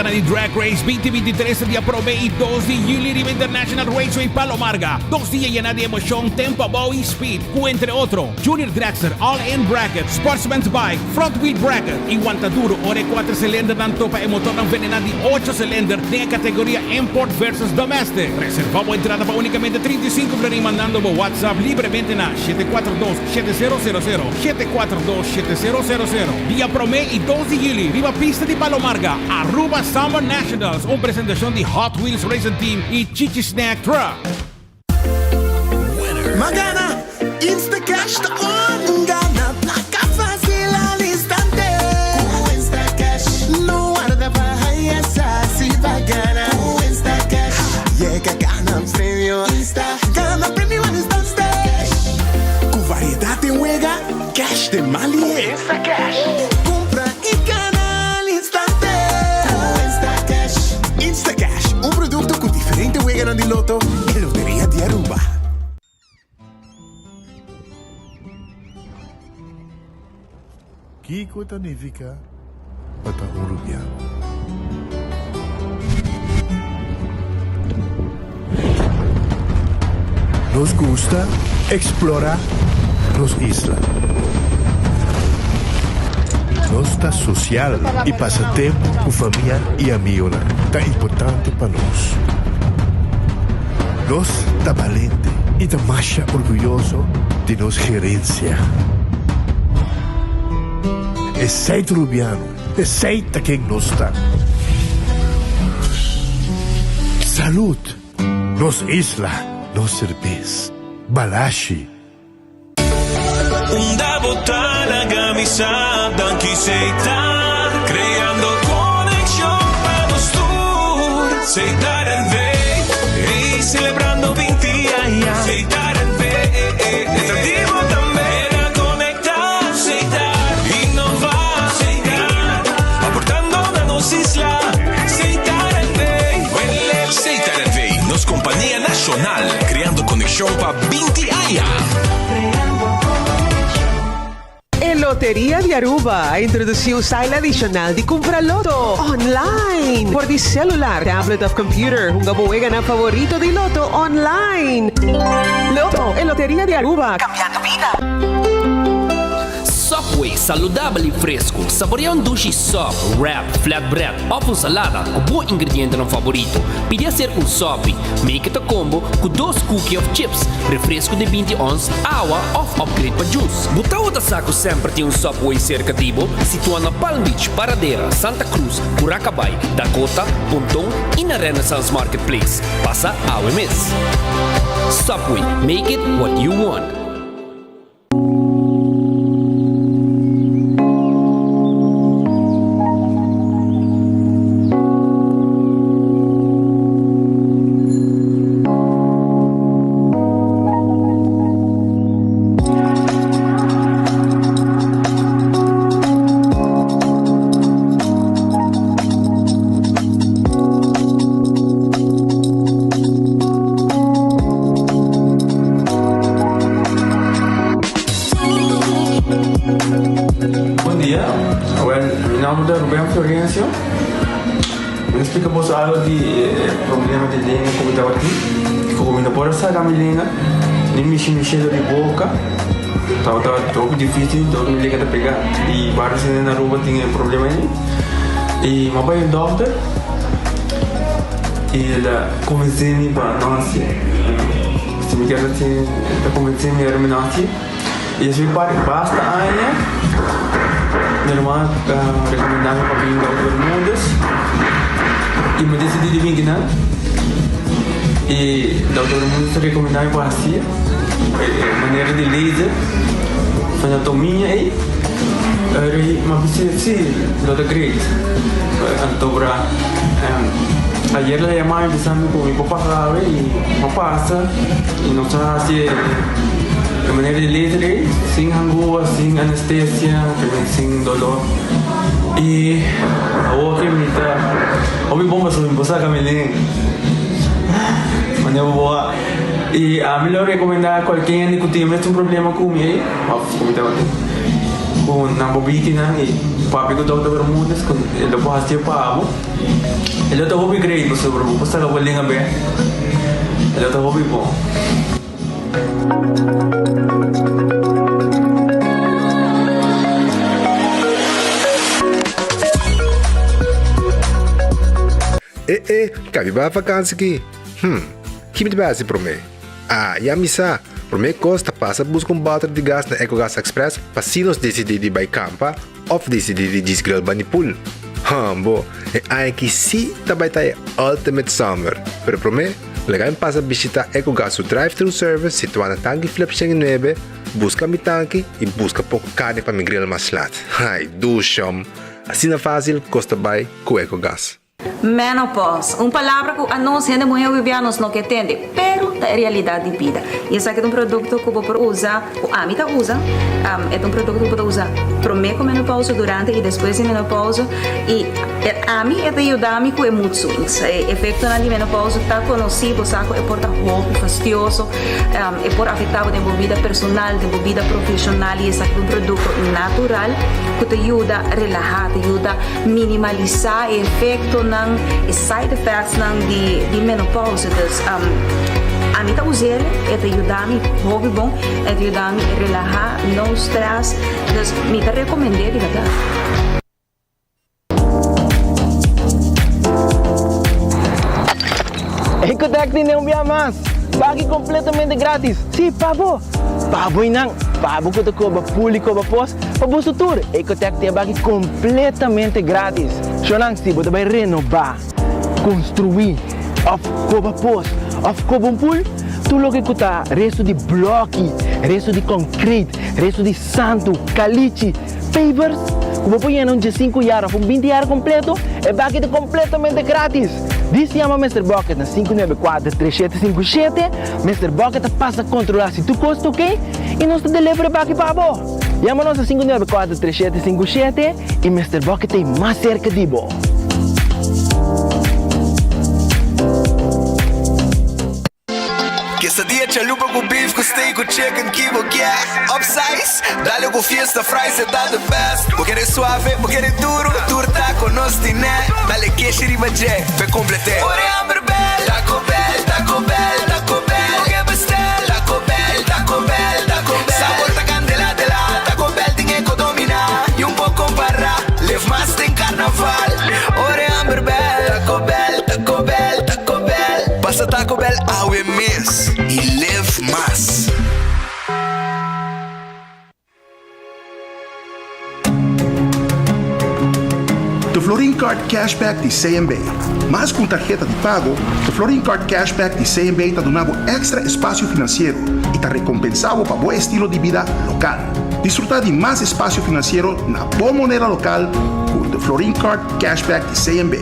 settimana di Drag Race 2023 di Aprome y 2 de Julio Riva International Raceway Palomarga. 2 días llena de emoción, tempo, bow y speed, entre otro. Junior Dragster All-In Bracket, Sportsman's Bike, Front Wheel Bracket y Guantaduro, ore 4 cilindros dan topa e motor ng venena de 8 cilindros de categoría Import versus Domestic. Reservamos entrada para únicamente 35 para mandando por WhatsApp libremente na 742-7000, 742-7000. Día Aprome y 2 de Julio, Riva Pista de Palomarga, Aruba Summer Nationals, una presentación de Hot Wheels Racing Team y Chichi Snack Truck. Magana, Instacash taon, ganap nakafácil al instante. Con Instacash, no guarda para esa si va a ganar. Con Instacash, llega gana premio, gana premio al instante. Con variedad de juega, cash de Mali. Instacash, compra y gana al instante. Con Instacash, Instacash, un producto con diferente juega de loto en Lotería de Aruba. Kiko Tanifica Pata Urubiano. Nos gusta explorar los islas. Nos está social y pasatiempo con familia y amigos tan importante para nos. Nos está valiente y está más orgulloso de nos gerencia. É seito rubiano, é seita quem nos está. Salud, nos isla, nos cerveza, balashi. Da botana camisada que seita, creando conexión para nos tour. Seitar el ve, y celebrando 20 años. Seitar el ve, atractivo también. Companhia Nacional, criando conexão para 20 anos. En Lotería de Aruba introdució un style adicional de comprar loto online por di celular, tablet of computer. Un gabuega favorito de loto online. Loto en Lotería de Aruba, cambiando vida. Subway, saudável e fresco. Saboreia um sushi soft, wrap, flatbread ou salada com bom ingrediente no favorito. Pide a ser um Subway. Make it a combo com 2 cookies of chips, refresco de 20 ons, água ou upgrade para juice. Botão da saco sempre tem um Subway cerca de você, situado na Palm Beach, Paradera, Santa Cruz, Curacabai, Dakota, Pontão e na Renaissance Marketplace. Passa a OMS. Subway, make it what you want. Explicamos algo de problema de língua como estava aqui. Como não pode sair da minha língua, nem mexer de boca. Estava muito difícil, então minha língua pegar. E vários na rua tinham problema aí. E meu pai é doutor. E ele convenceu-me para nascer. Se me quer assim, ele convenceu-me para nascer. E eu fui para basta anos. Minha irmã recomendava para vir para todo mundo. E me decidi de vir aqui, e o doutor muito recomendava para assim, maneira de laser, fazer anatomia aí, mas sim, doutor Grace, então para ayer le llamaba empezando con mi papá grave y no pasa, y nos hace de manera de laser, sin angúa, sin anestesia, sin dolor. Y ahora que me está, hoy bomba sobre mi esposa Camilín, mañana boa. Y a mí lo recomendaba cualquier que tiene un problema con mi, con una bobina y papi ko daw Bermudas kung ilo po hasti pa amo. Ilo to hobi grade po sobre po sa kawaling abe. Ilo to hobi po. Cabe ba vakansie aqui? Que me base para mim? Já me sa. Para mim costa passa buscar balde de gás na EcoGas Express para se nos decidir de ir campa ou decidir de desgrill banipul. Bo, aqui sim também tá Ultimate Summer. Pero para mim, legal passa visitar EcoGas o drive-thru service situado na tanque Flip 9, busca mi tanque e busca pouco carne para me grill mais lat. Ai, ducham. Assim é fácil, costa bem com EcoGas. Menopause, palavra que a nós ainda muito vivianos não entende, pero é realidade de vida. E esse aqui é produto que você usa, a mim usa, é produto que você usa primeiro com menopausa, durante e depois de menopausa. E a mim ajuda-me com muito. O efeito na menopausa está conhecido, sabe? É por roupa fastidioso, é por afetar a vida personal, a vida profissional. E esse aqui é produto natural que te ajuda a relaxar, te ajuda a minimalizar o efeito ng side effects ng di menopause. A mim tá usando, te ajuda-me, hobby bom, te ajuda-me a relaxar, não stress. Me tá recomendando, de verdade. Ecotec din yung biyamas. Bagi completamente grátis. Si, pabo. Pabo inang. Pabo ko ko ba puli ko ba pos. Pabo sutur. Ecotec tem bagi completamente grátis. Shonang si boda bay renovar, construir, of ko ba pos, of ko bom pul. Tulo que kuta resto de bloque, resto de concrete, resto de santo, caliche, pavers. Como põe em 5 horas, 20 horas completo, é bagi completamente grátis. Diz chama Mr. Bucket na 594-3757. Mr. Bucket passa a controlar se tu custa, ok? E nós te delivery bagi pabo. Chama-nos a 594-3757 e Mr. Bucket tem mais cerca de bo. Quesadilla, chalupa com beef, com steak, com chicken, kibo, yeah. Upsize, dale com fiesta, fries, tá the best. Vou querer suave, vou querer duro, turta com nós tiné. Dale queixe e bajé, pe completé. Ore amber bell, Taco Bell, Taco Bell, Taco Bell. Ok, bestel, Taco Bell, Taco Bell, Taco Bell. Sabor ta candela de la, Taco Bell tem que dominar. E pouco para, live mais tem carnaval. Ore amber bell, Taco Bell, Taco Bell, Taco Bell. Passa Taco Bell, awe miss. E live mais. The Florin Card Cashback de CMB. Mas com tarjeta de pago, The Florin Card Cashback de CMB está dando extra espaço financeiro e está recompensado para bom estilo de vida local. Disfrutar de mais espaço financeiro na boa moneda local com The Florin Card Cashback de CMB.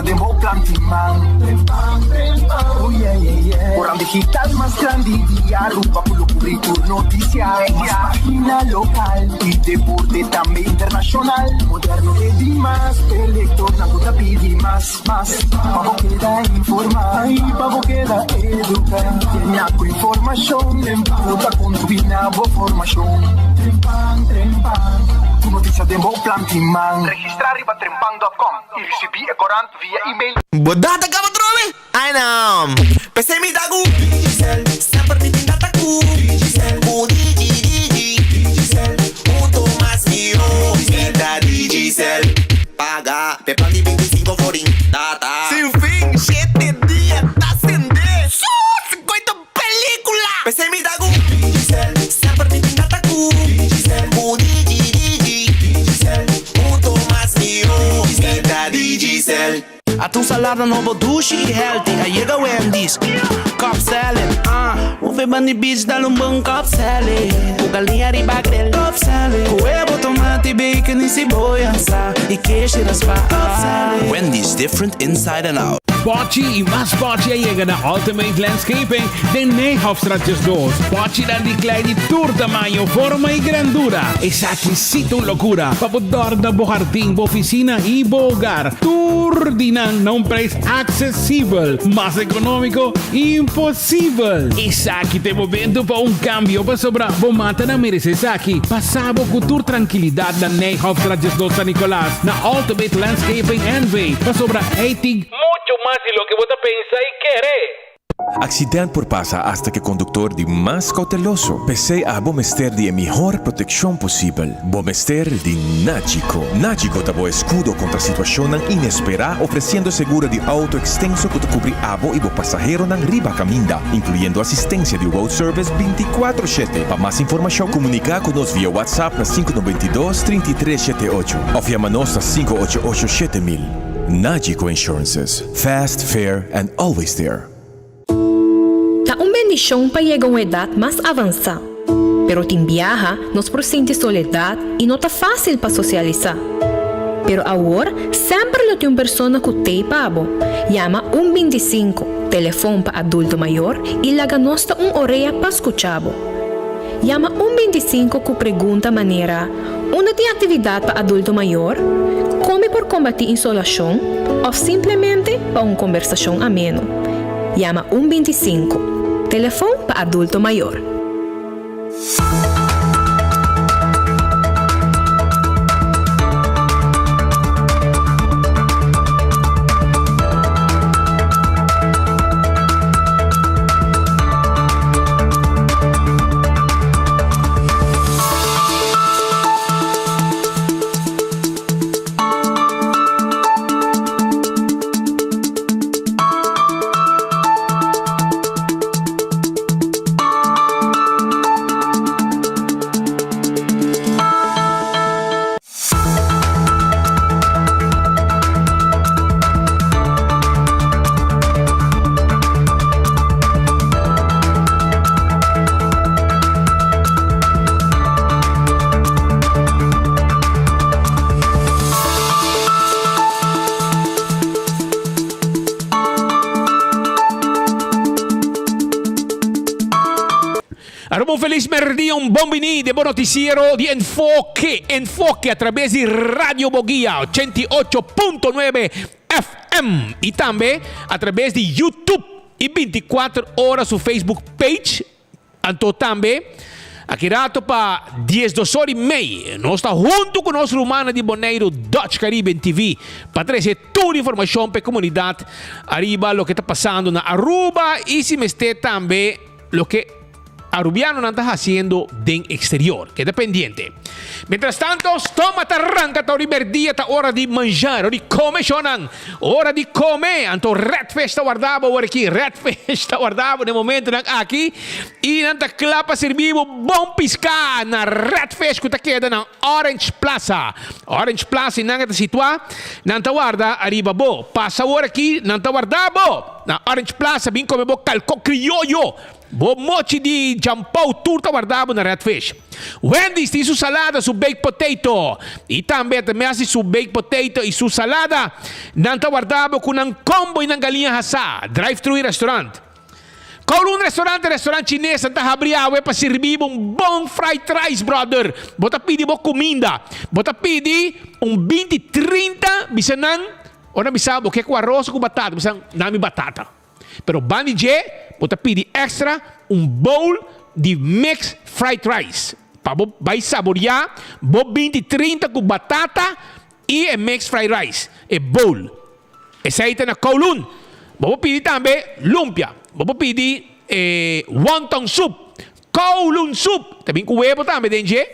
Demo plantiman. Oh yeah, yeah, yeah. Orang digital más grande día rumba por lo currículo noticias. Página local y deporte también internacional. Moderno de Dimas, electorado te pide más. Pavo queda informar y pavo queda educar. Tiene algo información, emputa con tu binabo formación. Trempan. Tu noticia de Plantiman. Registrar riba trempan.com y recibir el corant via email. Bodata ka patrome? I know. Pensei me da gu. Digicel, sempre me pinta ta gu. Digicel, Digicel, mais mio. Pinta Digicel. Paga, pepa de 25 forim. Data. Sem fim, 7 dias, tá sem D. Só 50 película. Pensei me da gu. Digicel, sempre me pinta ta gu. Digicel, mais mio. Pinta Digicel. A tu salada no bo douche e healthy. A llega Wendy's. pe bani beach dal un bom kopsele. O galinha riba grel kopsele. Huevo, tomate, bacon e cebolla sa. E queijo e raspa kopsele. Wendy's different inside and out. Pochi y más Pochi llega na Ultimate Landscaping de Nijhoffstraatjes 2. Pochi dan die kleine tour tamaño, forma y grandura. Es exquisito locura. Papodor na bo jardín, bo oficina y bo hogar. Tour dinan na un preço acessível. Más económico, impossível. Es aquí te momento pa un cambio pa sobra bo mata na mereces aquí. Pasabo com tour tranquilidad na Nijhoffstraatjes 2 San Nicolás. Na Ultimate Landscaping NV. Pa sobra 80 mucho más de lo que vos pensáis y querés. Accidente por pasa hasta que conductor de más cauteloso. Pese a bomester de mejor protección posible. Bomester de Nagico. Nagico dabo escudo contra situación inesperada, ofreciendo seguro de auto extenso que te cubre abo y bo pasajero nan riba caminda, incluyendo asistencia de road service 24/7. Para más información, comunica con nos vía WhatsApp na 592-3378 o llamanos a 588-7000. Nagico Insurances. Fast, fair, and always there. Tá uma bendição para chegar a uma idade mais avançada. Pero tem viaja, nos presente soledade e não tá fácil para socializar. Pero agora, sempre tem uma pessoa que tem pabo. Llama 125, telefone para adulto maior e laga nosta orelha para escuchar. Llama 125 que pergunta maneira, onde tem atividade para adulto maior? Come por combater insolação ou simplesmente para uma conversação ameno. Llama 125, telefone para adulto maior. Un feliz mercedía, un buen vení de buen noticiero de Enfoque a través de Radio Boguía 88.9 FM y también a través de YouTube y 24 horas su Facebook page. Anto también aqui rato para 10:30. Nós está junto com nosso humano de Bonaire Dutch Caribbean TV para trazer toda a informação para a comunidade arriba lo que está passando na Aruba e se meste também lo que Arubiano não está fazendo den exterior. Queda pendiente. Mientras tanto, toma, arranca, ta riberdia, ta hora de manjar, hora de comer, shonan. Hora de comer. Anto Red Fest guardava ora aqui. Red Fest guardava no momento aqui. E nanta clapa servivo bom piscar na Red Fest que ta queda na Orange Plaza. Orange Plaza e nanta situa. Nanta guarda arriba bo. Passa ora aqui, nanta guarda bo. Na Orange Plaza, bem come bo calco criollo. Bo mochi di jampau turta guardavo na Redfish. Wendy's tem sua salada, su baked potato. E também assim su baked potato e su salada. Nanta guardavo com um combo e na galinha assada. Drive-thru e restaurante. Kowloon restaurante chinês, Santa Gabriel, para servir bom fried rice, brother. Bota pedi bo comida. Bota pedi 20-30 bisanan. O na bisabo, que com arroz com batata. Bisan nami batata. Pero banije, bota pedi extra bowl de mixed fried rice. Para vai saborear, bo 20-30 com batata e mixed fried rice. E bowl. Essa aí tem na Kowloon. Vou pedir também lumpia. Vou pedir wonton soup. Kowloon soup. Também com huevo também, dengue.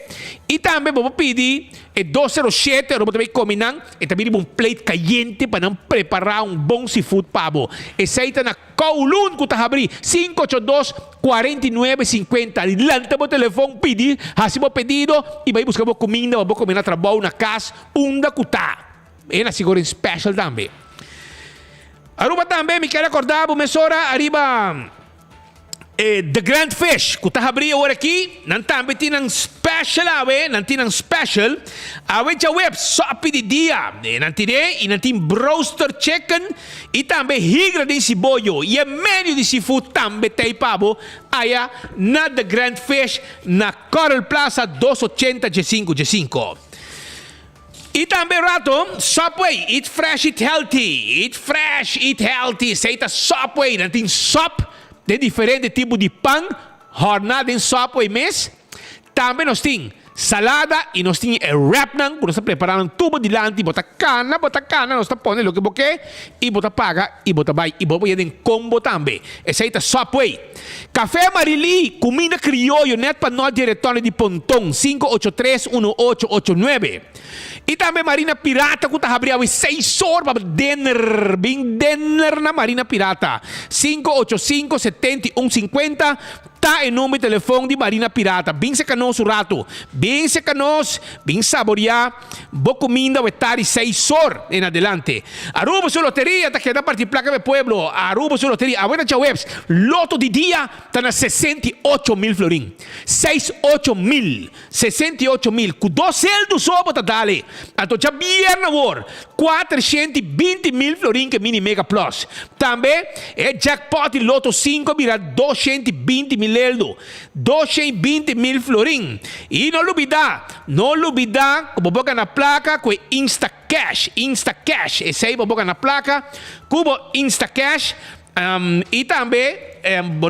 E também vou pedir 207. Vou também combinar. E também um plate caliente para não preparar bom seafood pavo. Essa aí está na Kowloon, que está abrindo 582-4950. Lanta o telefone, pedir. Assim o pedido. E vai buscar comida. Vou comer na trabalho, na casa. Da cutá. E na segura special também. Aruba também, me quero acordar, mesora, arriba The Grand Fish, kuta habri awar aqui, nantambe tinang special awe, nantinang special, awe ja web sopi di dia, nantine, inantin broaster chicken, e tambe higra din siboyo, e menu di seafood tambe tay pabo, aya na The Grand Fish na Coral Plaza 280 G5. E também rato, Subway, eat fresh, eat healthy. Eat fresh, eat healthy. Seita Subway, não tem sop de diferente tipo de pão, jornada em Subway mês. Também nós tem salada e nós tem wrap nang, nós está preparando um tubo de lante, bota cana, nós está pondo o que você e bota paga e bota vai e bota em combo também. Essa aí tá Subway. Café Marili, comida criollo, net para nós diretório de Pontão, 583-1889. E também Marina Pirata, que está abrindo 6 horas para dinner, bem dinner na Marina Pirata, 585-7150. Tá em nome de telefone de Marina Pirata. Bem se canos o rato. Bem se canos. Bem saborear. Boa comida vai estar 6 horas em adelante. Aruba sua loteria. Tá querendo partir placa do pueblo. Aruba sua loteria. Agora já webs. Loto de dia. Tá na 68.000 florim. 68.000. 68.000. Com 2 do sobo tá dale. Ato já bierna war. 420.000 florim que mini mega plus. Também é jackpot loto 5 vira 220.000 Eldo, 220.000 florim. E não olvidar, como boca na placa, com Instacash. Esse aí, boca na placa, como Instacash. E também,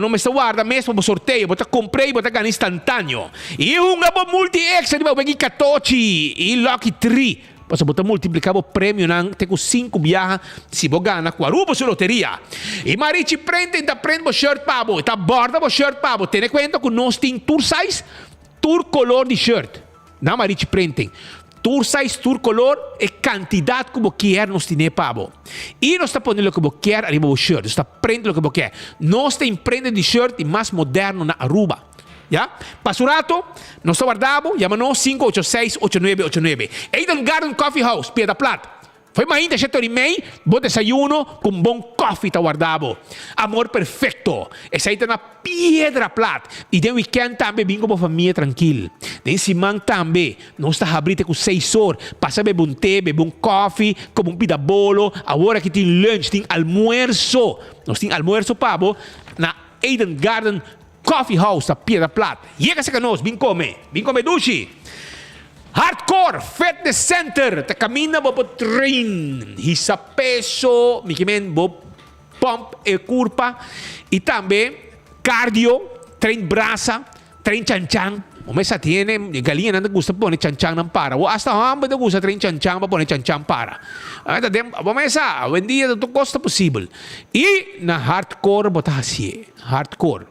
não me está guarda mesmo para sorteio, bota comprei, bota ganhar instantâneo. E multi-extra, vai pegar 14 e Lucky 3. Você botar multiplicar o prêmio, tem com 5 viagens, se você ganha com a Aruba sua loteria. E Marichi prende o shirt pabo, tá borda o shirt pabo. Tenha conta que nós temos tour size, tour color de shirt. Não Marichi prende. Tour size, tour color e quantidade que você quer nós temos pabo. E nós está pondo o que você quer arriba o shirt, nós está prendendo o que você quer. Nós temos prende de shirt mais moderno na Aruba. Ya? Pasurato, nós guardamos, chama-nos 586-8989. Eden Garden Coffee House, Piedra Plata. Foi ainda 7h30, bom desayuno com bom coffee tá guardado. Amor perfeito. Essa aí tá na Piedra Plata. E de weekend também vim com a família tranquila. De semana também, nós está abrindo com 6 horas. Passa beber um té, beber um coffee, como um pida bolo. Agora que tem lunch, tem almuerzo. Nós tem almuerzo pabo na Eden Garden Coffee House, a Piedra Plata. Llega-se a nós, vim come dushi. Hardcore Fitness Center. Te camina bo train. Hisa peso, mikimen bo pump e curva. E também cardio, train brasa, train chanchan. O mesa tiene galinha não gusta pôr chanchan não para. O hasta hamba não gusta train chanchan para pôr chanchan para. O mesa, o dia do costa possível. E na hardcore bota assim, hardcore.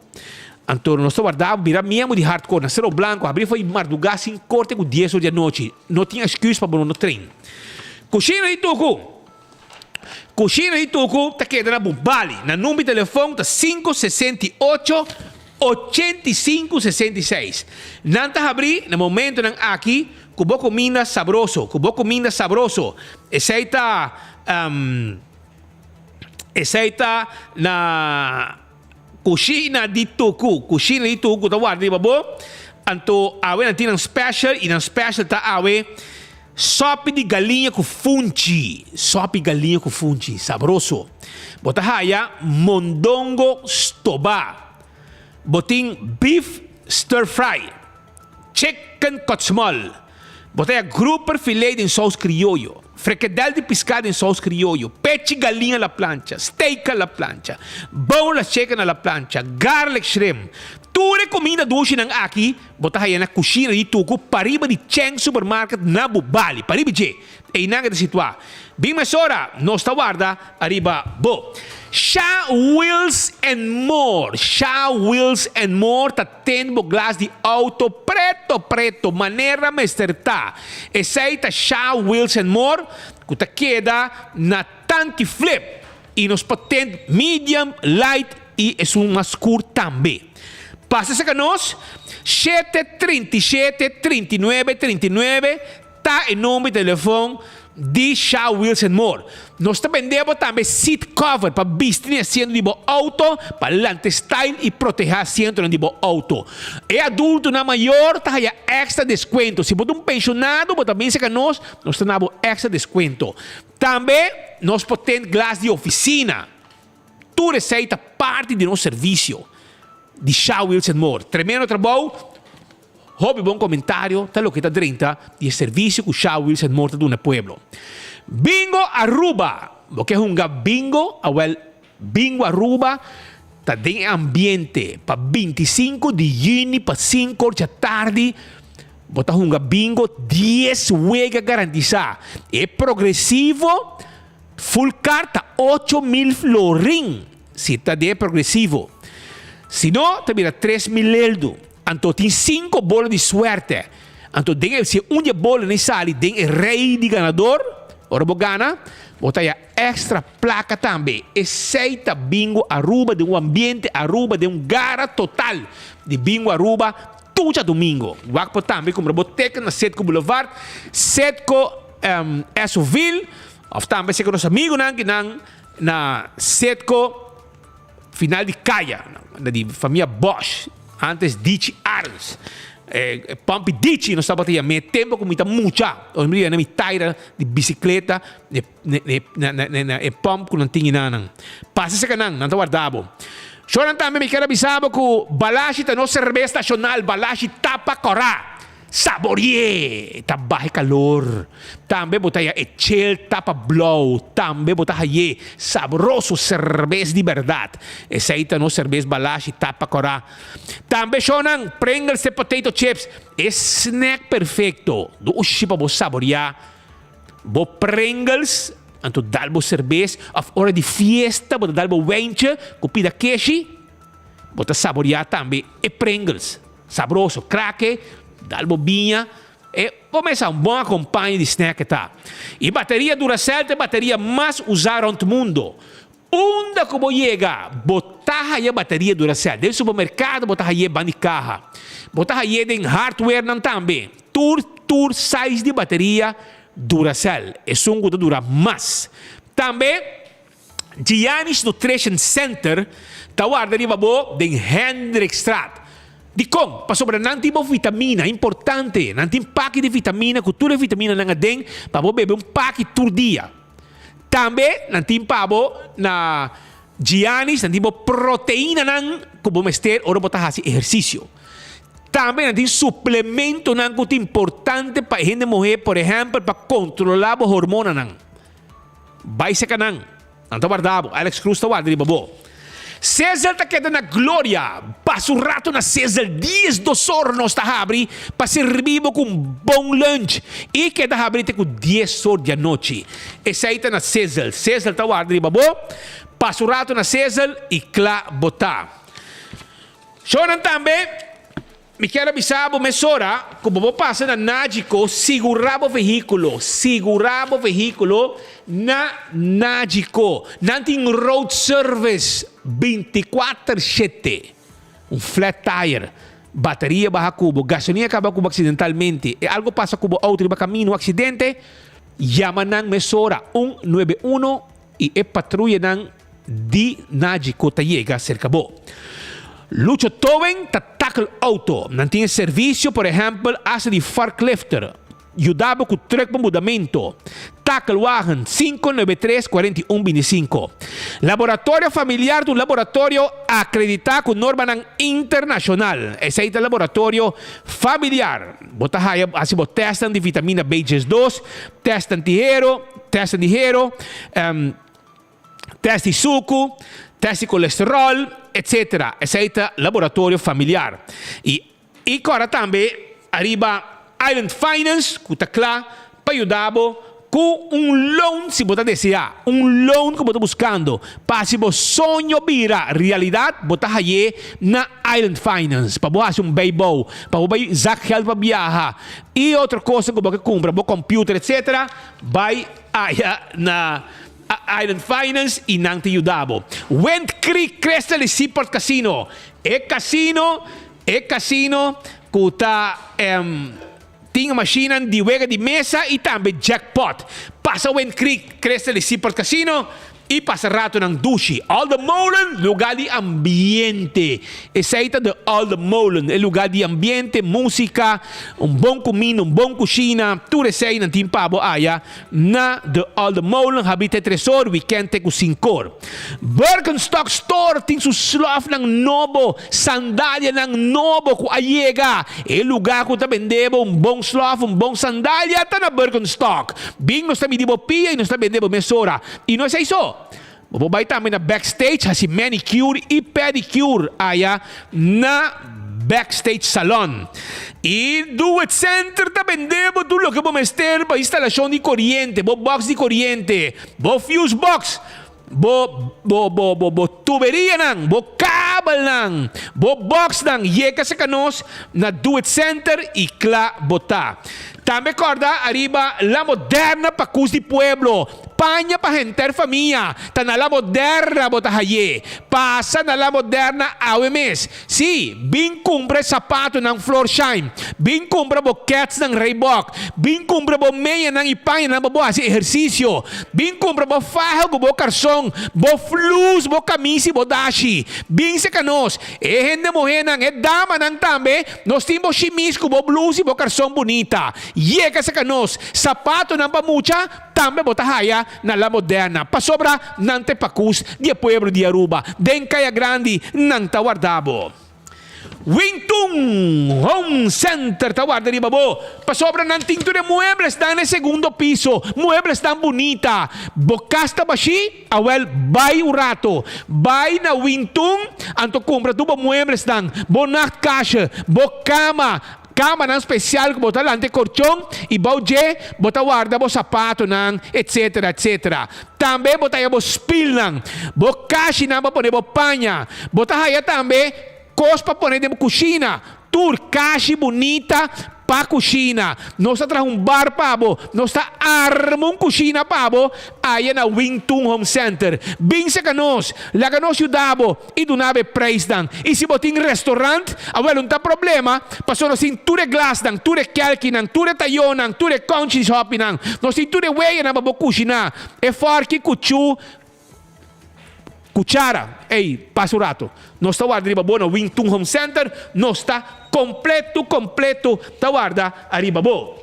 Então, nós guardávamos, vira mesmo de hardcore, na Cerro Blanco, abrir foi madrugada sem corte com 10 horas da noite. Não tinha excuse para no trem. Coxina de Tucu, está quedando na Bubali. Na número de telefone está 568-8566. Não está abrir, no momento não aqui, com boa comida sabroso. Esse aí está na Coxina de Tucu, tá guardando, babo. Então, awe não tem special, e na special tá awe sopa de galinha com funchi. Sabroso. Bota haya mondongo stobá. Botin beef stir fry. Chicken cotsmol. Bota grouper filé em sauce criollo. Frequedel de pescado em sauce criollo, peche galinha à la plancha, steak à la plancha, boneless chicken à la plancha, garlic shrimp. Tudo comida doce nang aqui, bota aí na coxina de Tucu, pariba de Cheng Supermarket na Bubali, pariba de. E nanga de situar. Bem mais hora, nós está guarda, arriba, bo. Shah Wheels and More. Tá tendo glass de auto preto, maneira mesterta. Esse aí tá Shah Wheels and More, que tá queda na tanque flip. E nos potente medium, light e é um mais curto também. Passa-se com nós, 737-3939, tá em nome de telefone de Shaw Wheels and More. Nós também vendemos também seat cover para vestir asiento de auto, para lante style e proteger asiento de auto. É adulto na maior, tá aí extra desconto. Se você um pensionado, você também se nós temos extra desconto. Também nós podemos glass de oficina. Tu receita parte do nosso serviço de Shaw Wheels and More. Tremendo trabalho. Hobby bom comentário, tá lo que tá 30 de serviço que Shaw Wheels and More do pueblo. Bingo Aruba, porque é bingo, bingo Aruba, tá de ambiente para 25 de junho para 5 da tarde. Bota bingo 10 huelga garantizada. É progressivo, full carta 8,000 florin. Se tá de progressivo. Se não, tá vira 3,000 eldo. Então tem 5 bolas de suerte. Então se uma bola nem sai, tem rei de ganador. Ora você gana, bota aí extra placa também. Aceita bingo Aruba de ambiente Aruba de gara total de bingo Aruba todo domingo. Guapo também como boteca na Setco Boulevard, Setco Esoville, ou também se com os amigos na Setco final de Caia, de família Bosch. Antes Dici Arns. Pump Dici não estava a me tempo com muita mucha. Hoje em dia, na minha taira de bicicleta, e pump com não tinha nada. Passa se canang, não está guardado. Choram também, me quero avisar que o Balashi está no cerveja nacional, Balashi tapa corá. Saborie, tá baixo calor. Também botar aí Echel tapa blow. Também botar aí saboroso cerveja de verdade. Esse aí tá no cerveja Balashi tapa corá. Também chonan Pringles e potato chips. É snack perfeito. Do ushi para você saborear. Bo Pringles, anto dalbo cerveja. Of hora de fiesta, botar dalbo wenche, copida queixe. Botar saborear também e Pringles. Saboroso, craque. Dal bobinha e começa bom companhia de snack tá. E bateria Duracell é a bateria mais usada no mundo. Onde como chega, botar aí a bateria Duracell. Dentro do supermercado, botar aí a carro. Botar aí em hardware não também. Tour size de bateria Duracell. É um que dura mais. Também, Giannis Nutrition Center está guardando em Hendrickstraat. Di kong, pasobra nanti mo vitamina, importante. Nanti pack de vitamina, cultura de vitamina nga den, para mo bebe pack tur dia. Também, nanti pabo na Giannis, nanti mo proteína nang kubo mester, ora bota hasi exercício. Também nanti suplemento nang kuti importante para gente morrer, por exemplo, para controlar a hormona nang. Vai se kanang. Nanto guardabo, Alex Cruz ta guarda di babo. César está quedando na glória. Passa um rato na César, 10 horas nós está abrindo para servir com um bom lanche. E queda abrindo com 10 horas da noite. Esse aí está na César. César está guardando, babo. Passa um rato na César e clá botar. Choram também. Me quero avisar a mesora, como vou passar na Nágico, segurar o veículo na Nágico. Não tem road service 24/7. Flat tire, bateria baja cubo, gasolina acaba cubo acidentalmente. E algo passa cubo outro va caminho, acidente, llama na mesora 191 e a patrulha de Nágico te llega cerca bo. Lucho Toven ta tackle auto. Não tem serviço, por exemplo, hace de forklifter. Ajudava com o truck de mudamento. Tackle wagon 593-4125. Laboratório familiar do laboratório acreditado com norma internacional. Esse aí é o laboratório familiar. Botar aí, assim, testam de vitamina B2, testam de hero, testam teste de suco, teste de colesterol, etc. Esse é o laboratório familiar. E agora também arriba Island Finance, que está claro, para ajudar com loan, se você desejar, loan que você está buscando, para se você sonho vira realidade, você aí na Island Finance, para você fazer baby, para você zac help para viajar, e outra coisa que você compra, para computer, etc., vai na Island Finance e não te ajudava. Went Creek Crystal Seaport Casino. É casino que está ting machine di wega di mesa e também jackpot. Passa Wind Creek, Cresta de Seaport Casino e passa rato ng Dushi. All the Molen, lugar de ambiente. Essaita de All the Molen, é lugar de ambiente, música, bom comida, bom cozinha. Tudo isso aí não tem pabo aya na de All the Molen, habite tresor, weekend te kusinkor. Birkenstock Store, tem su slof ng nobo, sandália ng nobo ku ayega. É lugar ku ta vendebo bom slof, bom sandália, ta na Birkenstock. Bing nos ta midibo pia e nos ta vendebo mesora. E não é isso. Babay tayo na backstage, hasi manicure e pedicure aya na backstage salon. E do it center ta vendebo tudo que vamos ter para instalação de corrente, bo box de corrente, bo fuse box, bo tuberia nang, bo kabel nang, bo box nang, yeka sa kanos na do it center e kla bota. Também corda arriba la moderna pacus di pueblo. Paña pa henter família. Ta na la moderna bota haye. Passa na la moderna AWMS. Si, bin cumpre sapato ng Florsheim. Bin cumpre bo cats ng Reebok. Bin cumpre bo meia ng ipanha ng babuha si ehersisyo. Bin cumpre bo faja bo karsong. Bo flus, bo kamisi, bo dashi. Bin se kanos. Hende mo henang, dama ng tambe. Nos timbo shimisco, bo blusi, bo karsong bonita. Yeka sa kanos, sapato ng pamucha, tambe botahaya na la moderna. Pasobra ng tepacus di pueblo di Aruba. Den kaya grandi ng Tawardabo. Wingtung Home Center Tawarda di Babo. Pasobra ng tintura muebles na segundo piso. Muebles na bonita. Bokasta bashi, awel bay urato. Bay na Wingtung, anto kumpra tuba muebles ng bonak kasha, bokama, cama ng special ko bota lante corchon e bauje bota guarda bo sapato ng etc etc. Tambe bota ya bo spill ng bo kashi na bo pone bo panya. Bota haya tambe kos pa pone de kusina. Tur kashi bonita pa kusina. Nosta tra un bar pabo, nosta armong kusina pabo, aya na Wingtung Home Center. Bing sa kanos, la kanos yudabo, idunabe price dang. E si boting restaurant, awel unta problema, pasono sin ture glass dang, ture kelki nang, ture tayo nang, ture conchi shopping nang, no sin ture weya na babo kusina. E forki kuchu, cuchara, ei, pasurato. Não está arriba bo na Wingtung Home Center, não está completo, tá guarda arriba bo.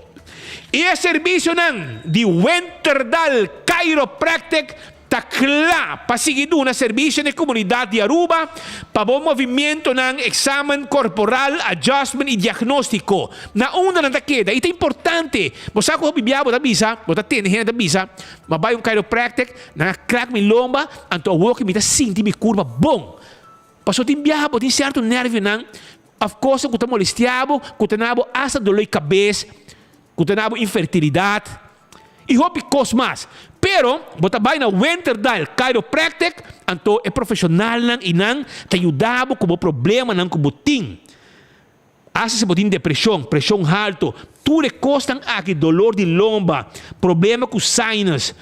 E é serviço ng di Winterdal Chiropractic takla pasigido na serbisyo ng komunidad di Aruba pa bom movimento ng examen corporal, adjustment e diagnostiko na una ng takeda. Ito importante. Bosa ko bibiabo da bisa, bota tinihin da bisa, mabay yung chiropractic na crack mi lomba, anto awo mi ta sinti mi kurva bom. Paso tin biabo, tin certo nervio ng of course, kuta molestiabo, kuta nabo asa doloi cabeça, kuta nabo infertilidade e hopi cos mas. Pero, bota bay na Winterdal Chiropractic, anto é profissional ng inang tayudabo kubo problema ng kubuting. Asa sa botin depressão, pressão alto, tudo costam aqui dolor de lomba, problema com sinus,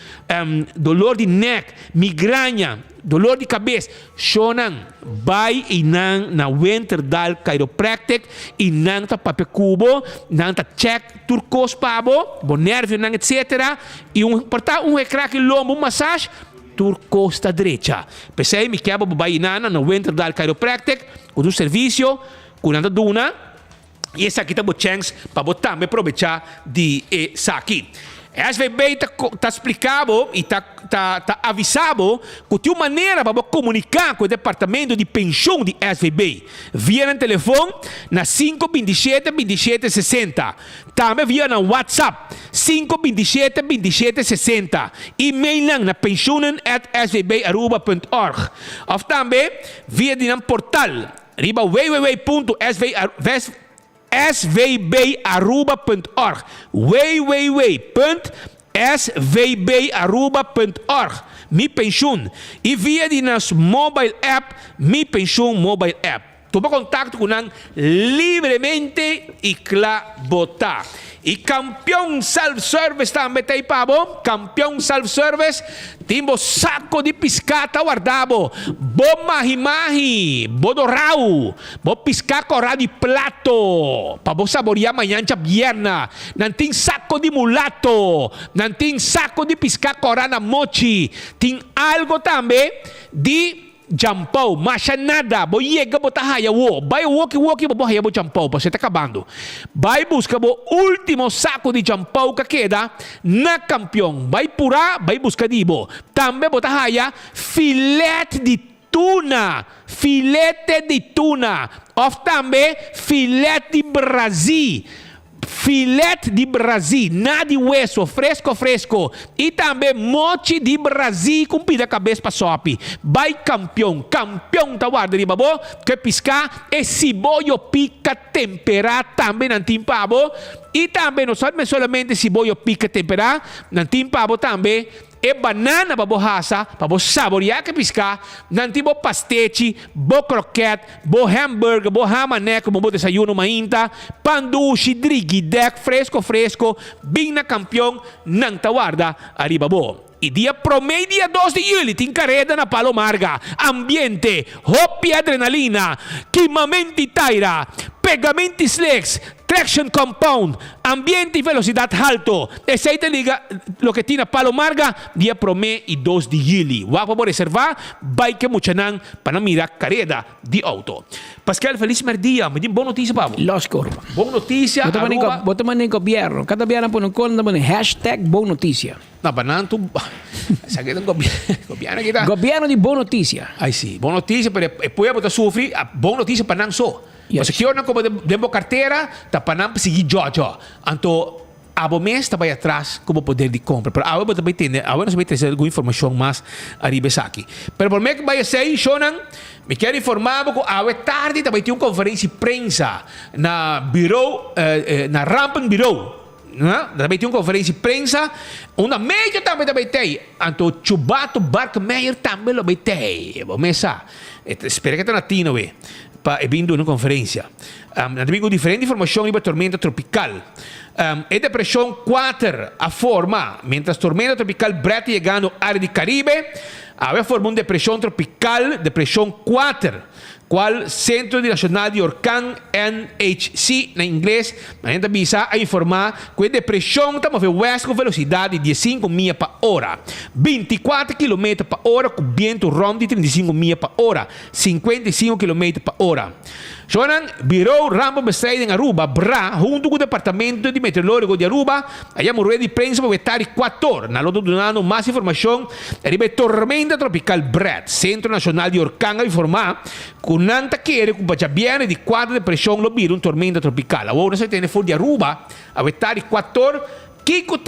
dolor de neck, migraña, dolor de cabeça. Shonang bay inang na Winterdal Chiropractic, inang ta papekubo, nang ta check turcos pabo, bo nervio nang etc. E portar recraque lombo, massage, turcosta direita. Pensei, me quebra babay inana na Winterdal Chiropractic, com o serviço, curando duna. E essa aqui tá chance para botar, me aproveitar de aqui. SVB tá explicado e tá avisado que tem uma maneira para comunicar com o departamento de pensão de SVB. Via no telefone na 527-2760. Também via no WhatsApp 527-2760. E-mail lang na pensionen@svbaruba.org. Ou também via no portal riba www.svbaruba.org www.svbaruba.org Mi Pension e via di nas mobile app Mi Pension mobile app. Tu pa contato con livremente e cla botar. E campeão self-service também tem, pabo. Campeão self-service. Timbo saco de piscata guardabo. Bo mahi-mahi. Bo dorau. Bo piscar corá de plato. Pabo saborear amanhã de vierna. Nanting saco de mulato. Nanting saco de piscar corá na mochi. Tem algo também de jampau, mas nada. Bo yega bo tahaya wo. Vai walk bo haya bo jampau, pa você tá acabando. Vai buscar bo último saco de jampau que queda na campeão. Vai pura, vai buscar dibo. Também bo tahaya filete de tuna. Filete de tuna. Of também filete de Brasil. Filete de Brasil, nada de hueso, fresco. E também mochi de Brasil com pida cabeça para sope. Vai campeão tá guarda de babo, que piscar e cibollo pica temperado também não tem pavo. E também não solamente cibollo pica temperado, não tem pavo também. E banana para borraça, para bo saborear que piscar, nanti bo pastete, bo croquete, bo hambúrguer, bo hamaneco, bo desayuno mainta, pandushi, driguidec, fresco, bem na campeão, nang tawarda, arriba bo. E dia promedio dia 2 de julho, tem carrera na Palomarga, ambiente, hopi adrenalina, quimamenti taira, pegamenti slex, traction compound, ambiente e velocidade alto. Essa aí te liga lo que tem na Palomarga, dia promedio e 2 de julho. Wapa por reservar, vai que muchanan para mirar carrera de auto. Pascal, feliz merdia. Me din boa notícia, Pablo. Los corpa. Boa notícia. Bota manin gobyerno. Cada viernes po ng call naman hashtag boa notícia. Na banan tu sa kitang gobyerno kita. Gobyerno di boa notícia. Ay si, boa notícia pero poi botar sufri, boa notícia panang so. Yes. Mas kyo na ko demo carteira, ta panang sigi jojo. Anto abo mês também atrás como poder de compra. Pero abo também tem, abo não sabe trazer alguma informação mais arriba aqui. Pero por me que vai ser shonan, me quero informar que abo tarde também tem uma conferência de prensa na bureau, na Rampen Bureau. Também tem uma conferência de prensa, uma média também tem. Anto Chubato Barkmeier também lo tem. Abo mesa. Espero que está na Tino, para vindo na conferência. Também diferente informação sobre a tormenta tropical. É depressão 4 a forma, mientras tormenta tropical Brett chegando à área do Caribe, havia formado uma depressão tropical, depressão 4, qual Centro Nacional de Huracán NHC, na inglês, a gente avisa a informar que a depressão está movendo oeste com velocidade de 15 milhas por hora, 24 km por hora, com vento rom de 35 milhas por hora, 55 km por hora. Shonan, Bureau Rambo Bestrade em Aruba, BRA, junto com o Departamento de Meteorológico de Aruba, aí uma rueda de prensa para vetar 4. Na lodo donando mais informação, arriba tormenta tropical Brett, Centro Nacional de Huracán, a informar que nanta quer que para viene de 4 depressão lo vira tormenta tropical. Agora você tem fora de Aruba, a vetar 4, Kiko,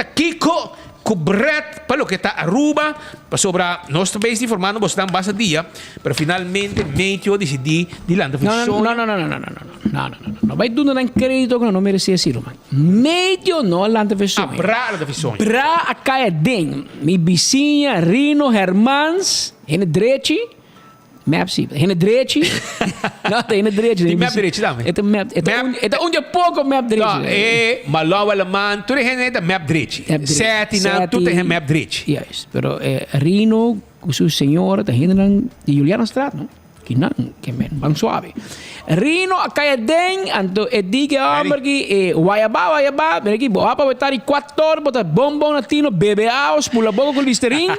com Brett, para o que está Aruba, para sobre nosso país informando, você está base dia, para finalmente meio decidir de lá. No. Vai dando um crédito que não merecia decirlo, man. Meio não lá da versão. Bra la versão. Bra a caia den. Mi vizinha Rino Hermans, hene drechi. Map sim, hene drechi. Não, tem hene drechi. Tem map drechi também. É onde pouco map drechi. Não, é malawa laman, tudo é map drechi. Sete na tudo é map drechi. Yes, pero Rino, o seu senhor, tá hene de Juliana Strat, não? Que men, bang suave. Rino a kaya den, anto edige ambergi wayaba, mereki bo apa vetari 4 bota bombom latino bebeaos pula boco con listerin,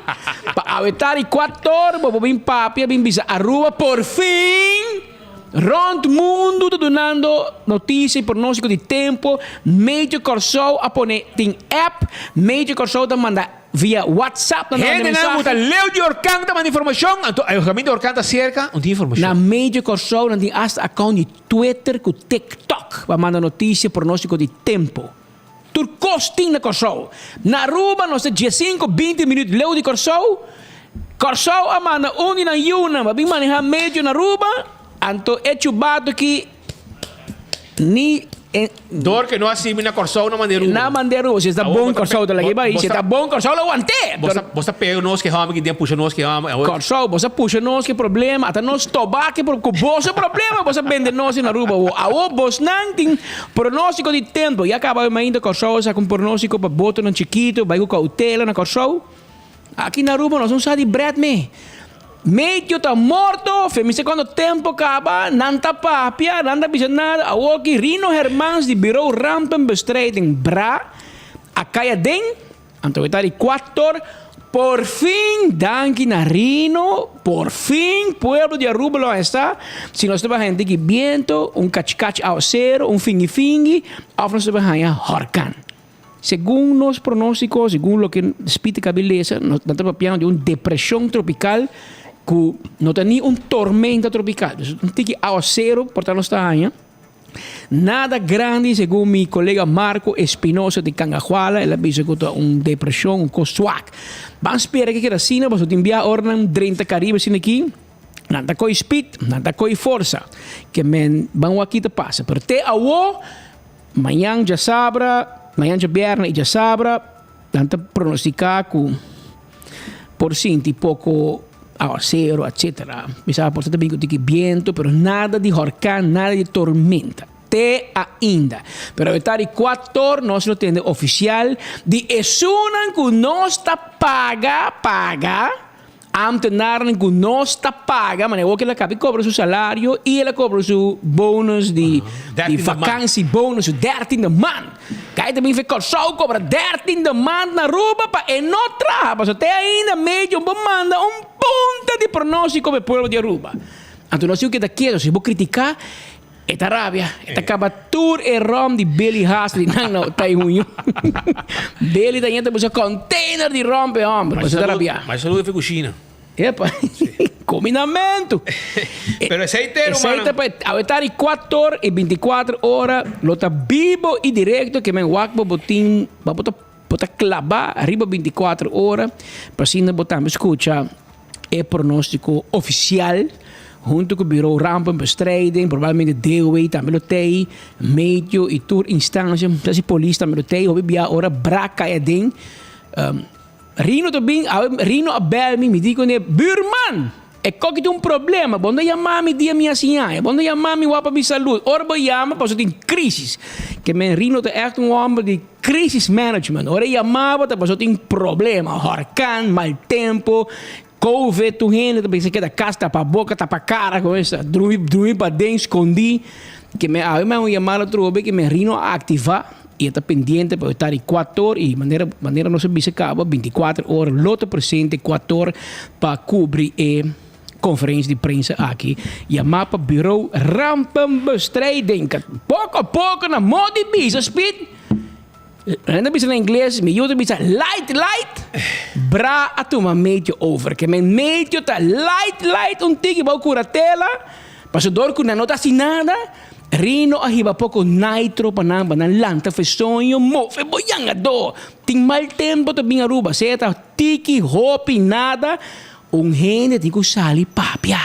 pa avetari 4 bo bim papi bim bisa Aruba por fin. Rond mundo donando notícias e pronóstico de tempo. Major Corso a poner tem app. Major Corso manda via WhatsApp. Gente, não, muita Leo de Huracán da manda informação. O caminho de Huracán está cerca, não tem informação. Na Major Corso não tem hasta account de Twitter com TikTok para mandar notícia pronóstico de tempo. Turcostin na Corso. Na Aruba, não sei, 15, 20 minutos. Leo de Corso. Corso a manda na yuna, mas bem manejar médio na Aruba. Anto é chubado que ni Dor que não assim na corção na maneira. Na maneira, se está bom corção da lagi ba, se está bom corção la aguante. Você pega nós que rama que dia puxa nós que rama. Corção, você puxa nós que problema, até nós tobaque por você problema, você vende nós na Aruba. A vos não tem pronóstico de tempo. E acaba ainda corção com pronóstico para botar no chiquito, vai com cautela na corção. Aqui na Aruba nós não sabe bread me. Meio tá morto, femice quando o tempo acaba, não tá papia, não tá bisa nada. A aqui Rino Hermans de Bureau Rampenbestrijding Bra, a caia den, antoitari 4, por fim, danke na Rino, por fim, pueblo de Aruba lo está. Se nós trabalhamos aqui viento, cach ao cero, fingi, ou nós trabalhamos horcan. Segundo os pronósticos, segundo o que explica a beleza, nós estamos falando de uma depressão tropical que não tem nem tormenta tropical. Não tem que ao zero, portanto, está aí. Nada grande, segundo meu colega Marco Espinosa de Cangajuala, ele disse que é uma depressão, um swag. Vamos esperar que a China, mas enviar ordem 30 Caribe aqui. Nada com speed, nada com força. Que vamos aqui te passa. Pero até agora, amanhã já sabra. Amanhã de viernes já sabra, tanta pronosticar que por cento pouco ao zero, etc. Pensava por também que viento, pero nada de huracán, nada de tormenta. Até ainda. Pero estar 4 nós não temos oficial de esunan que nós está paga. Ambtenaren que não está paga, mas é que ela acaba de cobrar seu salário e ela cobra seu bônus de vacância, bônus, 13 man. Cai também fez só cobra 13 man na Aruba e não trabalha. Até ainda meio manda ponta de pronóstico para o povo de Aruba. Então, nós temos que daqui, se vou criticar, é Arábia, é acaba tour e rom de Billy Hasley, não, tá ruim. Billy tem gente que container de rom para homem, mas é Arábia. Mas saúde foi coxina. Epa, combinamento. Pero esse inteiro, mano. Ao estar 4 e 24 horas, lo tá vivo e direto que me wakbo botin, bota clavar arriba 24 horas, para assim botar me escuta é pronóstico oficial. Junto com o Bureau Rampenbestrijding, provavelmente DOE também lo tem, meio e tour instância, se polícia também lo tem, houve bia ora braca e den. Rino também, Rino abel me digo ne Burman, é que tem problema, quando chamar me dia minha senha, quando chamar me wapa mi saúde, ora chama para tem crise, que me Rino é echt homem de crisis management, ora chamava para tem problema, huracán, mal tempo. Covid, tu gente, tu pensa que da casa tapa a boca, tapa a cara, com essa, dormir para dentro, escondi, que me chamar outro que me Rino a ativar, e está pendente para estar 4 horas, e maneira não se vê se acaba, 24 horas, lote presente, 4 horas, para cobrir a conferência de prensa aqui, e a mapa Bureau Rampenbestrijding, pouco a pouco, na modo de bisa, speed, ainda bisa em inglês, me ajuda bisa light, bra a tuma meio over, que men meio tá light, tigre vai curatela, passador que não tá assim nada, Rino arriba pouco nitro para não lanta fez sonho, move boianga do, tem mal tempo também Aruba, seta tiki hopi nada, gente tem que sair papia.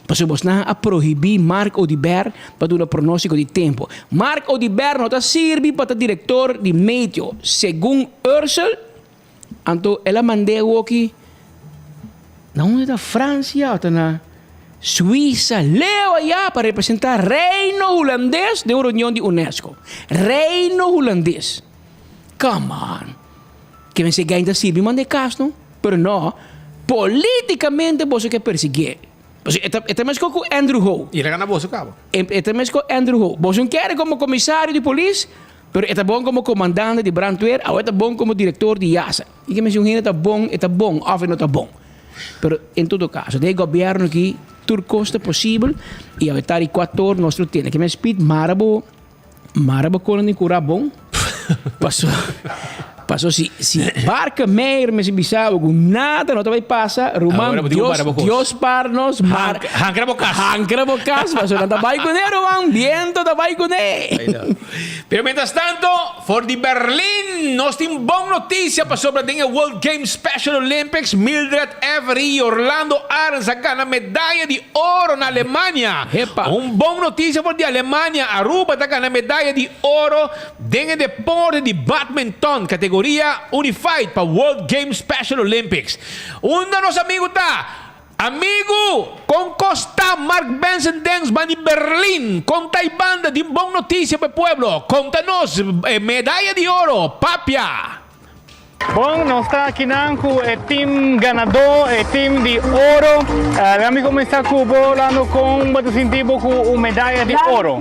Pasal bos na a prohibir Mark Odiber para dar um pronóstico de tempo. Mark Odiber não está serve para diretor de meio. Segundo Ursel, então ela mandou aqui, não é da França, ou na Suíça, leu aí para representar reino holandês de uma reunião de Unesco. Reino holandês. Come on. Que me siga ainda serve, mande caso, não? Pero não, politicamente você quer perseguir. Este mês com Andrew Ho. E ele ganha bolsa, cabo. Este mês com Andrew Ho. Você não quer como comissário de polícia, mas é bom como comandante de brandweer, ou é bom como diretor de IASA. E que me diz, é bom, ou não é bom. Mas, em todo caso, o governo aqui, tudo custa possível, e ao estar 4 horas, nós temos que me speed, marabo quando nem curar bom. Passou se barca meir me se bisava com nada não também passa Roman Dios parnos Hankra bocas passou nada vai com ele Roman viento da vai com ele. Pero mientras tanto, for the Berlin, nós temos boa notícia para sobre a World Games Special Olympics. Mildred Every e Orlando Arns ganham medalha de ouro na Alemanha. Boa notícia para a Alemanha. Aruba está ganhando medalha de ouro dentro do deporte de badminton, categoria Unified para World Games Special Olympics. Da nosso amigo está. Amigo, con Costa Mark Benson Dens van in Berlin, con Taibanda di buona notizia per pueblo. Contanos medaglia di oro, Papia. Bom, nós estamos aqui com o time ganador, o time de ouro. Vamos começar com o bolando com a medalha de ouro.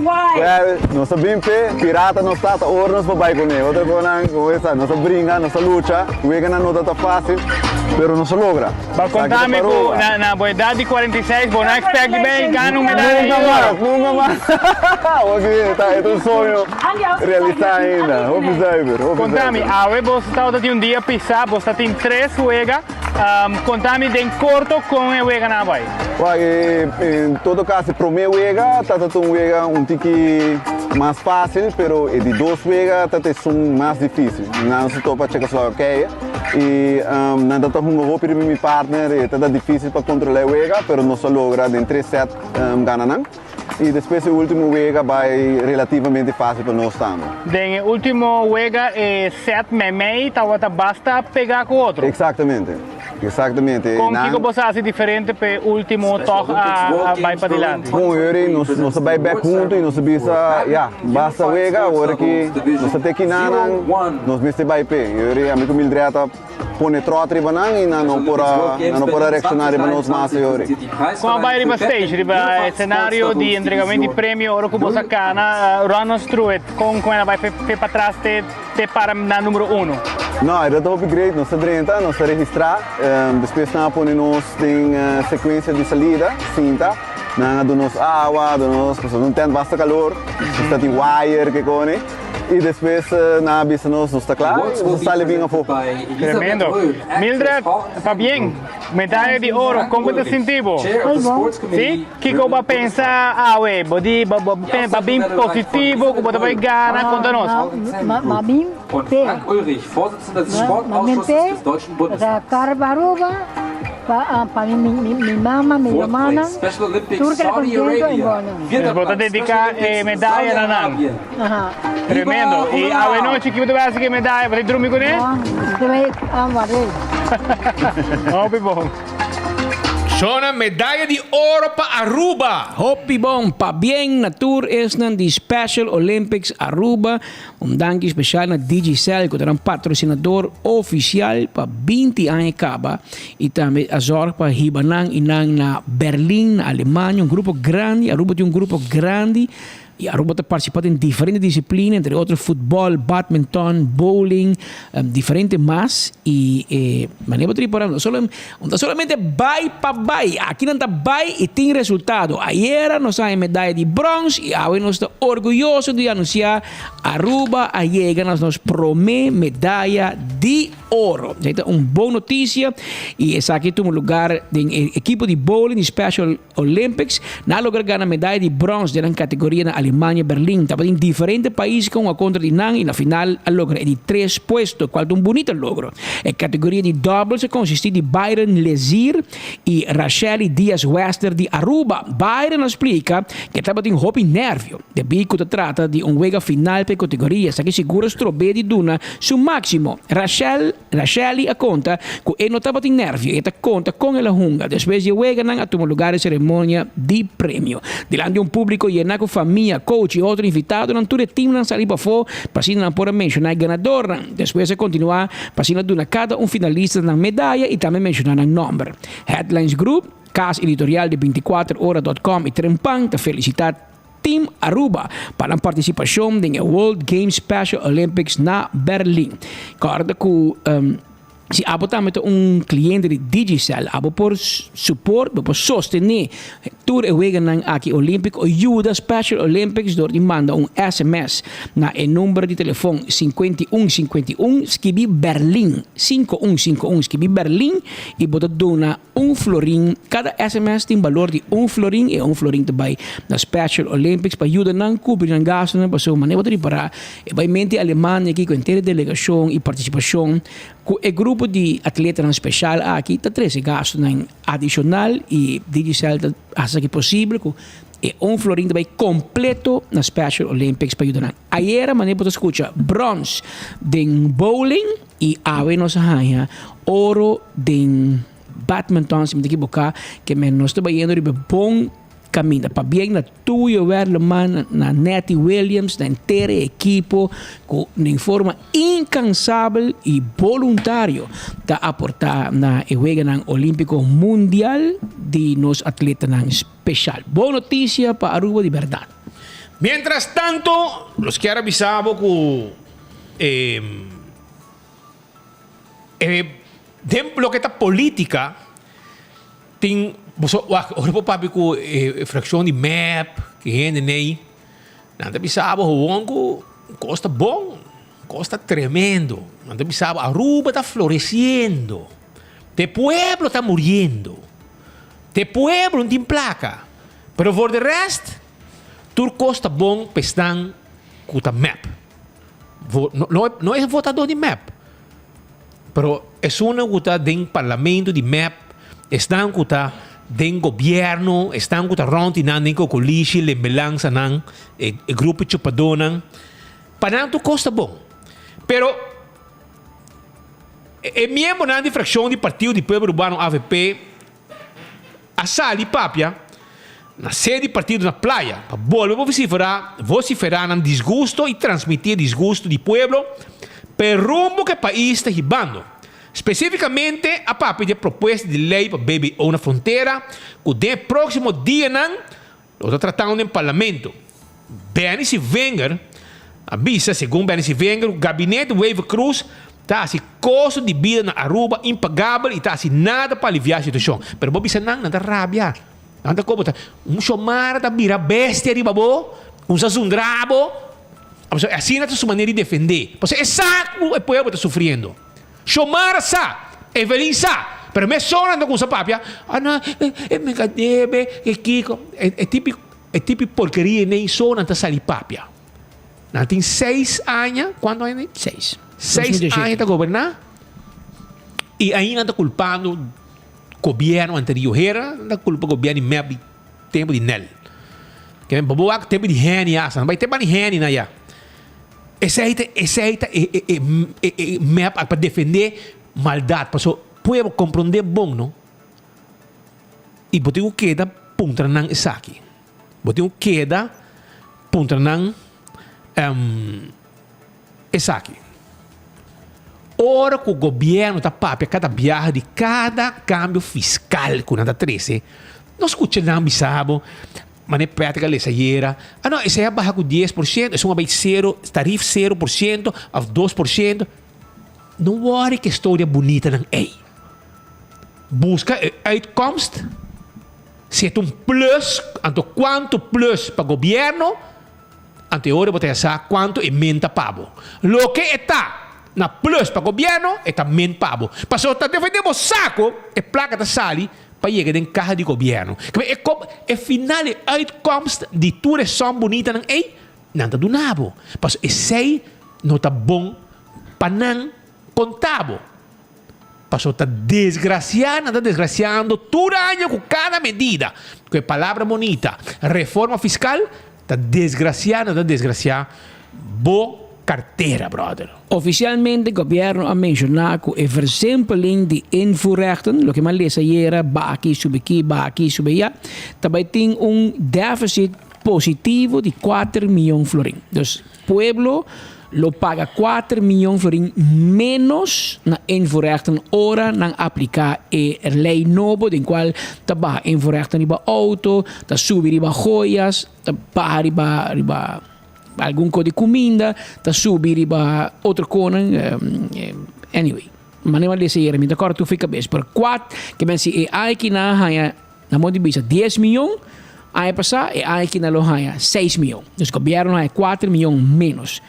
Nós sabemos que pirata não está ouro, nós vamos com ele. Outra coisa, nós brinca, nós luta, o ega não está fácil, mas nós logra. Para contar-me na idade de 46, vou não expect bem ganhar uma medalha. Nunca mais. É um sonho realizar ainda. Contar-me, você está de dia pisar, você tem 3 juegas, conta-me de corto com a juega na vai. Em todo caso, para mim juega, está um juega tique mais fácil, mas de 2 juegas está mais difícil. Não se topa Tchecoslovaquia e não está um novo para meu partner, está difícil para controlar a juega, mas não se logra em 3 sets ganhar. E depois o último juega vai relativamente fácil para nós também. O último juega set memei, basta pegar com o outro. Exatamente. Com que você faz diferente para o último toque vai para diante? Com ele, nós vai back junto e nós bisa, basta juega, agora que nós tem que nada, nós mesmo vai pé. Ele amigo Mildreta põe trote ribanan e não pode reaccionar para nós mais hoje. Quando vai riba stage, riba cenário de entregamento de prêmio, ora que você cana, run-ons through it, com ela vai para trás te para na número 1. Não, é do upgrade, nós drenta, nós registrar, depois nós ponemos em sequência de salida, cinta, nós damos água, não tem bastante calor, está de wire que cone. E depois na bisa nós está claro, nós sai vindo a fogo. Tremendo. Mildred, está bem. Medalha de ouro, como te sentiu? Sim? Que você pensa, bem positivo, que você vai ganhar, conta-nos. Mabim, Frank Ulrich, Vorsitzender des Sportausschusses des Deutschen Bundestags. Para minha mama, minha hermana, tudo que contento vou dedicar medalha na Nan. Tremendo. E a noite que você vai fazer medalha, vai dormir com ele? Vai amar ele. Ó, bom. Zona medalha de ouro para Aruba. Hoppi bom, pa bien natur is nan die Special Olympics Aruba. Dank speciaal na Digicel, que é patrocinador oficial para 20 anos acaba. E também a zorg para Hibanang inang na Berlim, Alemanha, grupo grande. Aruba tem grupo grande. E Aruba tem participado em diferentes disciplinas, entre outros futebol, badminton, bowling, diferente mais. E maneira de preparar, solamente vai para vai. Aqui não está vai e tem resultado. Ayer nós temos medalha de bronze e agora nós estamos orgulhosos de anunciar Aruba ayer nos promete medalha de ouro. Então, boa notícia. E essa aqui tem um lugar do equipo de bowling de Special Olympics. Na lugar ganha medalha de bronze na categoria na Alemanha, Berlim. Estava em diferentes países com a contra de Nan e na final a logra de 3 puestos, qual é um bonito logro. A categoria de doubles consiste de Byron Lezir e Rachel Diaz Wester de Aruba. Byron explica que estava em hobby nervio. De bico se trata de juega final per categoria, sa che sicuro strobe di duna su máximo. Rachel a conta que ele não estava em nervio e conta com ela hunga. Depois de juega a tomar lugar de cerimônia de prêmio. Delante de público llena com família, coach e outro invitado, não tudo time não sair para fora, para assim não pode mencionar ganador. Depois de continuar, para assim não cada finalista na medalha e também mencionar o nome. Headlines Group, casa editorial de 24horas.com e Trempan te felicitar Team Aruba para a participação no World Games Special Olympics na Berlim. Recorda que se abo também um cliente de Digicel, abo por support, por sostener tour e wegen nang aqui Olímpico, ajuda Special Olympics door die manda SMS na e número de telefone 5151 skibi Berlin 5151 skibi Berlin e bota dona florin, cada SMS tem valor de florin e florin também na Special Olympics para ajudar nang cobrir nang gasto na pessoa maneira de para e vai mente Alemanha aqui com inteira delegação e participação com o grupo de atletas especial aqui está traz gasto adicional e Digicel acha que possível com e florin também completo na Special Olympics para ajudar. Ayer maneira para escutar bronze de bowling e ave nossa rainha ouro de badminton se me equivocar que menos está indo de bom caminho para bem na tuyo ver man na Nettie Williams na inteira equipo com de forma incansável e voluntário da aportar na juega ng Olímpico Mundial de nos atletas ng especial. Boa notícia para Aruba de verdade. Mientras tanto, los quiero avisar lo que está política tem ora po papi ko fraksyon de map que hende nei nanda bisaba huongo costa bom costa tremendo nanda bisaba Aruba está floreciendo te pueblo está muriendo te pueblo não tem placa pero for the rest tur costa bom pestan kuta map não é votador de map pero es una kuta den parlamento de map estão kuta den governo, estão com rond e não com colício, lembelança não, grupo chupadona, para não costa bom. Pero é membro na fração de Partido de Povo Urbano AVP, a sali papia, na sede do partido na praia, para vociferar no desgosto e transmitir desgosto do povo, per rumbo que o país está ribando. Especificamente, a papi de proposta de lei para beber uma fronteira, que no próximo dia não, nós tratamos no parlamento. Bernice Wenger avisa, segundo Bernice Wenger, o gabinete Wave Cruz está assim, custo de vida na Aruba impagável e está assim, nada para aliviar a situação. Pero Bobi Sanang, nada rabia. Nada como, chamar da vira bestia de babo, zundrabo. Assim não é a sua maneira de defender. Porque é saco o povo está sofrendo. Chamar sa, Evelyn sa, pero me sonando com essa papia, não, é mega debe, é kiko, é típico porcaria nem sona tá sali papia. Não tem 6 anos, quando é? 6 anos tá governar e ainda tá culpando governo anterior, tá culpando governo MEB tempo de Nel. Que é bobo tempo de Reni asa, não vai ter bani Reni na ya. Esse aí para defender maldade, para o povo compreender bom, não? E botigo queda punta nang isaki. Botigo queda punta nang isaki. Ora que o governo está papia cada viagem de cada câmbio fiscal que nada 13, não escuta não bisabo. Mas é prática lesaieira. Não, esse é barra com 10%, é uma vez tarifa 0% a 2%. Não worry que história bonita não é. Busca uitkomst. Se é plus, então quanto plus para o governo, anterior você sabe quanto emenda pago. Lo que está na plus para o governo, é também pago. Passou a defender o saco, é placa da sali, para chegar em carro de governo. É final de uitkomst de tudo são bonita não é nada do nabo. Mas esse não está bom para não contábil. Passou está desgraciando todo ano com cada medida. Com a palavra bonita, reforma fiscal, está desgraciando boa carteira, brother. Oficialmente, o governo ha mencionado que a versimpeling de invoerrechten, lo que mais lees ayer, baki, sube allá, também tem déficit positivo de 4 milhões de florins. Então, o pueblo lo paga 4 milhões de florins menos na invoerrechten ora não aplicar a lei nova, em qual está baixo invoerrechten riba auto, está subir riba joias, está baixo riba algum código de comida, está subir riba outra coisa, anyway. maneira de ser, me acordo tu fica bem. Por 4, que bem se ai que na modo de bisa 10 milhões, aí passar e ai que na loja 6 milhões. Os governo é 4 milhões menos.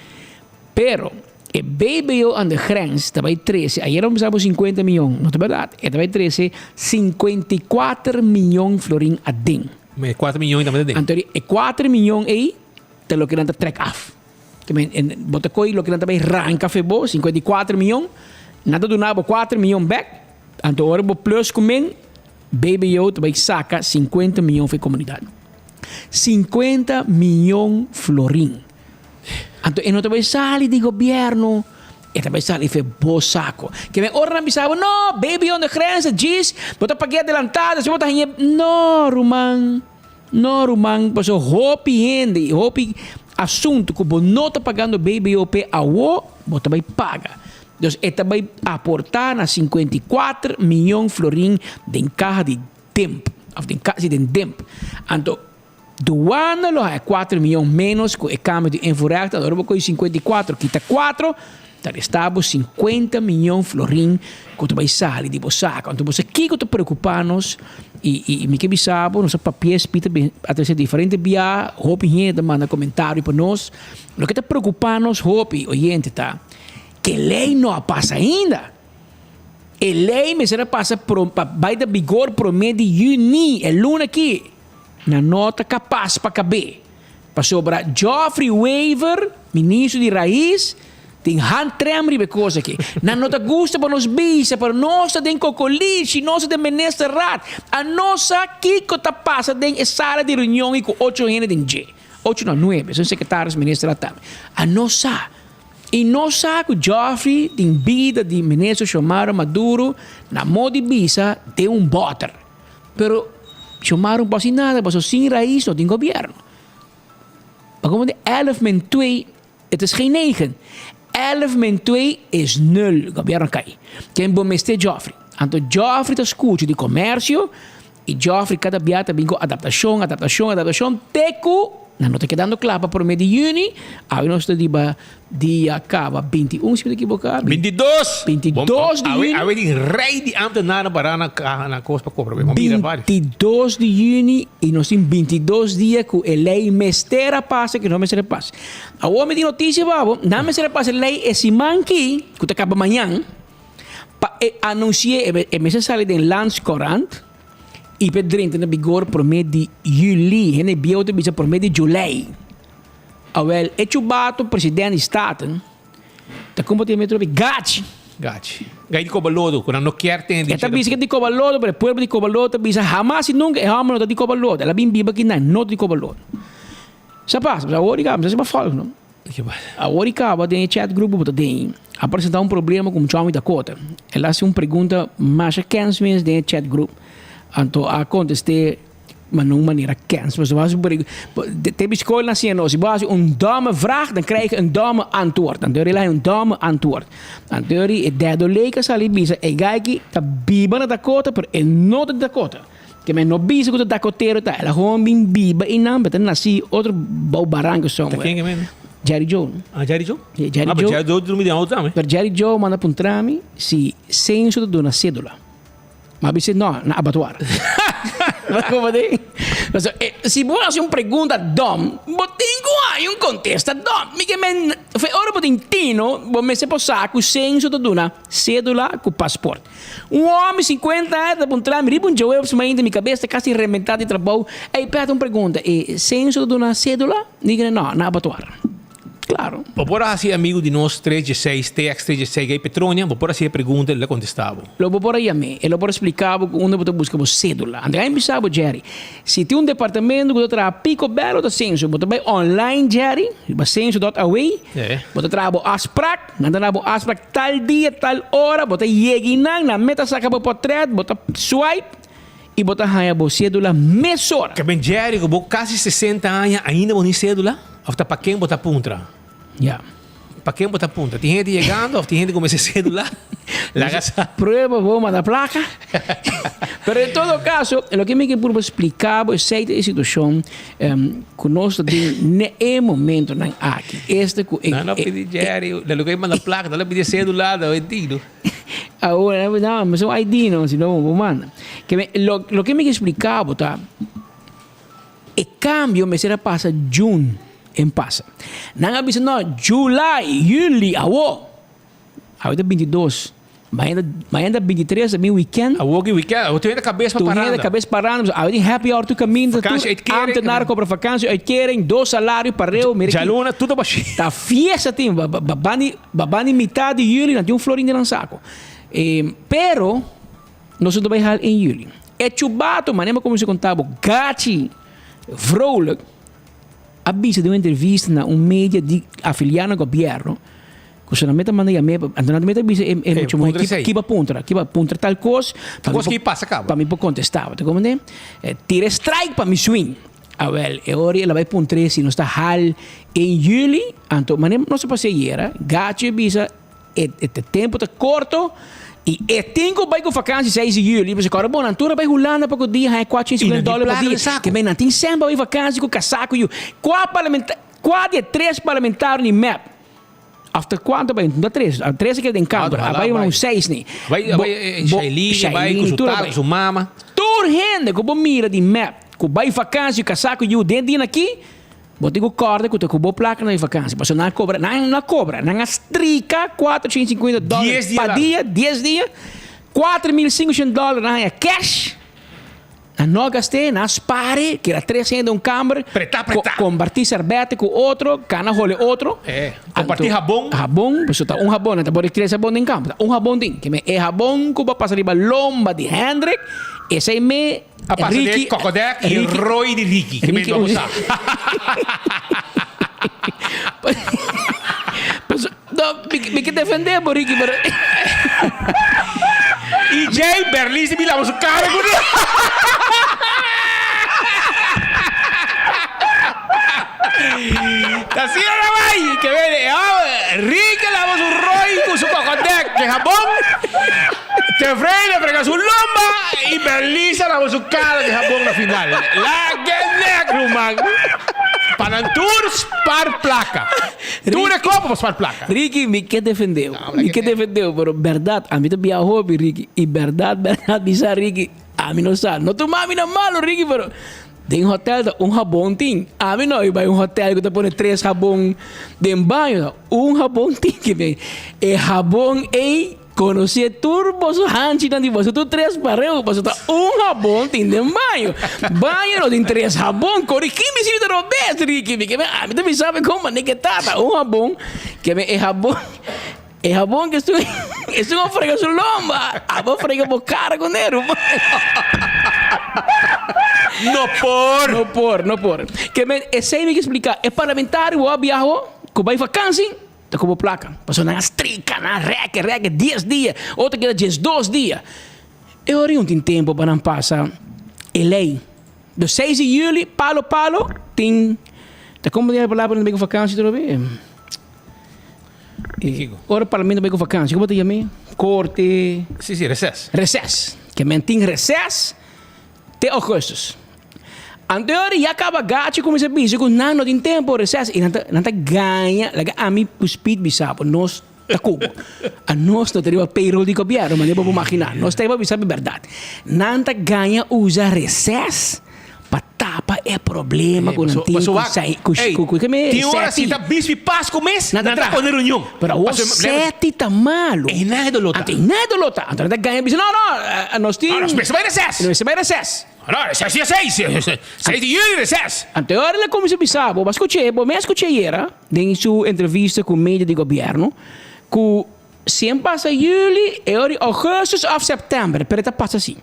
Pero e BBO aan de grens, daarbij 13, ayer pensava 50 milhões, não é verdade? E daarbij 13, 54 milhões florin a ding. 4 milhões também tem. Então, e 4 milhões aí, te lo que não track off. Que bota coi lo que não também ranca febo, 54 milhões, nada do nabo 4 milhões back. Então, ora bo plus comen, BBO também saca 50 milhões para a comunidade. 50 milhões florin. Então, e não também sale de governo, e também sale de bosaco. Que me ora pensava, no, baby on the grens, diz, bota paguei adelantada, se bota rinha. No, Rumang, passou hopi assunto que não está pagando BBOP a o, bota vai paga. Então, esta vai aportar na 54 milhões florin de caja de tempo, of de caja de tempo. Então, do ano é 4 milhões menos com o câmbio de enfurecta, agora vou com 54, quita 4, estamos 50 milhões florin que tu vai sair de bosaco. Então você que te preocupa-nos e me que bisabo, nos papéis pita até ser diferente via, hope gente manda comentário para nós. O que te preocupa-nos, hope, oyente, tá? Que lei não passa ainda. A lei me será passa vai dar vigor pro mês de junho, é luna aqui. Na nota capaz para caber. Para sobrar Geoffrey Weaver, ministro de Raiz, tem hand tremre de coisa aqui. Na nota gusta para nos bisa, para nossa den cocoliche, nossa den menester rat. A nossa Kiko tá passa den sala de reunião e com 8 gente den G. 8 não, 9, são secretários ministros também. A nossa. E nossa que Geoffrey tem vida de ministro chamado Maduro, na modo de bisa, tem boter. Pero chamaram para assim nada, mas sem raiz não tem governo. Maar como de 11 min 2, het is geen 9. 11 min 2 is 0. O governo cai. Quem bom mestre Geoffrey. Então Geoffrey está escutando de comércio e Geoffrey cada biata bingo adaptação, teco. Não está quedando claro para o mês de junho. Aí nós estamos de acaba 21, se me equivocar. 22 de junho. Aí tem rei de ambtenaren para na coisa para comprar. 22 de junho e nós temos 22 dias que a lei mestera passa que não me será passa. A homem de notícia, babo, não me será passa a lei esse manqui que acaba amanhã. Anunciar é necessário de Landscourant. E per dentro na vigor por mês de julho, e biote bisa por mês de julho. Awel, e chubato presidente Staten, tá como tem metro Gachi. Gai de cobalodo, quando não quer ter. Esta bisa que de cobalodo, pero pueblo de cobalodo bisa jamás e nunca é homem não de cobalodo. Ela bem biba que não de cobalodo. Sapaz, mas agora digamos, isso é uma falha, não? Agora acaba tem chat grupo tem apresentar problema com o João da Cota. Ela faz pergunta mais 15 meses de chat grupo. Então, a contestar, mas de uma maneira quente. Mas was tem escola na ciência, se você dame vraag, dan krijg je dame antwoord. Dan deur je antwoord. Dan deur je derde leken zal je bisa. E gaki ta biba na Dakota, per e no de Dakota. Que me no bisa com Dakotero ta. Ela gewoon bin biba inam, beter nasi outro bau barranco somewhere. Quem que mesmo? Jerry Joe. Jerry Joe? Jerry Joe. Jerry Joe dorme de outro também. Per Jerry Joe manda para trami se senso de uma cédula. Mas você não, na abattoir. Se você faz uma pergunta dom, você tem contesta dom. Porque ora você tino, você pode sacar o senso de uma cédula com passaporte. Homem 50 anos, para entrar, me ribam de web, mas ainda minha cabeça quase rementada de trabalho. Aí pede uma pergunta, senso de uma cédula? Diga não, na abattoir. Claro. Por assim, amigo de nós, 316, TX316, aí Petrônia, por assim, pergunta, ele contestava. Lo por aí a mim, ele por explicava onde você busca a cédula. André pensava, Jerry, se tem departamento que você trabalha pico belo do censo, você vai online, Jerry, censo.away, você trabalha ASPRAC, você trabalha ASPRAC tal dia, tal hora, você chega na meta, saca o portrait, você swipe, e você ganha a cédula mesora. Que bem, Jerry, que você quase 60 anos, ainda não tem cédula? Ou para quem você apunta? Para quem você apunta? Tem gente chegando ou tem gente com essa cédula? Prueba, vou mandar placa. Pero em todo caso, o que me quero explicar é essa situação que nós temos no momento aqui. Não pedi Jerry, não que manda placa, não pedi cédula, não entiendo. ahora no, mas o ID no, si no, manda. Lo que me explicaba, tá? El cambio me será pasa June en pasa. Nang abis no, July, Juli, awo. Ahorita 22. Mañana 23 é meu weekend. A weekend. Eu tenho a cabeça para parar. Tu a cabeça parando. Ahorita happy hour tu caminho. Vakantie uitkering. Ambtenaar compra vakantie, uitkering, 2 salários para eu. Jaluna, tudo baixinho. Tá fiesta, tim. Babani metade de julho, não tem florim de saco. Pero, nós vamos trabalhar em julho. É chubato, manema como se contava, gati, vrolijk. Avisa de uma entrevista na mídia afiliada ao governo. Solamente manda a me, andando avisa que va puntra tal coisa, que passa acaba. Para mim por contestar, tá como né? Tira strike para me swing. Well, agora ela vai puntre se não está hal em julho, então manem não se passa era, gato avisa, tempo tá curto. E tenho vai com vacância 6 de julho, você agora bom, natura vai rolando para o dia, é $450 por dia. Que bem, não tem sempre vai vacância com casaco e quase 3 parlamentares em map. After quanto vai? Não 3 é que tem campo. Vai uns 6 nem. Vai com o mama. Tur gente que mira de map, que vai vacância, casaco e o dentro aqui. Botei o corda que tu boa placa na vacância. Mas não cobra, não estrica $450 para dia, 10 dias, $4.500 na cash. Não gastei, não spare, que era 300 câmara. Compartir sorvete com outro, cana role outro. Compartir rabão. Rabão, você tá rabão, não tá pode 3 rabão em campo. Rabão tem, que é rabão que vai passar riba lomba de Hendrik. Esse é me a passa de Cocodec e Roy de Ricky, que me vamos usar. Me que defender, Ricky, pero E Jay Berlim se bilamos o cara com Assim não vai, que vem, Ricky lavamos um Roy com seu Cocodec de rabão. Te freia, fregas un lomba y Berlim se lavamos su cara de jabón na final. La que negro, man. Pananturs par placa. Tu ne copo par placa. Ricky me que defendeu. Pero verdade, a mim também hobby, Ricky. E verdade, bisa Ricky. A mim não sabe. Não toma mina malo, Ricky, pero tem hotel, rabão tem. A mim não, vai hotel que tu põe 3 rabão de banho. Rabão tem que vem. E rabão conhecer turbo so hanchi nanti você tu 3 barreu você tá rabão tem de banho não tem 3 rabão corriquim me se do best Ricky que a mim também sabe como nem que tá rabão que é rabão que estou frega su lomba vou frega por cara com nero não por que me esse me explicar é parlamentar o viajo que vai vacância tá como placa. Passou na estrica, na reque, 10 dias. Outra que era 2 dias. Eu ori tem tempo para não passar. E lei. Do 6 de julho, palo, tem... Tá como dizer a palavra no meio de vacância, tudo bem? Ora, parlamento meio de vacância. Como te chamei? Corte... Sim, recesso. Recesso. Que mantém recesso até agosto. Anterior já acaba gato como se diz, com não tem tempo recesso e não ganha, a mim o speed bisabo, nós tá cubo. A nós não teria payroll de governo, mas eu vou imaginar, nós temos bisabo verdade. Não ganha usa recesso para tapa é problema com não tem que me tem hora se tá bispo Páscoa mês, não tá com reunião. Pero o 7 tá malo. E nada do lota. Então não ganha bispo. Não, nós temos. Não, vai recesso. Não, recesso dia 6 de julho, recesso. Anterior ele como se bisabo, mas escutei era, em sua entrevista com o mídia de governo, que sempre passa julho, agosto ou setembro, pero tá passa assim.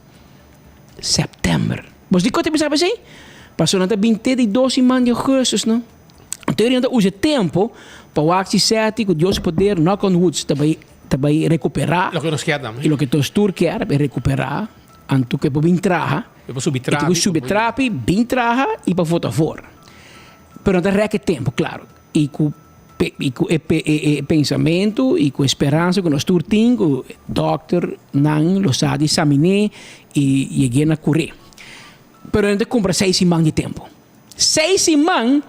Setembro. Mas de quanto pensava assim? Passou na 22 semanas de agosto, não? Então ele usa tempo para o acto certo, que Deus poder, knock on wood, também recuperar. O que nós queremos. E o que todos quer é recuperar, anto que para vir traha. Eu vou subir trapi. Bem traha e para votar fora. Pero não requer tempo, claro. E com pensamento e com esperança que nós temos, o doctor não lo sabe examinar e chegar a correr. Pero não compra 6 semanas de tempo. 6 semanas,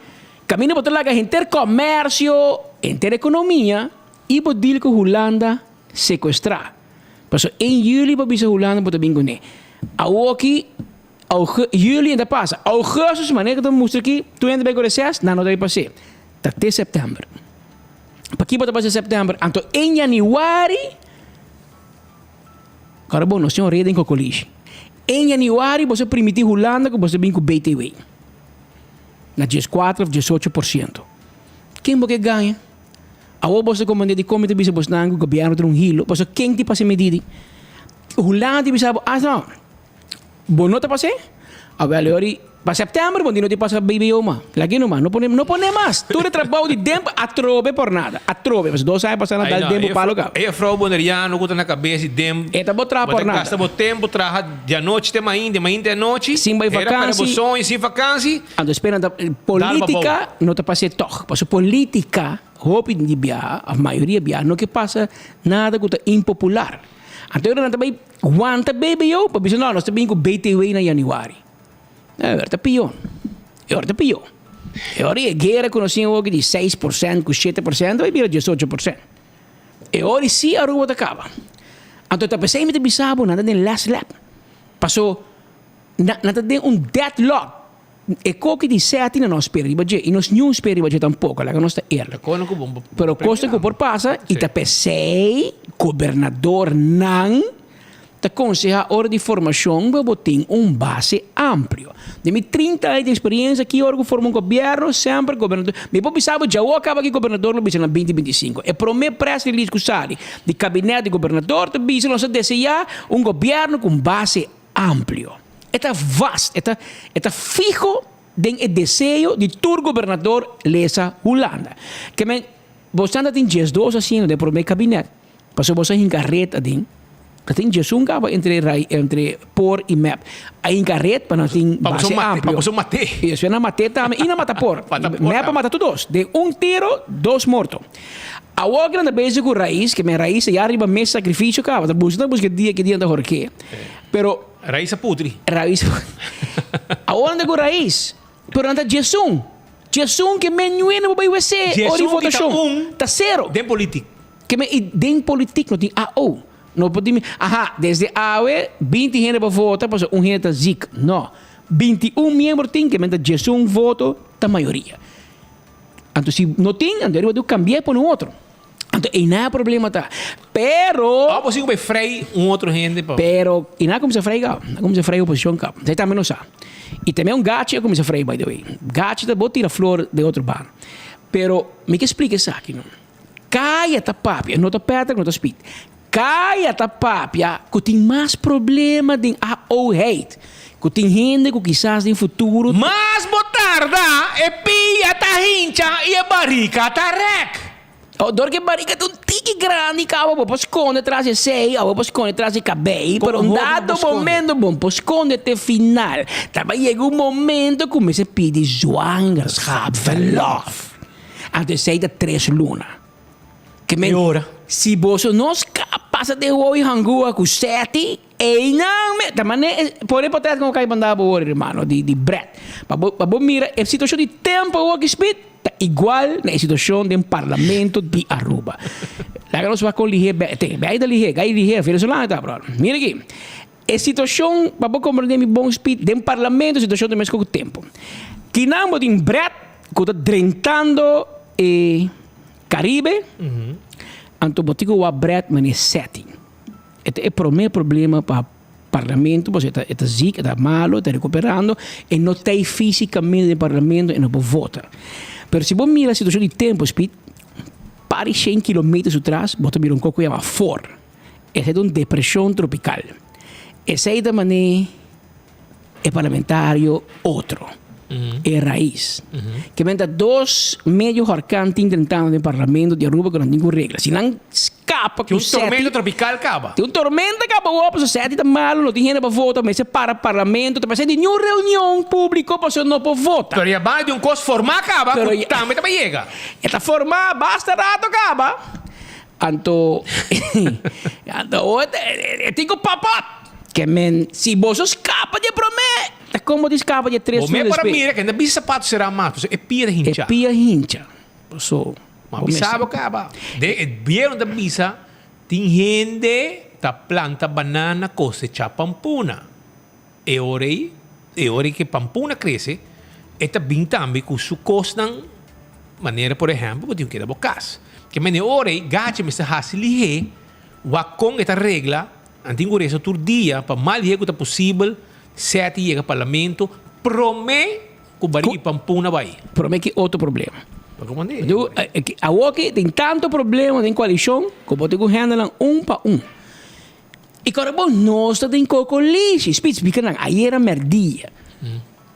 caminho para lá que ter comércio, ter economia e poder que Holanda sequestrar. Paso 1 juli pa bisa hulando po tabing ko ni. Awoki, juli ainda passa. Augustus, maneira que eu mostro aqui, tu ainda bem com recesso, não deve passar. Até setembro. Para aqui pode passar setembro. Então, em januário, cara bom, nós temos rede em Cocoliche. Em januário, você permitir Holanda que você vem com BTW. Na 14, 18%. Quem você ganha? A você comandante de comitê bisa você não governo de hilo, você quem te passa medida? Holanda bisa não. Bom não te passei? Agora para setembro, bom não te passa baby uma. Lagi não pone mais. Tudo trabalho de tempo atrobe por nada. Atrobe, mas 2 anos passando dar tempo para lugar. É frau boneriano que na cabeça de tempo. É tá botar por nada. Gasta bom tempo, trabalha de noite de manhã de noite. Sim, vai vacância. Sonho, sim vacância. Ando esperando política, não te passei toch. Porque política, hope de biar, a maioria biar, não que passa nada que é impopular. Então, eu não também aguanta baby eu, para dizer, não, nós também com BTW na januário. É pior. Agora a guerra conheceu algo de 6%, com 7%, vai virar 18%. E agora sim a rua acaba. Então, eu pensei que me bisabo, nada de last lap. Passou, nada de deadlock. E coque di 7 non spera di budget, e non spera di budget tampoco, la nostra era. Però costa che por passa, e ta per 6 governador nan ta conseja ora di formazione per botin un base ampio. De mi 30 anni di esperienza che ora forma un governo, sempre governador. Mi poi pensavo già acaba che governador lo bisogna 2025. E per me press release scusali di gabinetto di governador, te bisogna desejar un governo con base ampio. Está vasto, está fijo en el deseo de tu gobernador Lesa Holanda. Que men, vos andas en 2 haciendo de por mi gabinete. Pasó vos en carreta din. Que tem Jesus capa entre por y map. Hay en carreta para não ter base amplo. Para mate. Isso é na mate também. E na mata por. Map mata todos. De um tiro, 2 mortos. A outra na base com raiz, que minha raiz é arriba mês sacrifício capa. Da busca dia que dia da jorque. Pero raiz putri. Raiz. A outra com raiz. Pero anda Jesus. Jesus que menuína para vai ser. Jesus que tá zero. Den político. Que me den político não tem AO. Não podemos. Desde AOE, 20 gente para votar, para um gente zic. Não. 21 membros tem que mentar Jesus voto da maioria. Então, se não tem, então eu vou cambiar para um outro. Então, e não há problema, tá? Pero. Você vai freio outro gente. Pero, e não é como se freia, não é como se freia a oposição, cá. Você também não sabe. E também um gato é como se freia, by the way. Gato, vou tirar flor de outro bar. Pero, me que explica isso aqui, não? Caia tá papia, não tá pedra, não tá speed. Caia tá papia, que tem mais problema de AO hate. Que tem gente que quizás no futuro. Mas botarda, é pia tá hincha e a barriga tá rec. Dor que barriga tem um tique grande, cabo, vou esconder atrás de sei, vou esconder atrás de cabelo, por um dado momento, vou esconder até final. Também chega um momento que começa a pedir zwangerschap, verlof. Antes sei da 3 lunas. Que me ora. Se você não passa de hoje hangua com 7, e não me, também por hipotético como cai mandar por irmão de Brett. Para mira, a situação de tempo o que speed tá igual na situação de parlamento de Aruba. Lá nós vai com lihe, vai da lihe, venezuelano tá, bro. Mira aqui. A situação, para compreender mi bom speed de parlamento, a situação de mais com tempo. Que não de Brett, que está drentando Caribe. Então, botigo o Brett mas é 7. Este é o primeiro problema para o parlamento, porque está zica, está malo, está recuperando, e não tem fisicamente no parlamento e não pode votar. Mas se você mira a situação de tempo, speed, pare 100 km atrás, você mira um pouco chama for. Essa é uma depressão tropical. Essa é também é parlamentário outro. É raiz. Que vem 2 meio arcantes tentando no parlamento de Aruba que não tem regras. Se não escapa que um tormento tropical acaba. Tem um tormento acaba, o 7 está malo, não tem gente para votar, mas se para o parlamento, tem de nenhuma reunião pública para você não pode votar. Pero já de um curso formar acaba, também chega. Está formar, basta rato acaba. Então, tem que papar. Que men, se você escapa de prometer, é como de escapa de 3 meses. O para mim é que ainda bisa sapato será mais, é pia de hincha. É pia hincha. So, mas bisa acaba. De vieram da bisa, tem gente ta planta banana cosecha pampuna. E ora que pampuna cresce, esta bem também com su costan maneira, por exemplo, pode que da bocas. Que mene ora gache me se hasili wa com esta regra, antigo reso tur dia para mal dia que possível, 7 chega parlamento, promete que bari pampuna vai. Promete que outro problema. A Woki tem tanto problema em coalição que pode handlar para E agora nós tem cocolixi, spits bicanan, aí era merdia.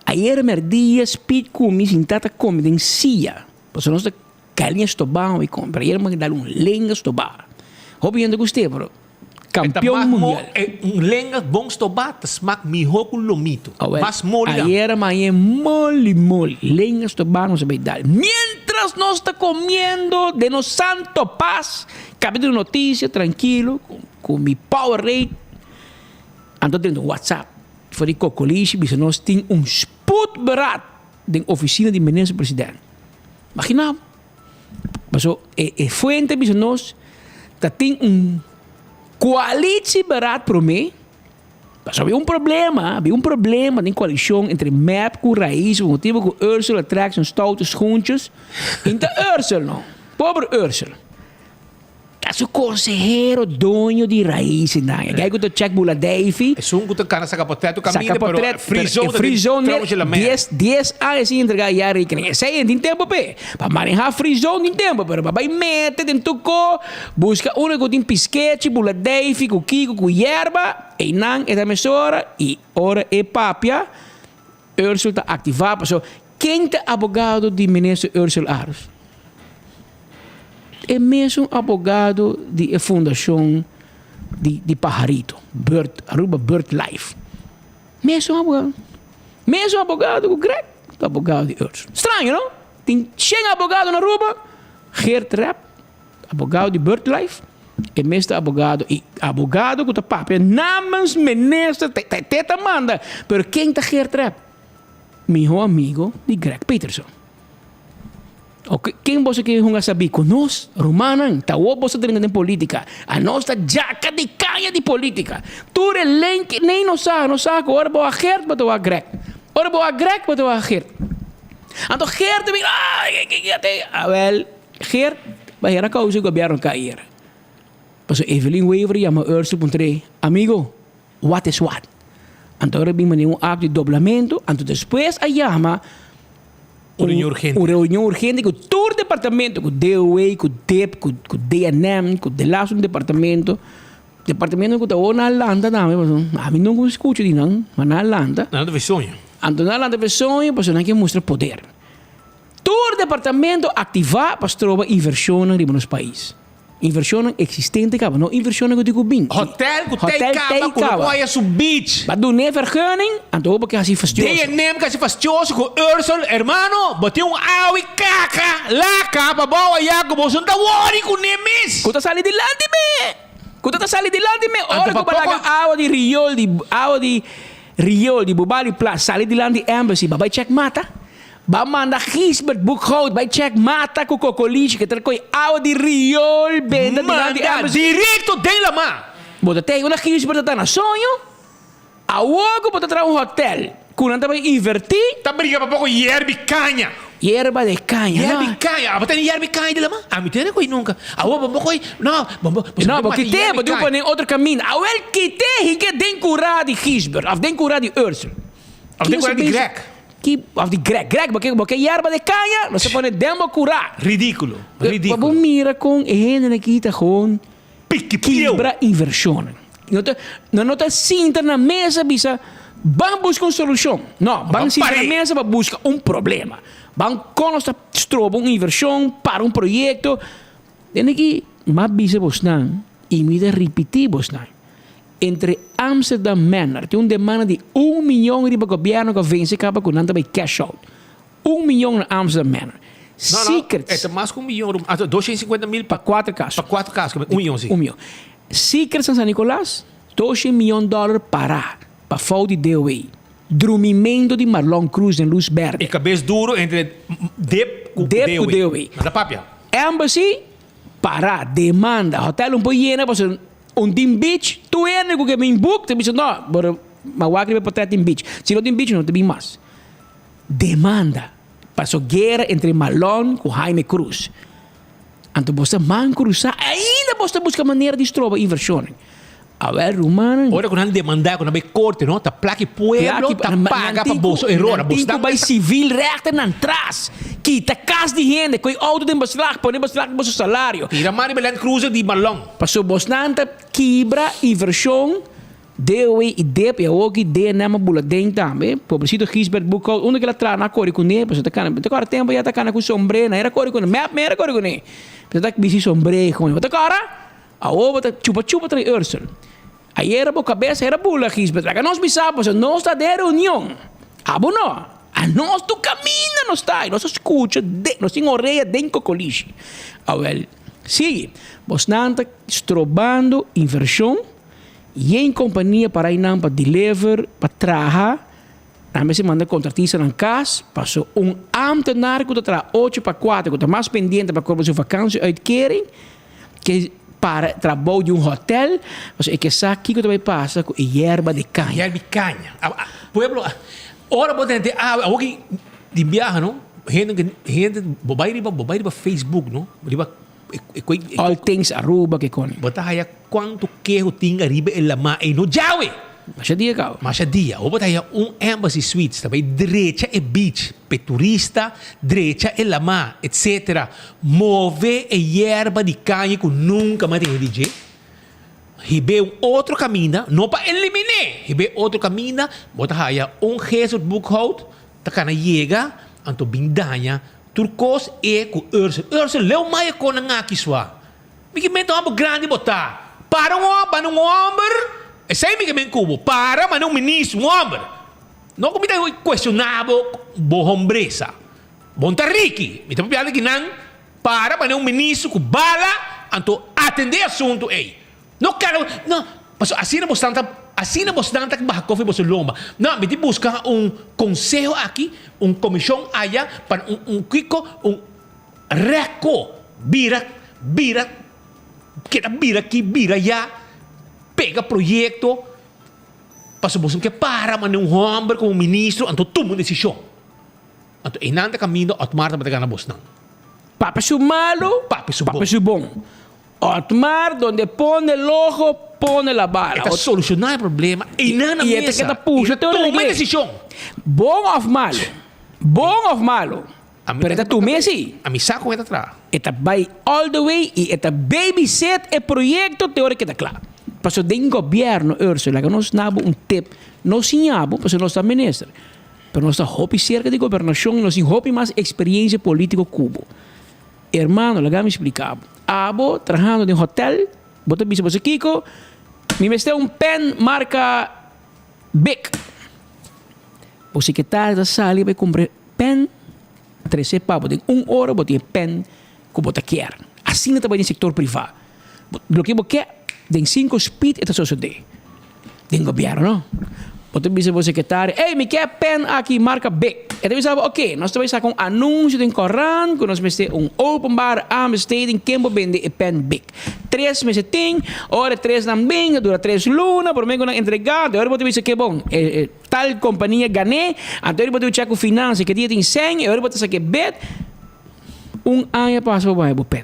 Aí era merdia, spit comi, sin tata comi, tem cia. Porque nós galinha estobão e compra, aí era dar lenga estobão. Obviamente gostei, bro. Campeão mundial. Lenga bom estobão, smack miho com lomito. Mas mole. Aí era mole. Lenga estobão não se vai dar. Mientras nós está comendo de nos santo paz, capítulo de notícia, tranquilo, com mi power rate, ando dentro do WhatsApp. Voor die cocolixi, bisa nós tem spoedberaad de oficina de minister-president. Imagina, mas fuente bisa nós, dat tem coalitieberaad para mim. Mas havia problema na coalição entre MAP com Raiz, o motivo que Ursula trekt zijn stoute schoentjes. Inte Ursula, não. Pobre Ursula. Dat is een consejero dono de Raiz. Kijk hoe de check bula Davy. Es un gusto cara saca potreto caminho, pero frizone 10 anos sem entregar a rekening. Sei em tempo pe. Para manejar frizone em tempo, pero vai mete dentro co, busca que tem pisquete, bula Davy, com kiko, com yerba, e não é da mesora e ora é papia. Ursula está ativada, so quem é advogado de ministro Ursula Aros? É mesmo advogado da fundação de Pajarito, Aruba Bird Life. Mesmo advogado do Greg, advogado de Ursula. Estranho, não? Tem 100 advogados na Aruba. Gert Rapp, advogado de Bird Life. É mesmo advogado que está papel namens ministro, teta manda. Pero quem está Gert Rapp? Meu amigo de Greg Peterson. Quem você quer saber com nós, Romanan, tá o você tem política. A nossa jaca de canha de política. Tu nem não sabe, ora boa Gert, mas boa Greg. Ora boa Greg, mas boa Gert. Então Gert vem, Gert, vai era causa do governo cair. Mas Evelyn Weaver chama Ursula amigo, what is what? Então agora vem um acto de dobramento, então depois a chama Uma reunião urgente com todo o departamento, com o DOE, com o DEP, com o DNM, com o DELASO departamento. Departamento que está na Atlanta, a mim não escuto de não, mas na Atlanta. Na Atlanta Então na Atlanta versões, para não que mostra poder. Todo o departamento ativar para trovar inversão no nosso país. Inversão existente, não inversão que digo bem. Hotel que tem cama, com apoia su beach. Mas do vergunning, então porque assim fastioso. DNM que assim fastioso com Ursula, hermano, botei aui caca, lá capa, boa iago, você não tá worry com nemes. Kuta sali de me. Ora que balaga água de Riol, de Bubali Plus, sali de land embassy, babai check mata. Ba manda Gisbert boekhoud bij check mata com cocolixi que trocou água de Riol benda de land embassy. Direto dela ma. Bota tem uma Gisbert tá na sonho. A logo bota tra hotel. Quando anda vai invertir, tá briga para pouco yerba de canha. Yerba de canha. Ah, tem yerba de canha dela ma. A mim tem coi nunca. A logo bom coi, não, porque tem, mas tu põe outro caminho. A wel que tem que den curar de Gisbert, of den curar de Ursula. Of den curar de Greg. Of die Greg, porque yerba de canha, você pode demo curar. Ridículo. Vamos mira com gente que está com quebra inversão. Não está sinta na mesa bisa, vamos buscar uma solução. Não, vamos sinta na mesa para buscar um problema. Vamos conostar strobo uma inversão para um projeto. Tem que mais bisa bosnan e me de repetir bosnan. Entre Amsterdam Manor, tem demanda de 1 milhão de governo que vence acaba com nada by cash out. 1 milhão na Amsterdam Manor. Secrets. É mais que 1 milhão, 250 mil para 4 casos. Para 4 casos, 1 milhão sim. 1 milhão. Secrets em São Nicolás, 200 milhões de dólares para falta de DOE. Dormimento de Marlon Cruz em Luz Verde. E cabeça duro entre DEP com DOE. Embassy, para demanda. Hotel um pouco llena, Dim beach, tu ene que me book, te dice, no, pero mawakri para Dim beach. Si no Dim beach, no te vi más. Demanda. Pasó guerra entre Malone e Jaime Cruz. Então você man cruzar, ainda você busca maneira de estroba inversão. A ver, Romano. Ora, quando ele demandar, quando ele corte, não? Tá plaque pueblo, tá paga para bolso. Error, bolso. Tem que civil rechter na trás. Que tá casa de gente, que auto de beslag, põe beslag para seu salário. Tira Mari Belen Cruiser de Malone. Passou Bosnanta, quebra inversão. Deu e dep e ogi de nama buladeng também. Pobrecito Gisbert Buchholz, onde que ela traz na cor com ele, você tá cana, tá cara tempo já tá cana com sombre, na era cor com ele, era cor com ele. Você tá bisi sombre com ele. Tá cara? A ovo tá chupa tra Ursel. Aí era boa cabeça, era bula Gisbert. Lá nós bisamos, nós está de reunião. Abo não. A nós tu camina, nós está, nós escuta, nós tem orelha dentro coliche. A well, sim, Bosnanta estrobando inversão. E em companhia para ir para deliver, para trabalhar, a mim se manda contratista na casa, passou ambtenaar que está 8 para 4, que está mais pendente para comprar sua vakantie uitkering, que para trabalho de hotel, mas é que sabe que também passa com erva de canha. Erva de canha. Pueblo, ora pode ter, alguém de viagem, não? Gente, bobai riba Facebook, não? Riba all things Aruba que con. Bota haya quanto queijo tinga riba e lama e no jawe. Masha dia. Ou bota haya embassy suites, também direita e beach, pe turista, direita e lama, etc. Move e erva de canha que nunca mais tem DJ. Hibe outro caminho, não para eliminar. Hibe outro caminho, bota haya Jesus Buchholz, tá cana chega, anto bindanha. Turcos e com Ursel. Ursel, leu mais com a kiswa. Miki mento abo grande botar. Para um homem. E sei miki men cubo. Para mas um ministro, um homem. Não como está questionável bo hombresa. Bom tá rico. Me tá piada que não. Para mas um ministro com bala anto atender assunto ei. Não quero, não. Mas assim não bastante que baja coffee você lomba. Não, me busca conselho aqui, comissão allá para kiko, reco, vira, que vira aqui, vira já, pega projeto, para você que para mas homem como ministro, então toma decisão. Então em nada caminho, Otmar para ganhar bolsa. Papa su malo, papa su bom. Otmar donde pone el ojo pone la bala. Está solucionar o problema e não na mesa. E esta puxa toma decisão. Bom ou malo. Pero esta tu mesi. A mi saco está atrás. Esta vai all the way e esta babysit e projeto teórico que está claro. Paso den governo Ursula que nós nabo tip, nós sinhabo, paso nós está ministro. Pero nós está hopi cerca de governação, nós tem hopi mais experiência política cubo. Hermano, lá me explicava. Abo trabajando em hotel, bota bicho você Kiko, me mesteu pen marca Bic. O secretário da sala vai comprar pen 13 pavos, tem 1 hora botar pen que você quer. Assim não trabalha no setor privado. O que você quer, tem 5 speed e tá só de. Tem governo, não? Bota bicho você secretário, ei, me quer pen aqui marca Bic. E daí sabe, ok, nós também saca anúncio em Coran, que nós mesteu openbaar aanbesteding, quem vende e pen Bic. 3 meses tem, hora 3 também, dura 3 lunas, por meio que entregado, agora você dizer que bom, tal companhia ganhei, então você checa o finanças, que dia tem 100, agora você saca bet, ano passa para o pen.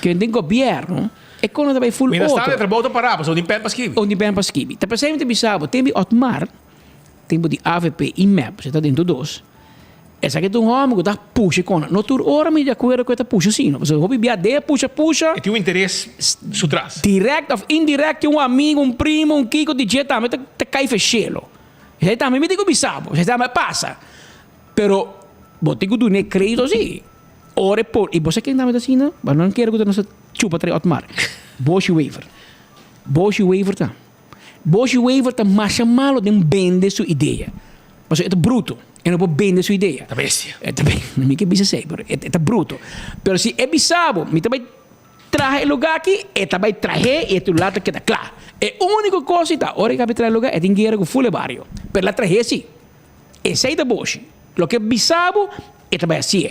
Que tem governo, é quando também full auto. Mas está de trabalho para onde pen para escrever. Onde pen para escrever. Tá pensando que bisabo, tem Otmar, tem de AVP e MEP, você está dentro dos. Essa aqui é um homem que está puxa com a notura hora me de acordo com esta puxa sim, não. Você hobby biade puxa. E tem um interesse sutras. Direct ou indirect, um amigo, um primo, um kiko de jet também tá cai fechelo. Esse também me digo bisabo, esse também passa. Pero bote que tu ne crédito sim. Ora por e você quem também assim, não? Mas não quero que você chupa tre Otmar. Bosch waiver tá. Bosch waiver tá mais malo de vender sua ideia. Mas é bruto. E não pode vender sua ideia. Tá bestia. É também, não me que bisa sei, pero é bruto. Pero se é bisabo, me também traje o lugar aqui, e também traje e tu lado que tá claro. É a única coisa que tá, hora que traje o lugar, é dinheiro com full barrio. Pero la traje sim. É sei da Bosch. Lo que é bisabo, é também assim.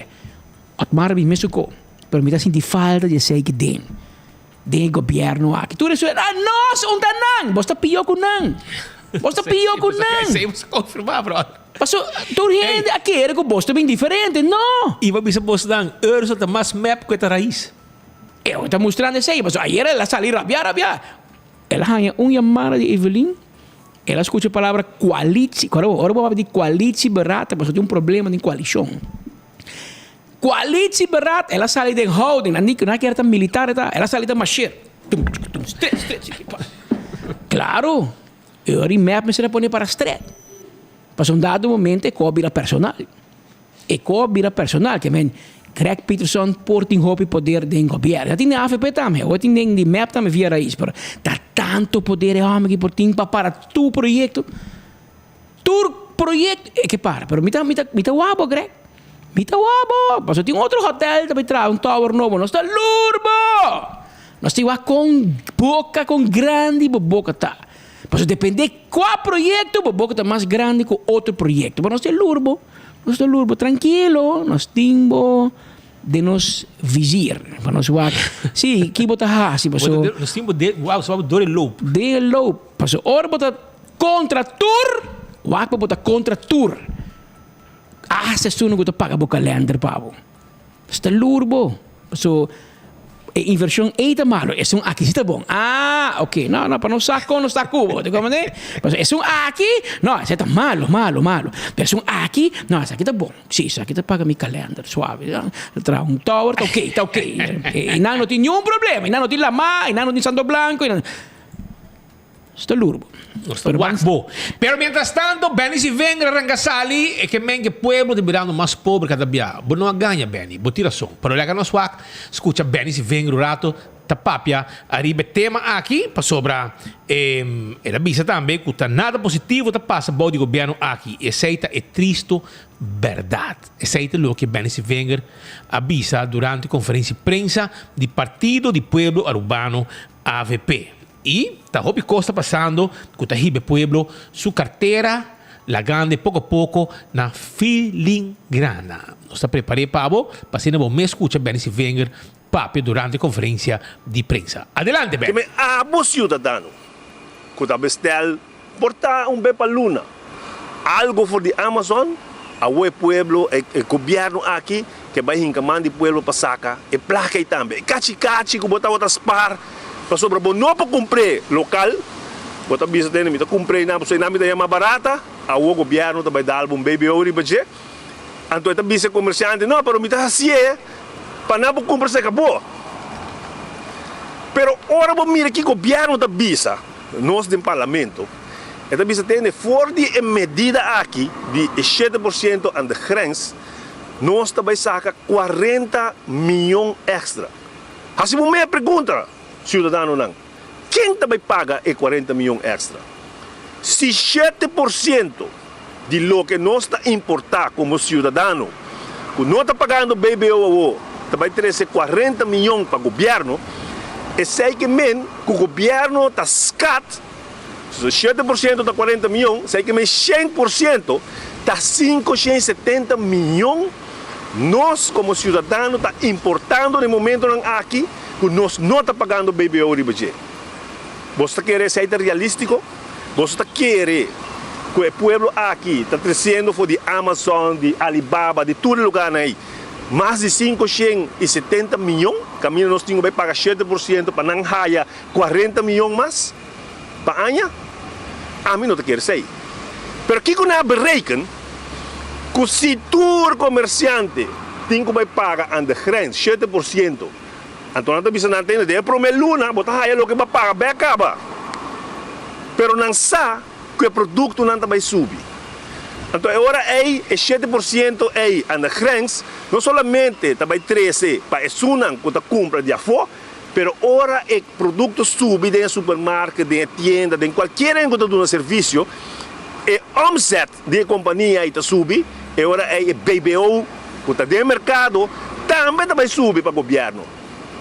Otmar me sucou. Pero me tá sentindo falta de sei que tem. del governo aqui. Tu resuelve, nós, untanang, basta piyo ko nang. Basta piyo ko nang. Você confirmar, brother. Paso, tu gente aqui era que bosta bem diferente, não. E vai bisa bosta dan, euro tá mais map que a raiz. Eu estou mostrando isso aí, mas ayer ela saliu rabia. Ela ganha chamada de Evelyn, ela escuta a palavra coalitie. Agora vou falar de coalitie barata, mas tem problema de coalição. Coalitie barata, ela sai de houding, não quer estar militar, ela sai de marcher. Claro, eu map me será poner para stress. Mas um dado momento, cobre personal. E cobre personal, que Greg Peterson porting hopi poder de governo. Dat in de AFP também. Eu tenho de map também via raiz. Pero dá tanto poder que porting para tu projeto. Tu projeto é que para. Pero mita wabo, Greg. Mita wabo. Mas eu tenho outro hotel também traz tower novo. Nós está lurbo. Nós temos com boca com grande boca tá. Mas depende qual projeto, boca tá mais grande que outro projeto. Mas nós temos lurbo. Nós estamos lurbo tranquilo, nós temos de nos vizir. Para nós ver, sim, que bota assim, passou. Nós temos de, só dor loop. De loop, passou. Ora bota contra tour, o bota contra tour. Se tu não paga boca lender, pavo. Está lurbo, passou. Inversão é malo, é aqui está bom. Ok, não, para não saco, não está cubo, te compreende? Mas é aqui, não, está malo. Mas aqui, não, isso aqui está bom. Sim, isso aqui está paga mi calendar, suave. Traz tower, está ok. E não tem nenhum problema, não tem lama, não tem santo blanco. Está lurbo. Pero mientras tanto, Benny si venga rangasali e che menga pueblo di Birano mas pobre cada dia. Bo não ganha Benny, bo tira som. Pero lega no swak, escucha Benny si venga rato tapapia arriba tema aqui para sobra ela bisa também que tá nada positivo tá passa bom de governo aqui. Aceita é triste verdade. Aceita lo que Benny si venga avisa durante conferência de prensa de Partido de Pueblo Urbano AVP. E tá o que está passando com o pueblo, sua carteira, la grande pouco a pouco na filingrana. Nós está preparado para ser bom me escuta bem se venga papo durante a conferência de prensa. Adelante, Ben. Que abo cidadano, que tá bestel portar bem para luna, algo for de Amazon, o pueblo, o governo aqui que vai encamar de pueblo para saca, e placa e também, cachi que botar outras par. Para sobra bom, não para comprar local, bota bisa tem me comprar na você na me dá mais barata, o governo também dá álbum baby ori budget. Então esta bisa comerciante não, para me tá assim para não comprar se acabou. Pero ora bom mira que governo da bisa, nós do parlamento, esta bisa tem for de medida aqui de 7% aan de grens, nós também saca 40 milhões extra. Assim uma minha pergunta cidadano não. Quem também paga 40 milhões extra? Se 7% de lo que nós está importar como cidadano, que não está pagando BBO, também tem 40 milhões para o governo, e sei que o governo está scat, se 7% está 40 milhões, sei que 100% está 570 milhões, nós como cidadano está importando no momento aqui, que nós não está pagando BBO de budget. Você quer ser realístico? Você quer que o povo aqui está crescendo for de Amazon, de Alibaba, de todo lugar aí. Mais de 570 milhões, caminho nós temos que pagar 7% para não ganhar 40 milhões mais para ano. A mim não quer ser. Mas aqui que nós berekenen, que o setor comerciante tem que pagar aan de grens 7%. Então, nós bisa natin na promel luna, bota haya lo que vai pagar, vai acaba. Pero não sa que o produto não vai subir. Então, agora é 7% é na grens, não somente também 13 para esunan que compra de afo, pero ora o produto sube em supermercado, em tienda, em qualquer que está dando serviço, o omset da companhia está sube, e agora é BBO que está no mercado, também vai subir para o governo.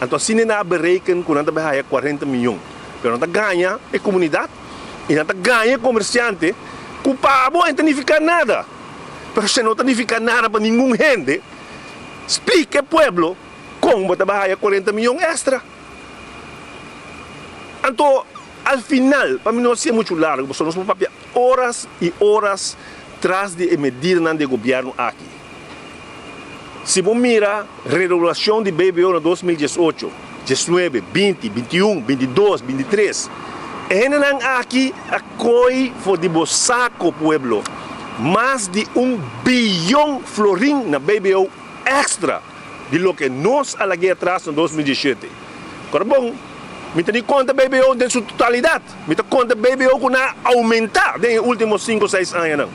Então, assim, não berekenen que não vai 40 milhões. Mas não ganha a comunidade e não ganha comerciante que o pavo não significa nada. Mas se não significa nada para nenhum gente, explique ao povo como vai 40 milhões extra. Então, al final, para mim não é muito largo, nós vamos papel horas e horas atrás de medidas do governo aqui. Se você mira a regulação de BBO em 2018, 19, 20, 21, 22, 23, aqui a coi foi de bosaco pueblo mais de 1 bilhão florim na BBO extra de lo que nós alaguei atrás em 2017. Agora bom, me tem conta BBO em sua totalidade, me tem conta BBO que não aumentar nos últimos 5 ou 6 anos não.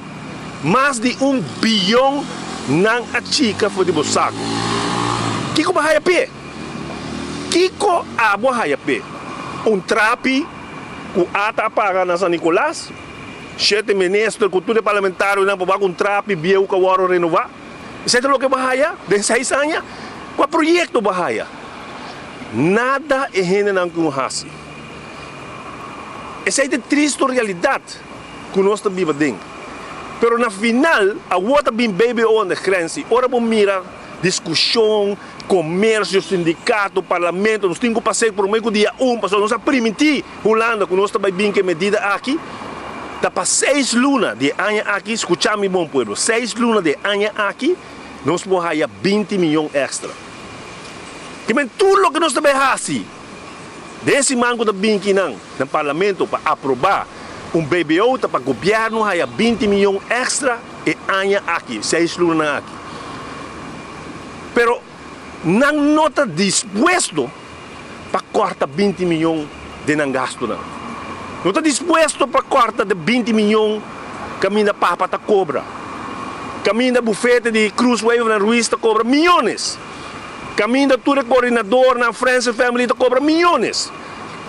Mais de 1 bilhão não achica foi de bosaco. Kiko bahaya pé? Kiko abo bahaya pé? Trapi que ata paga na San Nicolás, 7 ministros, cultura parlamentar, não para trapi, bieu que o renovar. Isso é o que bahaya? De 6 anos, qual projeto bahaya? Nada é gente não com hasi. Essa é a triste realidade que nós estamos vivendo. Pero na final, a outra bem BBO na grande, ora vamos mirar discussão, comércio, sindicato, parlamento, nós temos que passar por meio do dia 1, para nós permitir Holanda, que nós estamos bem que medida aqui, tá para 6 lunas de ano aqui, escuchame bom povo, 6 lunas de ano aqui, nós vamos ganhar 20 milhões extra. Que men tudo o que nós estamos fazendo, desse mango da bem que não, no parlamento para aprovar BBO para o governo ganhar 20 milhões extra e ano aqui, 6 lunas aqui. Pero não está disposto para cortar 20 milhões de não gasto não. Não está disposto para cortar de 20 milhões caminho da papa ta cobra. Caminho da bufete de Cruz Wave na Ruiz ta cobra milhões. Caminho da tua coordenador na Friends Family ta cobra milhões.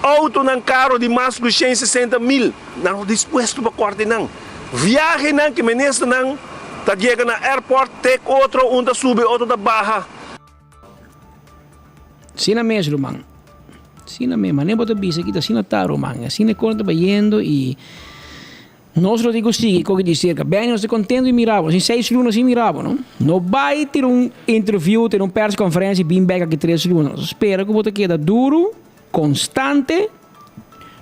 Auto não caro de mais de 160 mil. Não disposto para cortar não. Viagem não que ministro não. Tá chega na airport, take outro, um sube, outro da barra. Sina mesmo, man. Sina mesmo. Nem bota bisa kita sina taro, man. Sina conta bayendo e nós lo digo sim, como diz cerca, bem nós contento e mirava, em 6 lunas e mirava, não? Não vai ter interview, ter press conferência e bem back aqui 3 lunas. Espera que bota queda duro, constante.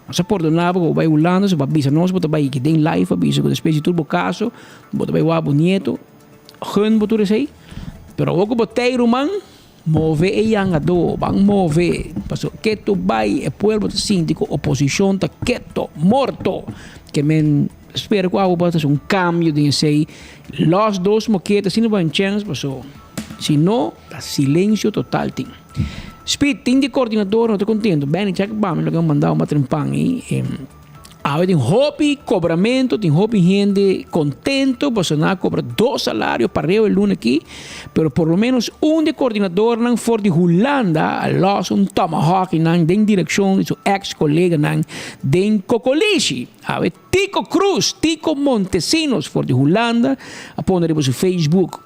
Nós perdonava que vai Holanda, se vai bisa nós bota vai que tem live, bisa com espécie turbo caso, bota vai o bonito, hun bota sei. Pero o que botei man move e yangado, bang move. Paso que tu vai e pueblo síndico, oposição tá quieto, morto. Que men espero que algo bota um cambio de sei. Los dos moquetas, se não vai chance, paso. Se não, tá silêncio total tem. Speed, tem de coordenador, não estou contente. Bem, check bam, lo que mandar uma trempang e tem hobby, cobramento, tem hobby gente contento, você não cobra 2 salários para eu o lunes aqui, pero por lo menos de coordenador não for de Holanda, los tomahawk não den direção de seu ex-colega não den Cocolici. Tico Cruz, Tico Montesinos for de Holanda, a poner no Facebook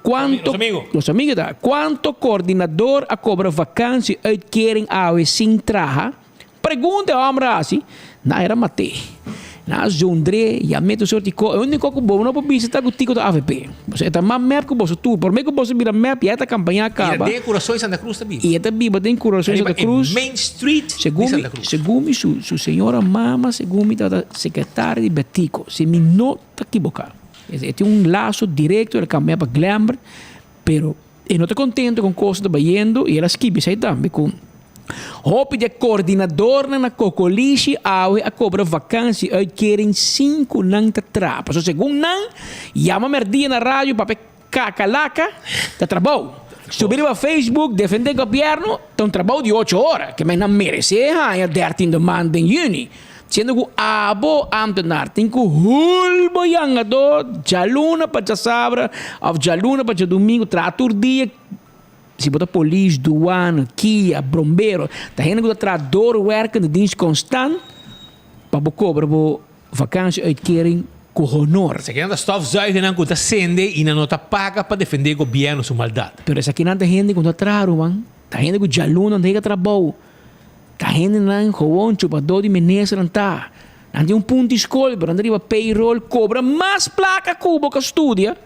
los amigos da, quanto coordenador a cobra vacância querem sem traja. Pergunta ao homem assim, não era matei. Na Zondre, e a meto sorte co, o único que bom não pode visitar o tico da AVP. Você está mais map que você tu, por meio que você vira map e esta campanha acaba. E tem Corações Santa Cruz também. E esta biba tem Corações Santa Cruz. Main Street Santa Cruz. Segundo su senhora mama, segundo da secretária de Betico, se me não está equivocado. Tem laço direto, ela caminha para Glamour, pero eu não estou contente com coisas que está vendo e ela esquiva aí também com Hope de coordenador na Cocolici a cobra vacância querem 5 nang tatrapa. So segundo nang chama merdia na rádio para cacalaca tá trabalho. Subir para Facebook defender o governo tá trabalho de 8 horas que não merece a 13 de maand em junho. Sendo que abo ambtenaar tem que hulbo yangador jaluna para sabra of jaluna para domingo trator dia. Se botar polícia, douana, Kia, bombeiro, tá vendo que o trator werken de dienst constant, para cobrar para vacância querem com honor. Se quer stofzuigen não conta sende e não tá paga para defender o governo sua maldade. Pero essa aqui não tá gente com traro, man. Tá gente com jaluna não tem trabalho. Tá gente não com chupador de menesa não tá. Não tem ponto de escola, para andar payroll, cobra mais placa cubo que estudia.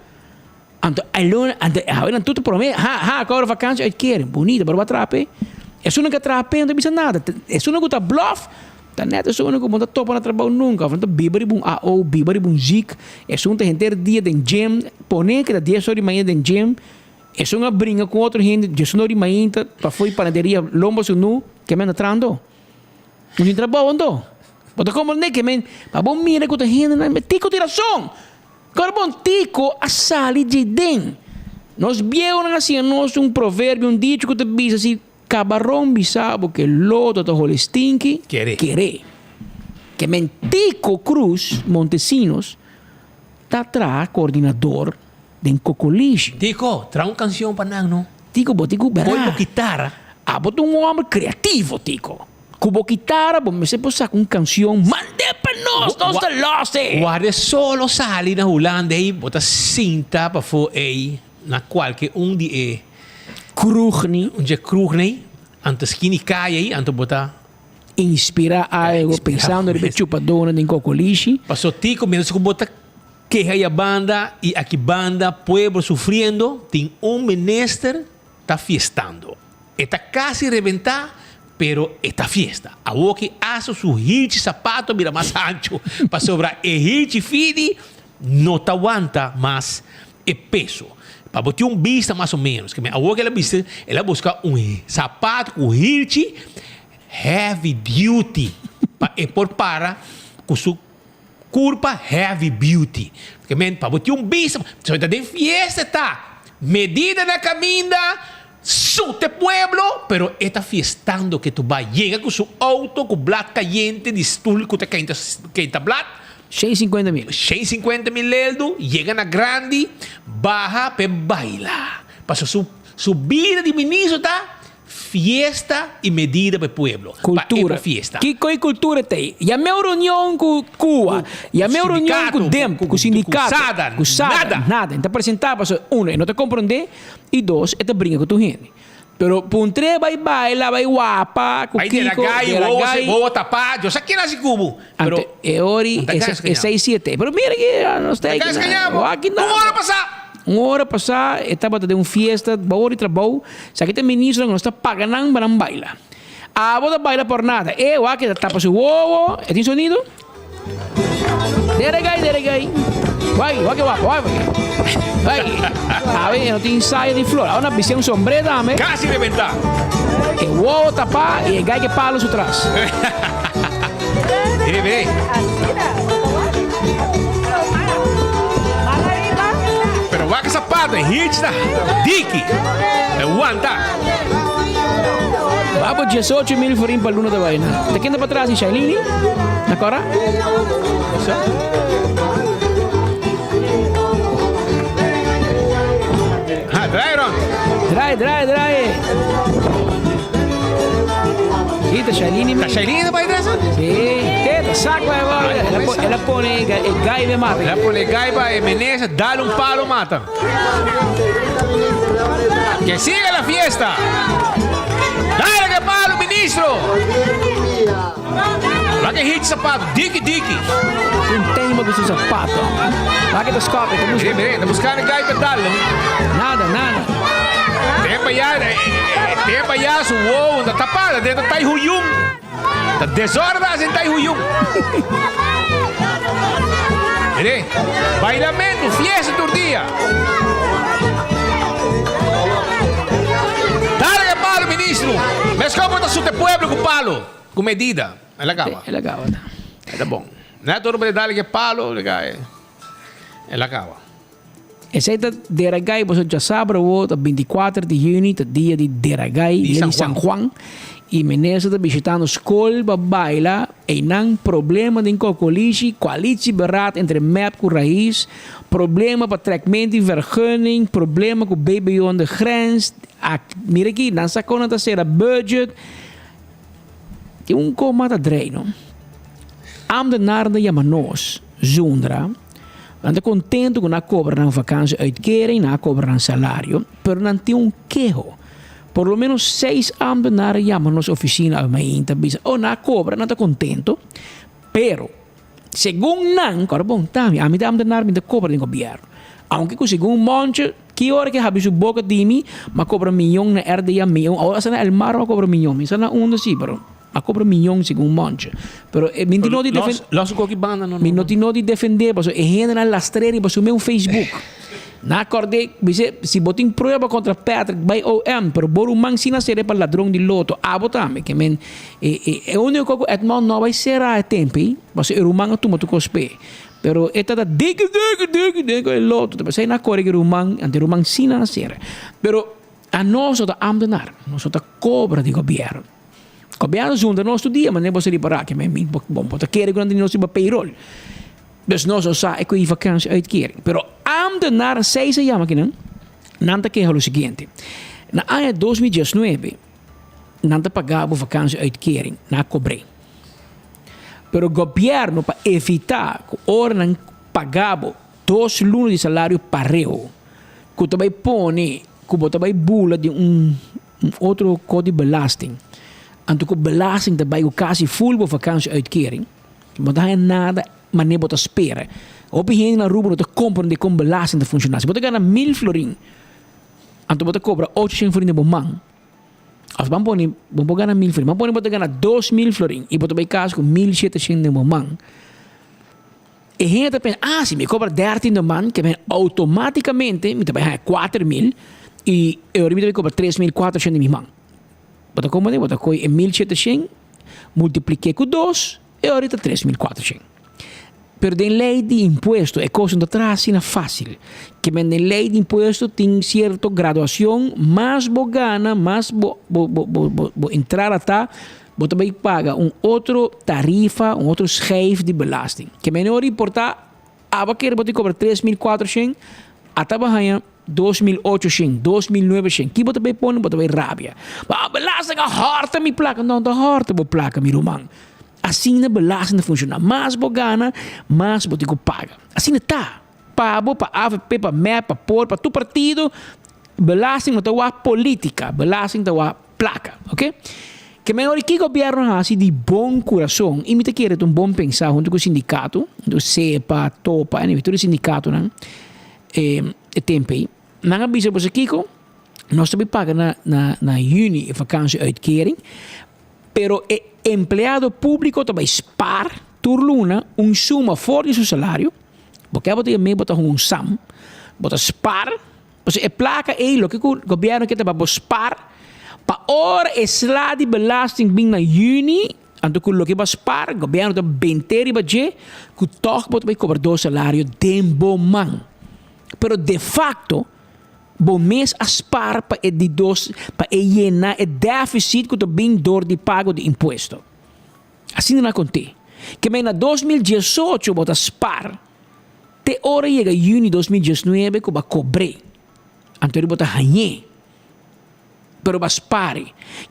Então, agora tudo por mim, agora vacância querem, bonita, para o atrape. É só que atrape, não precisa nada. É só que tá bluff, Tá neto só não como tá topa na trabalho nunca. Falando bibari bom AO, bibari bom zik. É só um gente dia den gym, pone que da 10 horas de manhã den gym. É só uma brinca com outro gente, 10 horas de manhã para foi panaderia lombo su nu, que me entrando. Não tem trabalho ando. Bota como nem que men, pa bom mira que tá gente na tico de razão. Agora bom tico a sali de den. Nós viemos assim, nós provérbio, dicho que te diz assim, cabarrón bisabo que lodo to holestinki quere. Que Mentico Cruz Montesinos tá atrás coordenador de Cocolish. Tico, trae una canción para nang, no? Tico, verá. Põe guitarra. Boto um homem criativo, Tico. Cubo guitarra, bom, me se posa com canção, mande para nós te losse. Guarda solo sali na Holanda e bota cinta para fo ei na qualche de Krugni. Onde Krugni, antes kini kaya aí, antes bota inspira algo, pensando em chupadona de Cocolishi. Passou Tico, menos que bota que a banda e aqui banda pueblo sofrendo, tem menester tá fiestando. Está casi reventar, pero esta fiesta. A que hace su hirchi zapato mira más ancho para sobrar el hirchi fini no te aguanta más el peso. Para botar vista más o menos. Que a que ela viste, ela busca sapato com hirchi heavy duty para com su curva heavy beauty. Porque para botar vista, se está de fiesta tá medida na caminda te pueblo, pero está fiestando que tú vas, llega con su auto, con blat caliente, de stoel, con quinta blat. 650,000. 650,000 eldo, llega na grande, baja, pe baila. Pasó su vida de ministro, tá? Fiesta e medida para o pueblo. Cultura. Fiesta. Que cultura tem? E a minha reunião com Cuba, e a minha reunião com o DEMP, com o sindicato, com nada. Então apresentava, não te compreender, e dois, te brinca com tu gente. Pero puntre vai baila, vai guapa, com Kiko, vou tapar, eu sei que nasce Cubo. Pero é ori, é 6-7. Pero mira que nós temos aqui. Uma hora passar, estava de uma fiesta, boa de trabalho, se aqui tem ministro não está pagando para não bailar. A boda baila por nada. Eu aqui tapa seu ovo, tem sonido? Deregai. Vai. A ver, não tem ensaio de flor. Agora visão sombrero, dame. Casi reventar. O ovo tapa e o gai que palos atrás. Vem. Pero va que zapato, hits da Diki. Aguanta. Vamos 18,000 forinhos para Luna da Vaina. Te queda para trás, Shailini? Na cora? Drai, Ron. Drai. Sì, da Shailini. Da Shailini vai atrás? Sì, da saco ela pone el gaibe mata. Ela pone el gaiba e Menezes, dale un palo, mata. Que siga la fiesta. Dale que palo, ministro. Lá que hit sapato, Diki. Não tem uma com sapato. Lá que das cópias, tá buscando el gaiba dale. Nada. Tempa ya su wow, da tapada, dentro tá huyum. Da desordem em Taihuyum. Mire, bailamento, fiesta todo dia. Dale que palo, ministro. Mas como está su pueblo com palo? Com medida. Ela acaba. Tá bom. Não é todo mundo dale que palo, ela acaba. Essa Deragay, você já sabe, o 24 de junho, o dia de Deragay, dia de San Juan. E Menezes está visitando a escola para bailar. E não problema de Cocolishi, qualidade barato entre MEP com raiz, problema para tratamento de vergunning, problema com baby on the grens. Mira aqui, não se conta de ser a budget. Tem coma de treino. Ambtenaar de Yamanos, Zundra. Anda contento com a cobra na vacância uitkering, na cobra na salário, pero não tem quejo. Por lo menos 6 ambtenaren llaman nos oficina al mainta bisa. Na cobra, não está contento, pero según nan, carbon tami, a mim ambtenar minta cobra do governo. Aunque com según monte, que hora que habi su boca de mim, ma cobra milhão na RDA milhão, ou asa na el mar ma cobra milhão, isa na onda si, pero A cobra milhão segundo monte. Pero mi não de defender. Los coque banda não. Mi não de defender, porque é general lastreiro para o meu Facebook. Na acordei, se botem prova contra Patrick by OM, pero boro man sina ser para ladrão de loto, abotame, que men é único que etmal não vai ser a tempo, mas o rumang tu matu cospe. Pero esta da dig el loto, te sai na core que rumang, ante rumang sina ser. Pero a nós da amdenar, nós da cobra de governo. Governo junto nosso dia, mas nem você reparar que men bom, pode querer quando nós se payroll. Dus nós só é que vakantie uitkering. Pero ambtenaar sei se chama que não. Nanta que é o seguinte. Na ano 2019, nanta pagava vakantie uitkering na cobre. Pero o governo para evitar que ora não pagava 2 lunas de salário pareo, que também põe, que também bula de outro código de belasting. Anto que belasting também o quase full vakantie uitkering. Maar daar is nada, maar niet wat te speren. Op je na ruben dat compren de belasting te functioneren. Wat ik aan 1000 florin. En toen wat ik cobra 800 florin de man. Als man poni, man poni aan 1000 florin. Man poni wat ik aan 2000 florin. I wat bij kaas com 1700 de man. E gente pensa, se me cobra 13 de man, que ben automaticamente me também 4000 e eu me cobra 3400 de man. Wat ik como de wat ik coi 1700 multipliquei com 2 e ahorita 3400. Pero den lei de impuesto é coisa de trás sina fácil. Que men den lei de impuesto tem certa graduação, mais bo gana, mais bo entrar até, bo também paga outro tarifa, outro schijf de belasting. Que men não reportar, aba quer botar cobra 3400, até bahanha 2800, 2900. Que botar bem põe, botar bem rábia. Belasting a harta mi placa, não da harta bo placa mi romang. Assim na belasting funciona. Mais bogana, mais botico paga. Assim está. Pabo, para AVP, para MEP, para POR, para tu partido. Belasting não está política. Belasting está placa. Ok? Que melhor que o governo assim de bom coração. E me te quer um bom pensar junto com o sindicato. Do CEPA, TOPA, todo o sindicato. E tempo aí. Não avisa você, Kiko. Nós também pagamos na juni vakantie uitkering. Pero empleado público também spar por luna suma fora de seu salário, porque você me bota SAM, bota spar, você é placa lo que o governo quer para spar, para hora é de belasting bem na juni, anto que o que vai spar, o governo tá benteri baje, que toch bota cobrar 2 salário de bom man. Pero de facto bom mês a spar para de 2 para llenar o déficit que está bem dor de pago de imposto. Assim não acontece. Que em 2018 bota spar, te hora chega junho 2019 que vai cobrar. Anterior bota ganhar. Pero vai spar.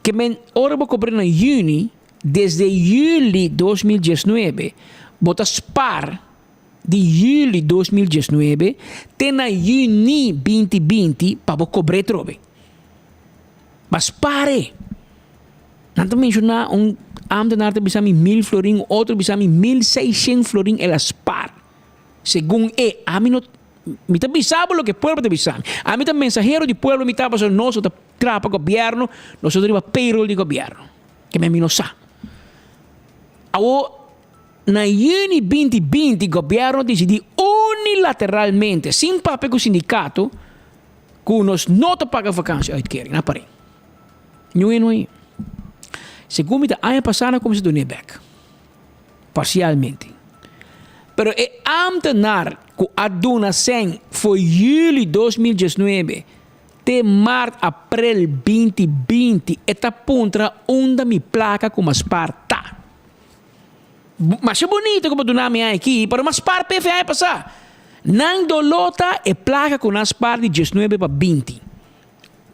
Que em hora vai cobrar na junho, desde julho 2019 bota spar. De julho 2019 até na junho 2020 para cobrar trobe. Mas pare. Não te mencionar ambtenaar te bisami 1000 florin, outro bisami 1600 florin elas par. Según a mim não me te bisabo lo que pueblo te bisami. A mim te mensajero de pueblo me tá pasando nosso te trapa governo, nosso deriva payroll de governo. Que me minosa. Na junho 2020, o governo decidiu unilateralmente, sem papel com o sindicato, que nós não pagamos vakantie uitkering. Não parei. Não é. Segundo a ano passado, como se do back. Parcialmente. Pero é ambtenaar que a donação foi julho 2019 até março, abril 2020, eta contra onde me placa como as parta. Mas é bonito como tu nome aqui, para umas par PFA passar. Não dolota é placa com as par de 19 para 20.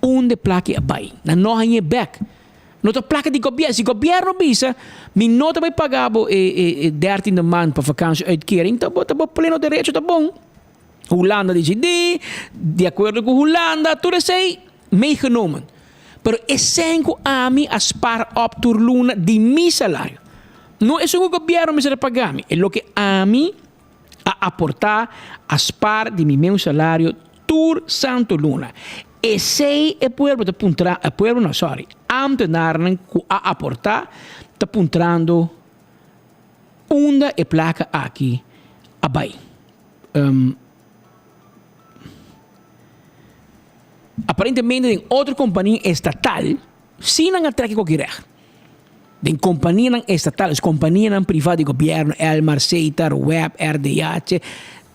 Onde placa é bem. Não é back. Nota placa de governo. Se o governo bisa, me nota vai pagar 13 de man para vakantie uitkering, tá bom pleno direito, tá bom. Holanda decide, de acordo com Holanda, tudo isso aí meegenomen. Pero é sem que a mim as par op tur luna de mi salário. Não é só o governo me será pagar, é o que a mim a aportar as par de meu salário tur santo luna. Esse é o pueblo de puntra, pueblo não, sorry, ambtenaar que a aportar está apuntando onda e placa aqui abai. Aparentemente em outra companhia estatal sim não atraque qualquer recht. De companhia não estatal, as companhias não privadas de governo, Elmar, Seitar, Web, RDH,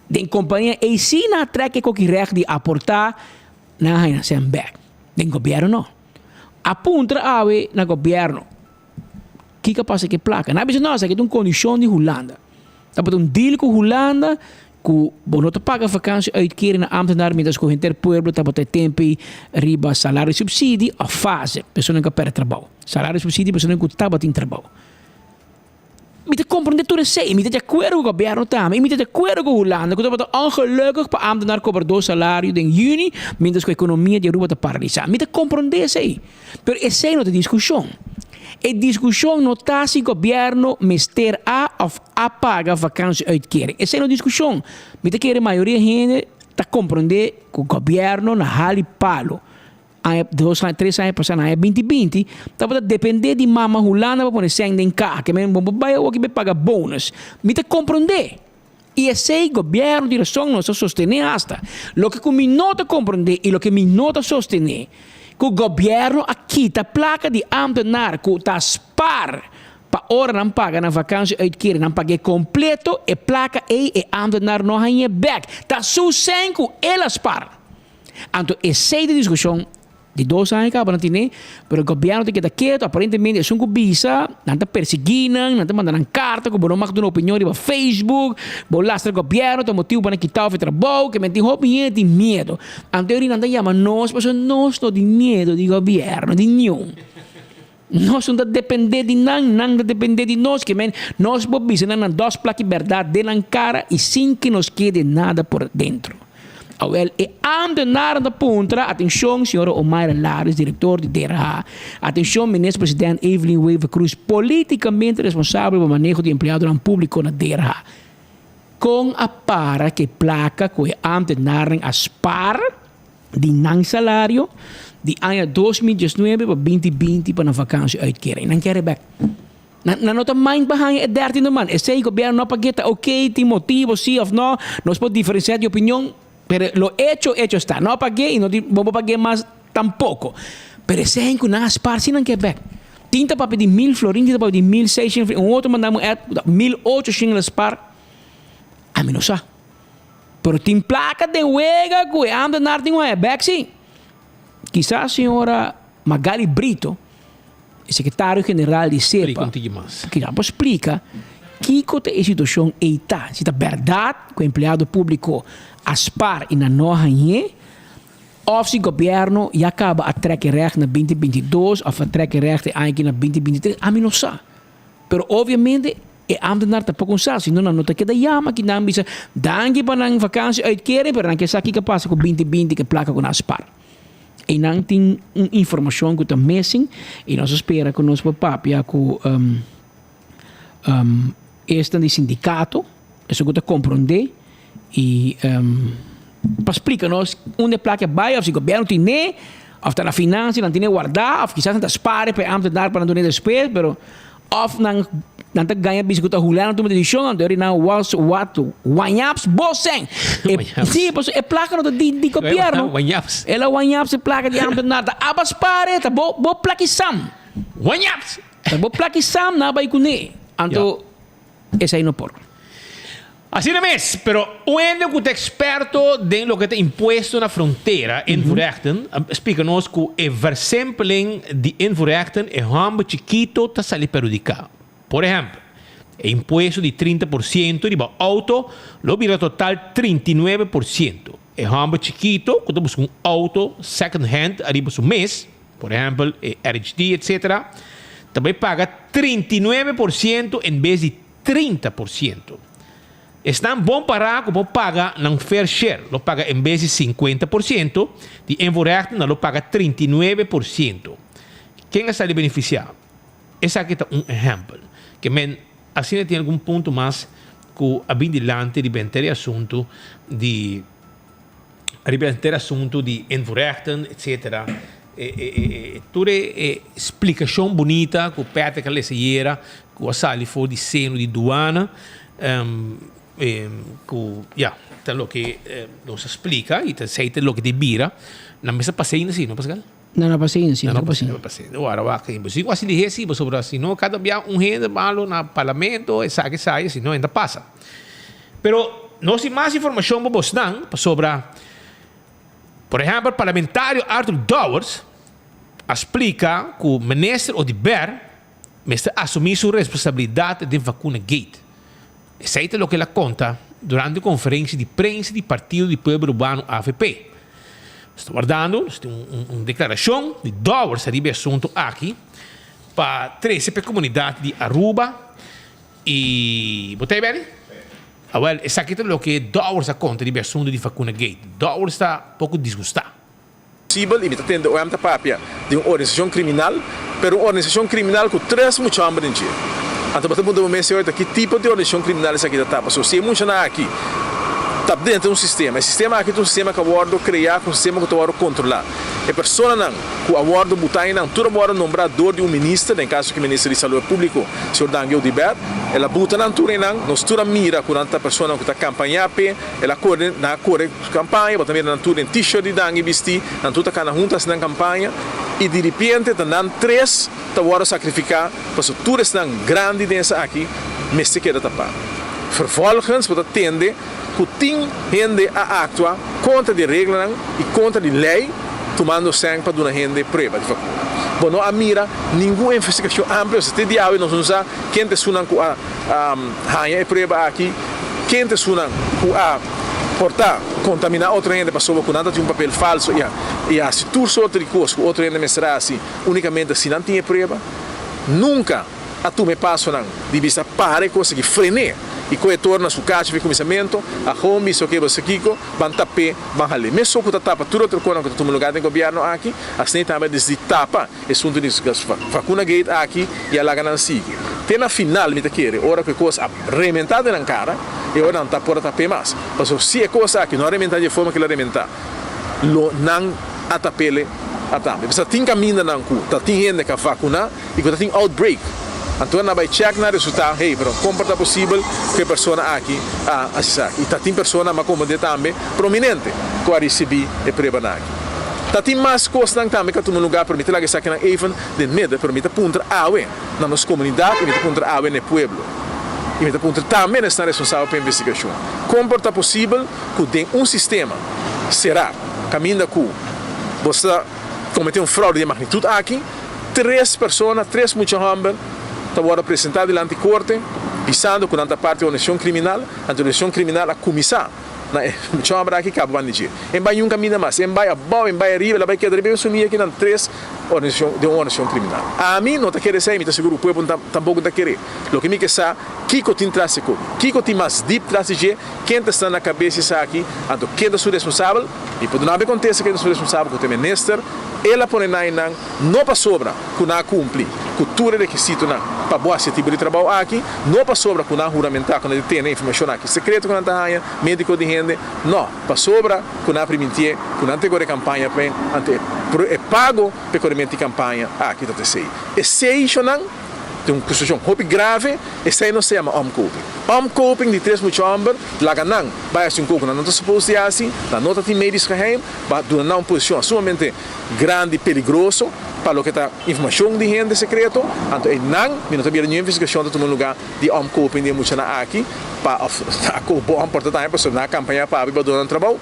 de companhia e sim não atraque qualquer recht de aportar na Heineken. De governo não. Apunta ave na governo. Que passa que placa? Na vez nós aqui tem uma condição de Holanda. Dapat um deal com Holanda, que não te paga vakantie uitkering na ambtenaar, mientras que o interpueblo dapat tempo riba salário subsídio a fase. Pessoa que perde trabalho. Salário subsídio, pessoa que tabat em trabalho. Met de compreender sei, met de acordo com o governo também, met de acordo com a Holanda, que dapat ongelukkig para ambtenaar cobrar 2 salário em juni, mientras que a economia de Aruba te paralisar. Met de compreender sei. Pero essa não é discussão. A discussão não está se o governo mister a of apaga vakantie uitkering. Essa é uma discussão. Mas a maioria da gente está compreender que o governo na hali palo. 2 anos, 3 anos passando, em 2020, estava depender de mama Holanda para poder sair em casa, que me vai o que me paga bônus. Mas compreender. E esse governo de razão não se sostener hasta. Lo que me não compreender e lo que me não sostener. Que o governo aqui está placa de ambtenaar, que está spar para hora não paga na vakantie uitkering, não paga completo e placa e ambtenaar não ganha back. Está sucedendo que ela spar. Então, essa discussão de 2 anos acaba não tem, mas o governo tem que estar quieto, aparentemente é um visa, não está perseguindo, não está mandando carta, que não mag uma opinião no Facebook, vou lastra o governo, tem motivo para quitar o trabalho, que me tem opinião de medo. Então, ele não chama nós, mas nós não tem medo do governo, de nenhum. Nós não depender de não depender de nós, que nós podemos não 2 placas de verdade de na cara e sem que nos quede nada por dentro. Well, e ambtenaar da punta, atenção, senhora Omaira Lares, diretor de DERA. Atenção, ministro-presidente Evelyn Weaver Cruz, politicamente responsável pelo manejo de empregado público na DERA. Com a para que placa que ambtenaar a spar de não salário de ano 2019 para 2020 para a vakantie uitkering. Não quer back. Na nota mind behind é 13 man. Esse governo não paga, ok, tem motivo, sim ou não, nós podemos diferenciar de opinião. Pero lo hecho está. No pagué y no vamos a pagar más tampoco. Pero ese es que nada spar sin Quebec. Tinta para pedir 1.000 florins, tinta para pedir 1.600 florins. Un otro mandamos 1.800 spar. A mí no sé. Pero tem placa de huega que anda na arte en Quebec, sí. Quizás a senhora Magali Brito, secretário-geral de CEPA, que já explica que a situação está. Se é verdade que o empregado público aspar e na noha of se o governo já acaba a trekken recht na 2022 of a trekken recht eigenlijk na 2023, a mim não sabe. Pero obviamente é ambtenaar te pouco sabe, senão não nota que da yama que não bisa danke para na vakantie uitkering, pero não que sabe que passa com 2020 que placa com aspar. E não tem informação que está missing e nós espera que nós papia com este de sindicato, isso que está compreender e para explicar-nos onde placa vai, ou se o governo tem nem, ou está na finança, não tem nem guardar, ou quizás não está spare para ambtenaar para não ter despesa, pero of não está ganha biscuit a Juliano toma decisão, então ele não was what wanyaps bossem. Sim, pois é placa de governo. Wanyaps. Ela wanyaps é placa de ambtenaar, tá abas pare, tá bo placa sam. Wanyaps. Tá bo placa sam na vai kune. Então essa aí não por. Así no es, pero uno que es experto de lo que está impuesto en la frontera en Voorrechten, explícanos que el versempeling de en Voorrechten es un chiquito que sale perjudicado. Por ejemplo, el impuesto de 30% de auto lo vira total 39%. Es un chiquito que busca un auto second hand arriba su mes, por ejemplo, RHD, etc. También paga 39% en vez de 30%. Es tan bom para como paga un fair share. Lo paga en vez de 50%, de en Voorrechten lo paga 39%. ¿Quién está beneficiado? Ese aquí está un ejemplo. Que así tiene algún punto más que adelante de vender asunto de en Voorrechten, etc. toda explicação bonita que o Peter que leciera, que o sali for de seno de duana, que lo que nos explica e aceita lo que te vira, na mesa passeia assim, não Pascal? Não, paciência, não paciência. Agora vai que impossível assim dizer sobre assim, não cada dia gente malo na parlamento, e sai, assim, não ainda passa. Pero nós temos mais informação para vos dar sobre, por exemplo, o parlamentário Arthur Dowers explica que o ministro Odiber está assumindo sua responsabilidade de vacuna gate. Isso é o que ela conta durante a conferência de prensa do Partido do Povo Urbano AFP. Estou guardando, tem uma declaração de Dowers sobre o assunto aqui para 13 comunidades de Aruba e... Botei bem? Well, isso aqui é o que Dowers conta sobre o assunto de vacuna gate. Dowers está um pouco desgostado. Possível, e tendo o amta papia de uma organização criminal, mas uma organização criminal com 3 muito hambre em dia. Então, para todo mundo saber que tipo de organização criminal essa aqui está. Se você muito aqui, está dentro de um sistema. O sistema aqui é um sistema que aborda criar, um sistema que aborda controlar. A pessoa não, que aborda botar não, tudo aborda nombrador de um ministro, em caso que o ministro de Saúde Pública, o senhor Daniel Diber, ela bota não tudo não, nós tudo mira com a pessoa que está campanhando, ela corre na campanha, também não tudo em t-shirt de Daniel vestir, não tudo cada juntas na campanha, e de repente não 3 está agora sacrificar, porque tudo está grande dentro aqui, mas se queda tapar. Vervolgens, você tende que tem gente a actuar contra a regra e contra a lei, tomando sangue para dar gente prova de vacuna. Bom, não há mira nenhuma investigação ampla, se tem diálogo, nós usamos quem te sunan com a rainha e prova aqui, quem te sunan com a portar, contaminar outra gente, passou vacunada, tem um papel falso, e se tu só outra coisa, outra gente me será assim, unicamente se não tem prova, nunca a tu me passo de vista para conseguir frenar e que torna su caixa de comissamento a home isso que você kiko van tapé van ali mesmo que tapa tudo outro coisa que tu no lugar do governo aqui assim também desde tapa é assunto de vacuna gate aqui e a lá ganan sigue tem na final me te quer ora que coisa rementada na cara e ora não tá por tapé mais mas se é coisa aqui não rementar de forma que ela rementar lo não atapele atambe você tem caminho na cu tá tem gente que vacuna e que tem outbreak. Então, nós vamos check na resultado, pero como é possível que a pessoa aqui assista. E tem pessoa, mas como também, prominente, que vai receber a prova aqui. Tem mais coisas também que no lugar permite lá que saque na even de medo, permite punter awe na nossa comunidade, permite punter awe no pueblo. E permite punter também está responsável pela investigação. Como é possível que tem sistema, será, caminho que você cometeu fraude de magnitude aqui, 3 pessoas, 3 muitos homens, agora apresentado diante da corte, pisando com a parte da organização criminal, a organização criminal a comissar. Chama para aqui cabo bandido. Em vai um caminho mais, em vai a bom, em vai a riba, ela vai que deve assumir aqui nas 3 organização de uma organização criminal. A mim não está querendo sair, me está seguro o povo tampouco está querendo. O que me quer saber, Kiko tem traço com, Kiko tem mais deep traço de quem está na cabeça isso aqui, então quem é o responsável e por não acontecer quem é o responsável que o ministro, ela põe não para sobra que não cumpre, que tudo é requisito para boa esse tipo de trabalho aqui, não para sobra que não juramentar, que não tem informação aqui secreto que não está aí, médico de gente, não, para sobra que não permitir, que não tem campanha para é pago para a campanha aqui da TCI. E se isso não tem uma questão grave, isso aí não se chama omcoping. Omcoping de 3 muito homens, lá não vai ser um pouco, não está suposto ser assim, na nota tem médicos geheim, vai dar uma posição sumamente grande e perigoso para o que está informação de gente secreto, então não tem nenhuma investigação de todo lugar de omcoping de muito aqui, para o bom importante para na campanha para dar um trabalho.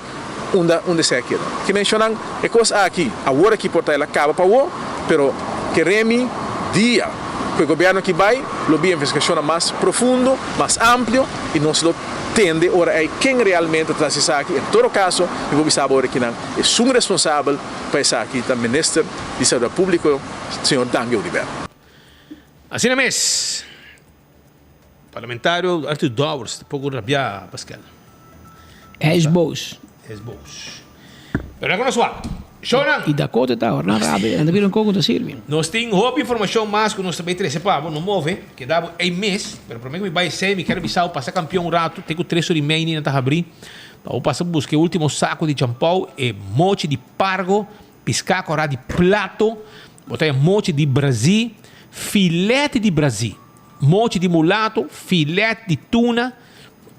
Onde se aqui. Que mencionam é coisa aqui, agora que porta ela acaba para o, pero queremos dia que o governo que vai, lobby investigação mais profundo, mais amplo e nós lo tende ora é quem realmente traz isso aqui. Em todo caso, eu vou saber agora que não é um responsável para isso aqui, o ministro de Saúde Pública, o senhor Daniel Diber. Assim é mesmo. Parlamentário Arthur Dowers, pouco rabiar, Pascal. Esbos. Pero agora suave. E Dakota está orando rápido, anda vir pouco da Sirvin. Nós temos outra informação mais que nós também trazemos, não move, que dá um mês, mas para mim que vai ser, me quero avisar, passar campeão um rato, tenho 3 horas e meia na abrir, para passar buscar o último saco de champão e moche de pargo Piscar corá de plato, botar mote de Brasil, filete de Brasil, mote de mulato, filete de tuna,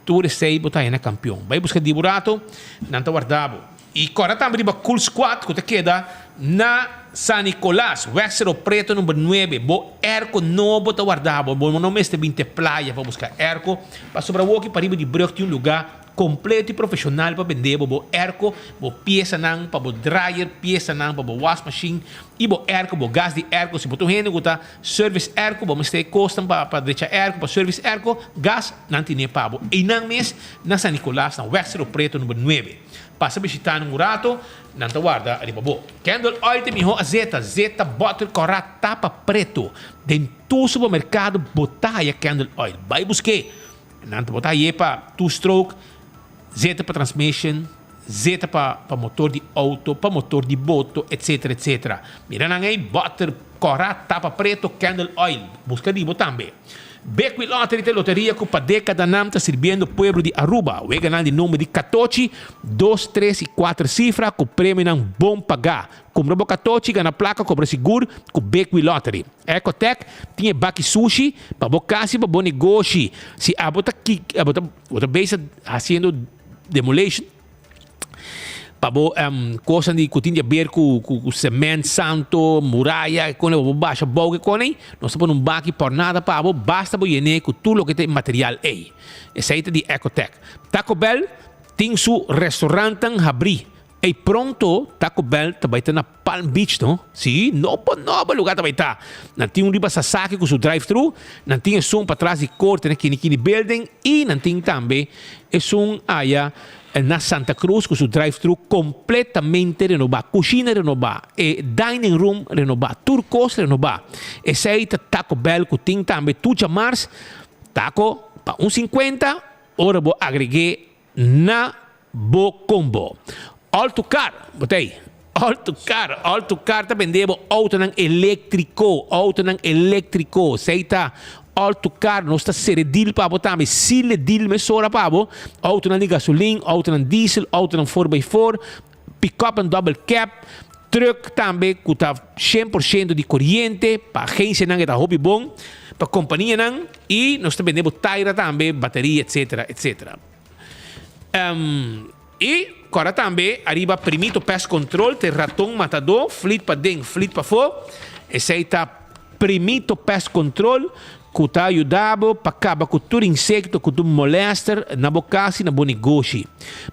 tudo sei botar na campeão. Vai buscar de burato, não tá guardado. E corá também riba cool squad, que te queda na San Nicolás, Wexero Preto número 9, bo erco novo tá guardado, bo não mestre 20 playa para buscar erco, para sobra aqui para riba de break de lugar completo e profissional para vender, bo erco, bo peça não, para bo dryer, peça não, para bo wash machine, e bo erco, bo gas de erco, se botou rende guta service erco, bo mestre custom para deixar erco, para service erco, gas não tem pabo. E não mes na San Nicolás, na Wexero Preto número 9. Passa visitar no murato, não te guarda, ali babo. Candle oil tem miho azeta, zeta bottle corá tapa preto. Dentro do supermercado botar a candle oil. Vai buscar, não te botar aí para two stroke, zeta para transmission, zeta para motor de auto, para motor de boto, etc, etc. Mira aí, bottle corá tapa preto, candle oil. Busca de também. Beckwith Lottery te loteria que para década não está servindo o povo de Aruba. O ganhar de número de 14, 2, 3 e 4 cifras com prêmio não bom pagar. Compra o 14, ganha placa, cobra seguro com Beckwith Lottery. Ecotec tinha baki sushi para bocasi para bom negócio. Se a bota base fazendo demolition, para coisa de que tinha a ver com cimento santo, muralha, com o baixa boga com aí, não se pode um baque por nada para basta para ir com tudo o que tem material aí. Essa é de Ecotec. Taco Bell tem seu restaurante em abrir. E pronto, Taco Bell também está na Palm Beach, não? Sim, novo lugar também está. Não tem riba Sasaki com seu drive-thru, não tem som para trás de corte naquele building e não tem também som aí na Santa Cruz com seu drive-thru completamente renovado, cozinha renovada, e dining room renovado, turcos renovado. Esse aí é Taco Bell que tem também tu chamars taco para 1,50, ora vou agregar na bo combo. Alto car, botei. Alto car tá vendendo auto não elétrico, seita alto car, não está seredil para botar, mas sile dil me sora para bo, auto não de gasolina, auto não diesel, auto não 4x4, pick-up and double cap, truck também que está 100% de corrente, para agência não que está hobby bom, para companhia não, e nós está vendendo tire também, bateria, etc, etc. E agora também arriba primito pest control, tem ratão matador, flit para dentro, flit para fora. Esse aí está primito pest control, que está ajudando para acabar com todo insecto que tu molesta na boca e na bom negócio.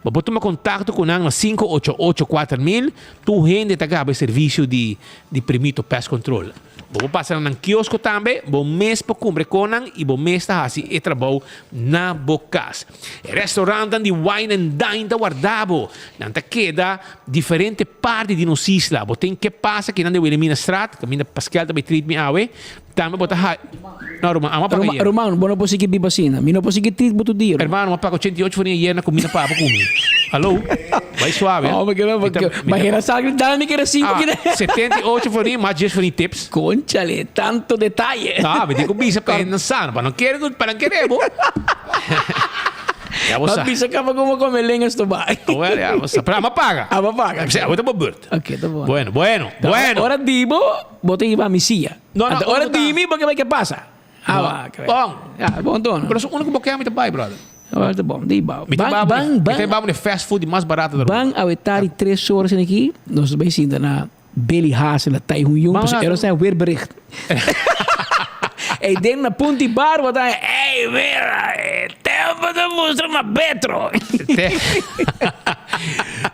Mas tomar contato com a 5884000, tu rende acaba o serviço de primito pest control. Vou passar no quiosco também, vou mês para cumprir com ele e vou mês para fazer o trabalho na bocas. Restaurante de wine and dine da guardado, não te queda diferente parte de nossa isla. Vou ter que passar que não deve eliminar strat, que minha Pascal também treat me awe. Também vou ter não, Romano, não posso seguir bibacina. Não posso seguir treat muito dia. Irmão, eu pago 88 for iena com minha papa comigo. Alô? Vai suave. Mas era sagre dá-me que era 5 que 78 for mais 10 for tips. Conchale, tanto detalhe. Ah, me digo bisa para não para não querer, bo. Mas bisa acaba como comer lenhas to ba. Well, ya, você para me paga. Ah, me paga. Você agora vou burt. Ok, tá bom. Bueno. Ahora dibo, botei iba misia. Ahora dime porque vai que passa. Bom dono. Pero o único que é muito pai, brother. Tá bom, diba. Tem bom fast food mais barato do mundo. Bang awetar 3 horas aqui, nós vamos ainda na Belly Haas na Taihuyung, mas era só ver bericht. E dentro na punti bar, wat dan, hey, Vera, tempo de mostrar uma Petro.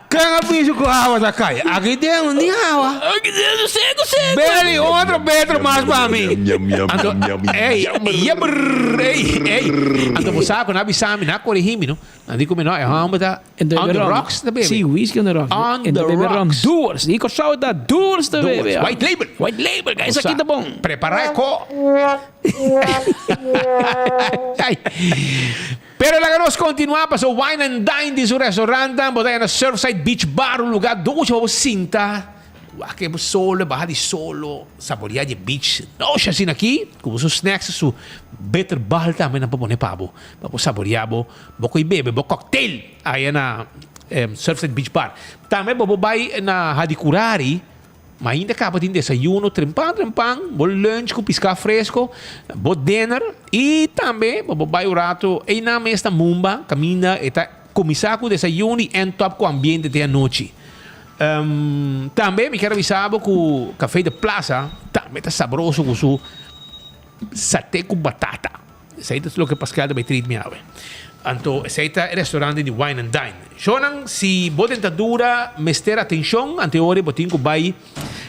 Kanga piso ko hawa da kai. Aqui dentro ni hawa. Aqui dentro seco. Beli outro Petro mais para mim. Ei. Ando busako na bisami na korihimi no. Andi ko mino, hamba da on the rocks da baby. Sim, whisky on the rocks. On the rocks. Doors. Iko sou da Doors da baby. White label, guys, aqui tá bom. Preparar ko. Pero la que nos continua para o wine and dine de su restaurante, botei na Surfside Beach Bar, um lugar doce para sinta, que é solo, barra de solo, saborear de beach. Nossa, assim aqui, com os snacks, su better bar também na para pabo, para saborear, boco e bebe, boco cocktail aí na Surfside Beach Bar. Também bobo vai na Hadicurari, mas ainda acaba de desayuno, trempang, bom lunch com piscar fresco, bom dinner e também bom baio rato e na mesa mumba, caminha e tá começar com o desayuno e top com o ambiente de noite. Também me quero avisar que o café de plaza também tá saboroso com o satê com batata. Isso aí é o que Pascal vai treat me ave. Então, esse é o restaurante de Wine and Dine. Jonan, se você tentadura mestre atenção, ante hora você tem que vai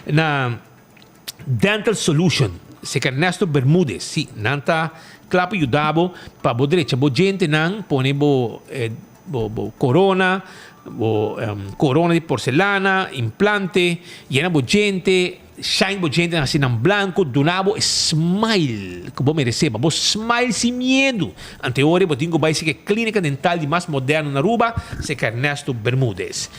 na Dental Solution, se que Ernesto Bermúdez, sim, nanta clapo ajudabo para bo derecha, bo gente nan pone bo corona, corona de porcelana, implante, llena bo gente, shine bo gente assim em branco, donabo smile, que bo mereceba, bo smile sem medo. Ante hora bo tingo vai ser clínica dental de mais moderno na Aruba, se que Ernesto Bermúdez.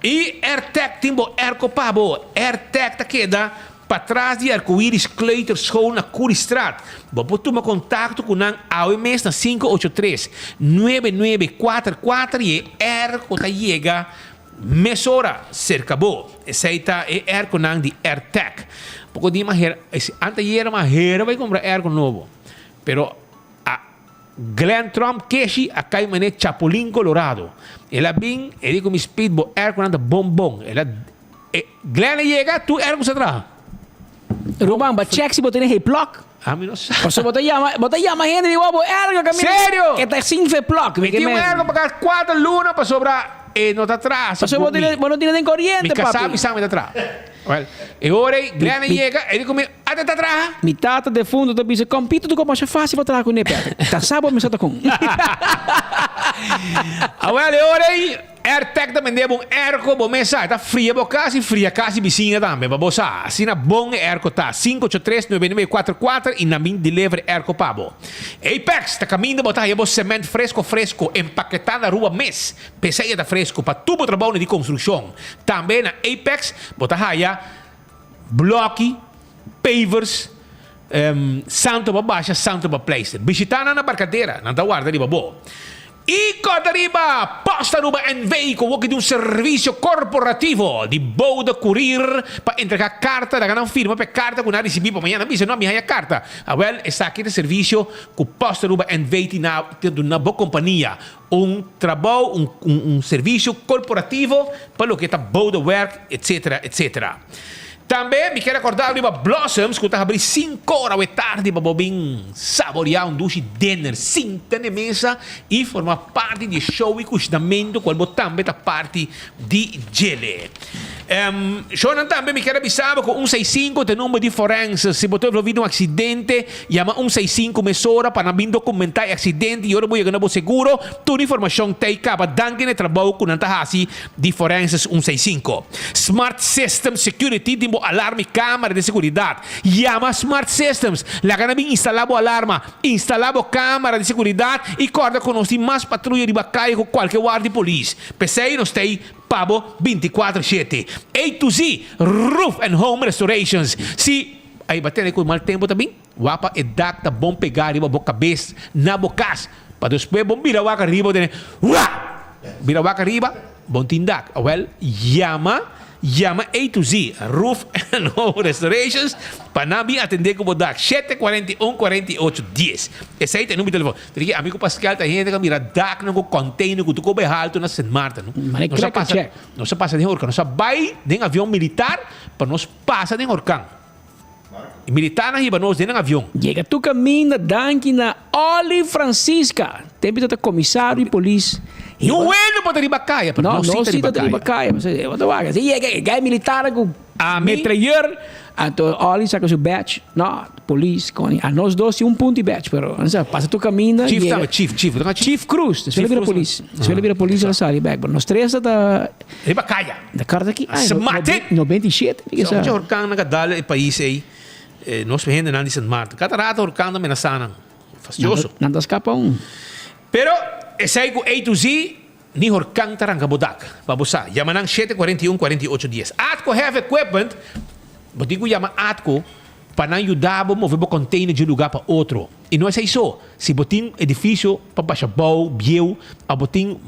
E AirTech timbo Erco Pabo, AirTech tá queda para trás de Arco-Íris Kleuter School na Kuristraat. Você toma contato com a AOMS na 583-9944 e Erco tá chega mesora cerca bo. Essa aí tá é Erco nang de AirTech. Pouco de mais antes era uma hera vai comprar Erco novo. Pero a Glen Trump Keshi a cai mané Chapulín Colorado. Ela bem, ele com speedbo Erco nang da bombom. Ela Glen chega tu Erco se tra. Ruban, ba check se botar em block. Ah, mi não sei. Você bota chama gente de wabo ergo caminho. Sério? Que tá sem fe block. Me tem ergo para 4 lunas para sobrar e não tá atrás. Você bota não tiene nem corriente, papi. Mi casa mi tá atrás. Well, e ora Glenn chega, ele come até tá atrás. Mi tata de fundo do bicho compito tu como acha fácil botar com ele perto. Tá sabo me sota com. Well, e ora AirTech também é bom erco, bom mesa, tá fria casa vizinha também, para você. Assim na bom erco tá 583-9944 e na min delivery erco pabo. Apex tá caminho de botar e cimento fresco, empaquetado na rua mês. Peseia tá fresco para tubo trabalho de construção. Também na Apex botar aí bloque, pavers, santo para baixa, santo para placer. Visitar na barcadeira, na da guarda de babo. E Codariba, Posta Aruba and Vehicle, que de um serviço corporativo de Boda Courier para entregar carta da grande firma, para carta que não recebi para amanhã, não me não minha carta. Well, está aqui de serviço com Posta Aruba and Vehicle na boa companhia, trabalho, serviço corporativo para o que está Boda Work, etc. Também me quero acordar de Blossoms, que está abrindo 5 horas da tarde para bem saborear duche dinner, sinta na mesa e formar parte de show e custamento, qual também está parte de gele. Jonan também me quero avisar que 165 tem número de forense. Se você ouviu um acidente, chama 165 mesora para não documentar o acidente e agora vou ganhar seguro. Toda informação tem para dangue no trabalho com a taxa de forenses 165. Smart System Security tem alarme câmara de seguridade. Chama Smart Systems. Lá que não instalado alarma, instalado câmara de seguridade e corda com nós mais patrulha de bacaia com qualquer guarda de polícia. Pensei nós tem Pabo 24/7. A to Z Roof and Home Restorations. Se aí bater com mal tempo também, wapa é dacta bom pegar riba boca cabeça na bocas. Para depois bom virar waka riba de virar waka riba bom tindak. Well, llama A to Z Roof and Home Restorations para nabi atender como DAC 741-4810. Esse aí tem número de telefone. Porque amigo Pascal tá gente que mira DAC no container que tu cobe alto na St. Martin. Não se passa de Horcan. Não se vai de avião militar para nos passa de Horcan. E militar na riba nós de avião. Chega tu caminho danke na Oli Francisca. Tem que comissário e polícia. Não é para ir bacaia, não cita de bacaia. Você é militar com metralhador, então ali saca seu badge, não, polícia, a nós dois ponto de badge, pero passa tu caminho. Chief Cruz, você vira polícia, ela sai back, nós três da bacaia, da carta aqui, 97, só já orcando na cada país aí, nós vendo na de São Martin, cada rato orcando amenaçando, fastidioso. Nada escapa Pero esse aí com A to Z, ni horkang taranga bodak. Babusa, yamanang 741-4810. Atco have equipment, botigo yama Atco, para ajudar a mover o container de um lugar para outro. E não é isso. Se botin edifício para baixar bom, biel, a botin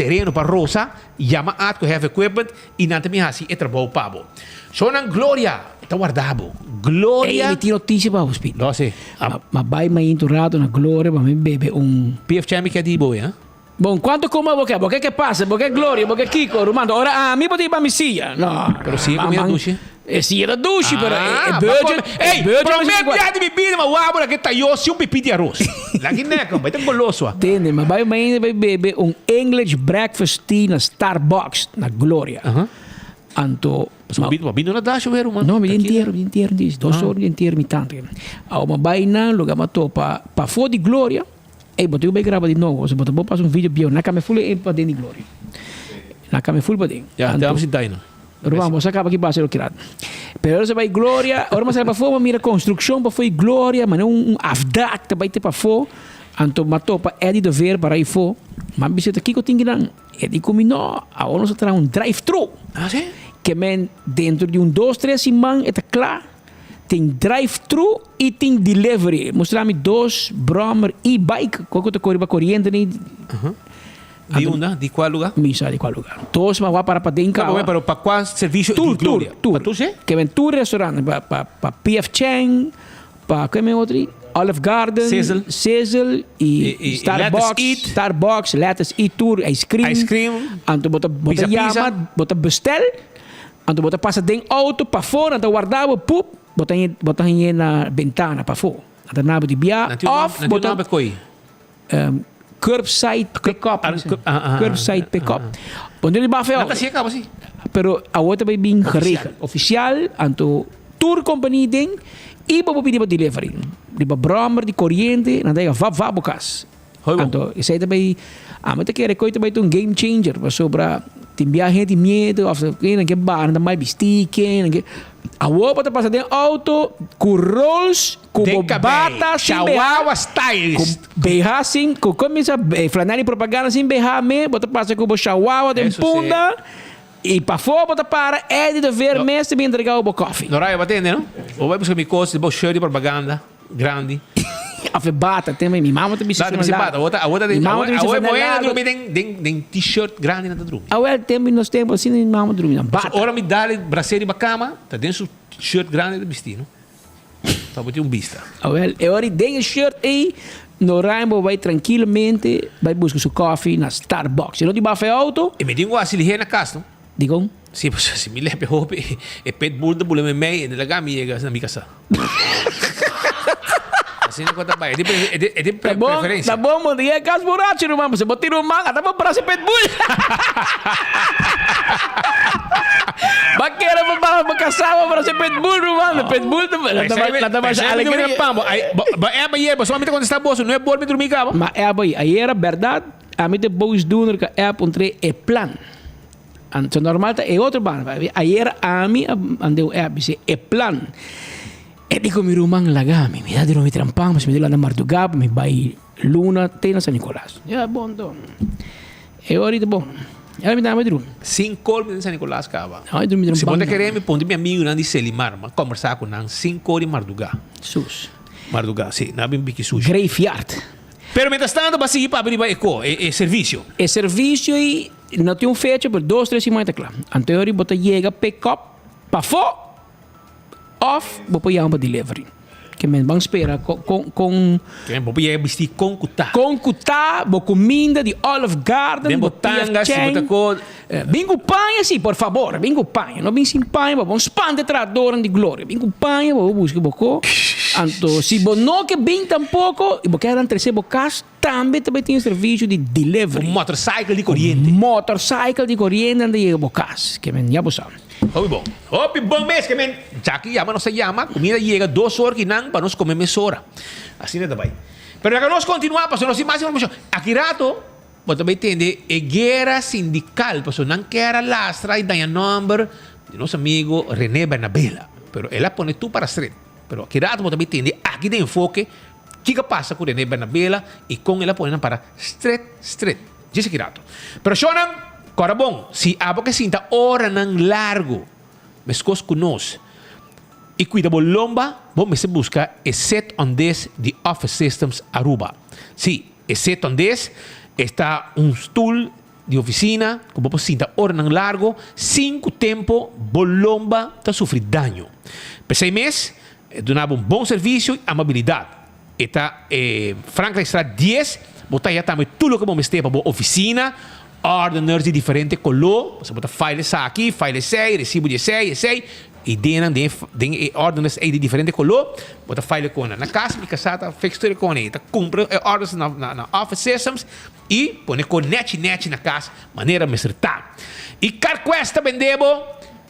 terreno para rosa, llama at ko have equipment, e não também assim é trabalho pabo. So nang Gloria, está guardado. Gloria. Ei, ti notícia para hospital. Lo sei. Ma vai mai enturado na Gloria, ma me bebe PF Chami que é de boa, hein? Bom, quanto como você? Porque que passa? Porque Gloria, porque Kiko, Romano. Ora, a mim pode ir para misia. No. Pero sim, comida duche. Sim, era duche, pero budget. Ei, promete de bebida, mas o abra que tá eu se pipi de arroz. Lá que neca, vai ter goloso. Entende, mas vai mai bebe English breakfast tea na Starbucks, na Gloria. Anto Vindo na dash ver uma. Não, me inteiro disso. 2 horas inteiro me tanto. Uma baina, lugar matou para fora de Gloria. Ei, botei bem grava de novo. Você botou passar vídeo bio na cama full para dentro de Gloria. Na cama full para dentro. Já, estamos em Daino. Vamos, acaba aqui para ser o criado. Pero você vai Gloria, agora você vai para fora, mira construção para foi Gloria, mas não afdak também te para fora. Anto matou para Eddie de ver para aí fora. Mas bisita aqui que eu tenho que Eddie combinou, agora nós terá drive-thru. Ah, sim? Que men dentro de 2, 3 semanas está claro. Tem drive-thru e tem delivery. Mostrar-me 2 Brommer e-bike. Qual que eu corri para corrente? De onde? De qual lugar? Misa, de qual lugar. Todos vão para dentro. Pero para qual serviço de Gloria? Tour. Para tu, sim? Que vem tour restaurante. Para PF Chang, para que é outro? Olive Garden, Cecil e Starbucks, Lettuce Eat Tour, ice cream. Anto bota llama, bota bestel. Anto bota passa dentro auto para fora, anto guardava, pup, bota na ventana para fora. Anto nabo de bia off, bota curbside pick-up. Curbside pick-up. Quando ele vai fazer. Nata se acaba assim. Pero a outra vai bem geregeld. Oficial, anto tour company ding. E para pedir para delivery. Di ba Brommer, di corriente, nanti va bukas. Anto, isa também, mas te quer coisa também um game changer, para sobra timbiahe de medo, after que bar, não mais bistiken, que a outra passa de auto, com rolls, com bata, Chihuahua styles. Com beha assim, com começa flanela propaganda assim beha me, bota passa com Chihuahua de punda. E para fora, bota para Eddie de ver mesmo me entregar o coffee. Não vai bater, não? Ou vai buscar minha coisa, de shirt de propaganda grande. A bata também, minha mama também se bata. A outra tem t-shirt grande na dormir. A outra também nós temos assim minha mama dormir na bata. Ora me dá braceiro para cama, tá dentro shirt grande de vestir, não? Tá botando vista. A outra, eu ora tem shirt aí. No Rainbow vai tranquilamente, vai buscar seu coffee na Starbucks. Se não te bafe auto, e me digo assim, ele na casa, não? Digam? Sim, pues se me leve hope e pet bull de buleme mei e laga mi chega na minha casa. Assim não conta bem, é de preferência. Tá bom, mano, e é caso borracho, irmão. Você botou no manga, tá bom para ser pet bull. Baqueira para casar para ser pet bull, irmão. Pet bull, nada mais alegria. É amanhã, mas somente quando está bolso, não é bom me dormir cabo. Mas é amanhã, aí era verdade, a mim de boas doer que é pontre é plan. Anto normal é outro ban. Ayer a mim andeu é plan. E digo mi rumang lagami, mi dá de mi trampang, mas me deu lá na Mardugab, me vai Luna, tem na San Nicolás. Ja, bom, então. É hora bom. Ela me dá mais drum. 5 horas em San Nicolás, cava. Se você querer me ponte meu amigo Nandi Selimar, mas conversar com Nandi 5 horas em Mardugab. Sus. Mardugab, sim, na bem bique sujo. Graveyard. Pero mientras tanto, vai seguir para abrir é serviço. É serviço e não tem fecha por 2, 3 semanas, claro. Anterior, você chega, pick up, para fora, off, você vai para delivery. Que men vão esperar com que você vai vestir com cutá. Com cutá, você comida de Olive Garden, botangas, botacor. Bingo panha, sim, por favor, bingo panha. Não bem sem panha, vamos spande trador de glória. Bingo panha, vamos buscar boco. Anto, se você não quer bem tampouco, e você quer entregar bocas, também tem serviço de delivery. Motorcycle de corriente. Motorcycle de corriente de bocas, que men já você. Hopi bom mês que men, já que chama, não se chama, comida chega 2 horas que não, para nós comer mesora. Assim não é também. Pero que nós continuamos, para nós ter mais informação. Aqui rato, você também entende, é guerra sindical, para não quer lastra e dar número de nosso amigo René Bernabela. Pero ela põe tudo para street. Pero aqui rato, você também entende, aqui tem enfoque, o que passa com René Bernabela e com ela põe para street. Diz aqui rato. Pero Shonan, agora bom, se a boca sinta hora não largo, mas coisa conosco, e cuida bolomba, vamos se buscar e set on this de Office Systems Aruba. Sim, e set on this está stool de oficina, como você sinta hora não largo, 5 tempo, bolomba, tá sofrer dano. Por 6 meses, donava um bom serviço e amabilidade. E tá, Franklin Estrada 10, botar já também tudo que vamos ter para a oficina, ordens de diferente color, você bota files aqui, files 6, recibo de 6, e dentro de ordens de diferente color, bota file com na casa, me casata, fixture com ele, tá cumpre ordens na office systems e põe com net na casa, maneira de acertar. E CarQuest também debo,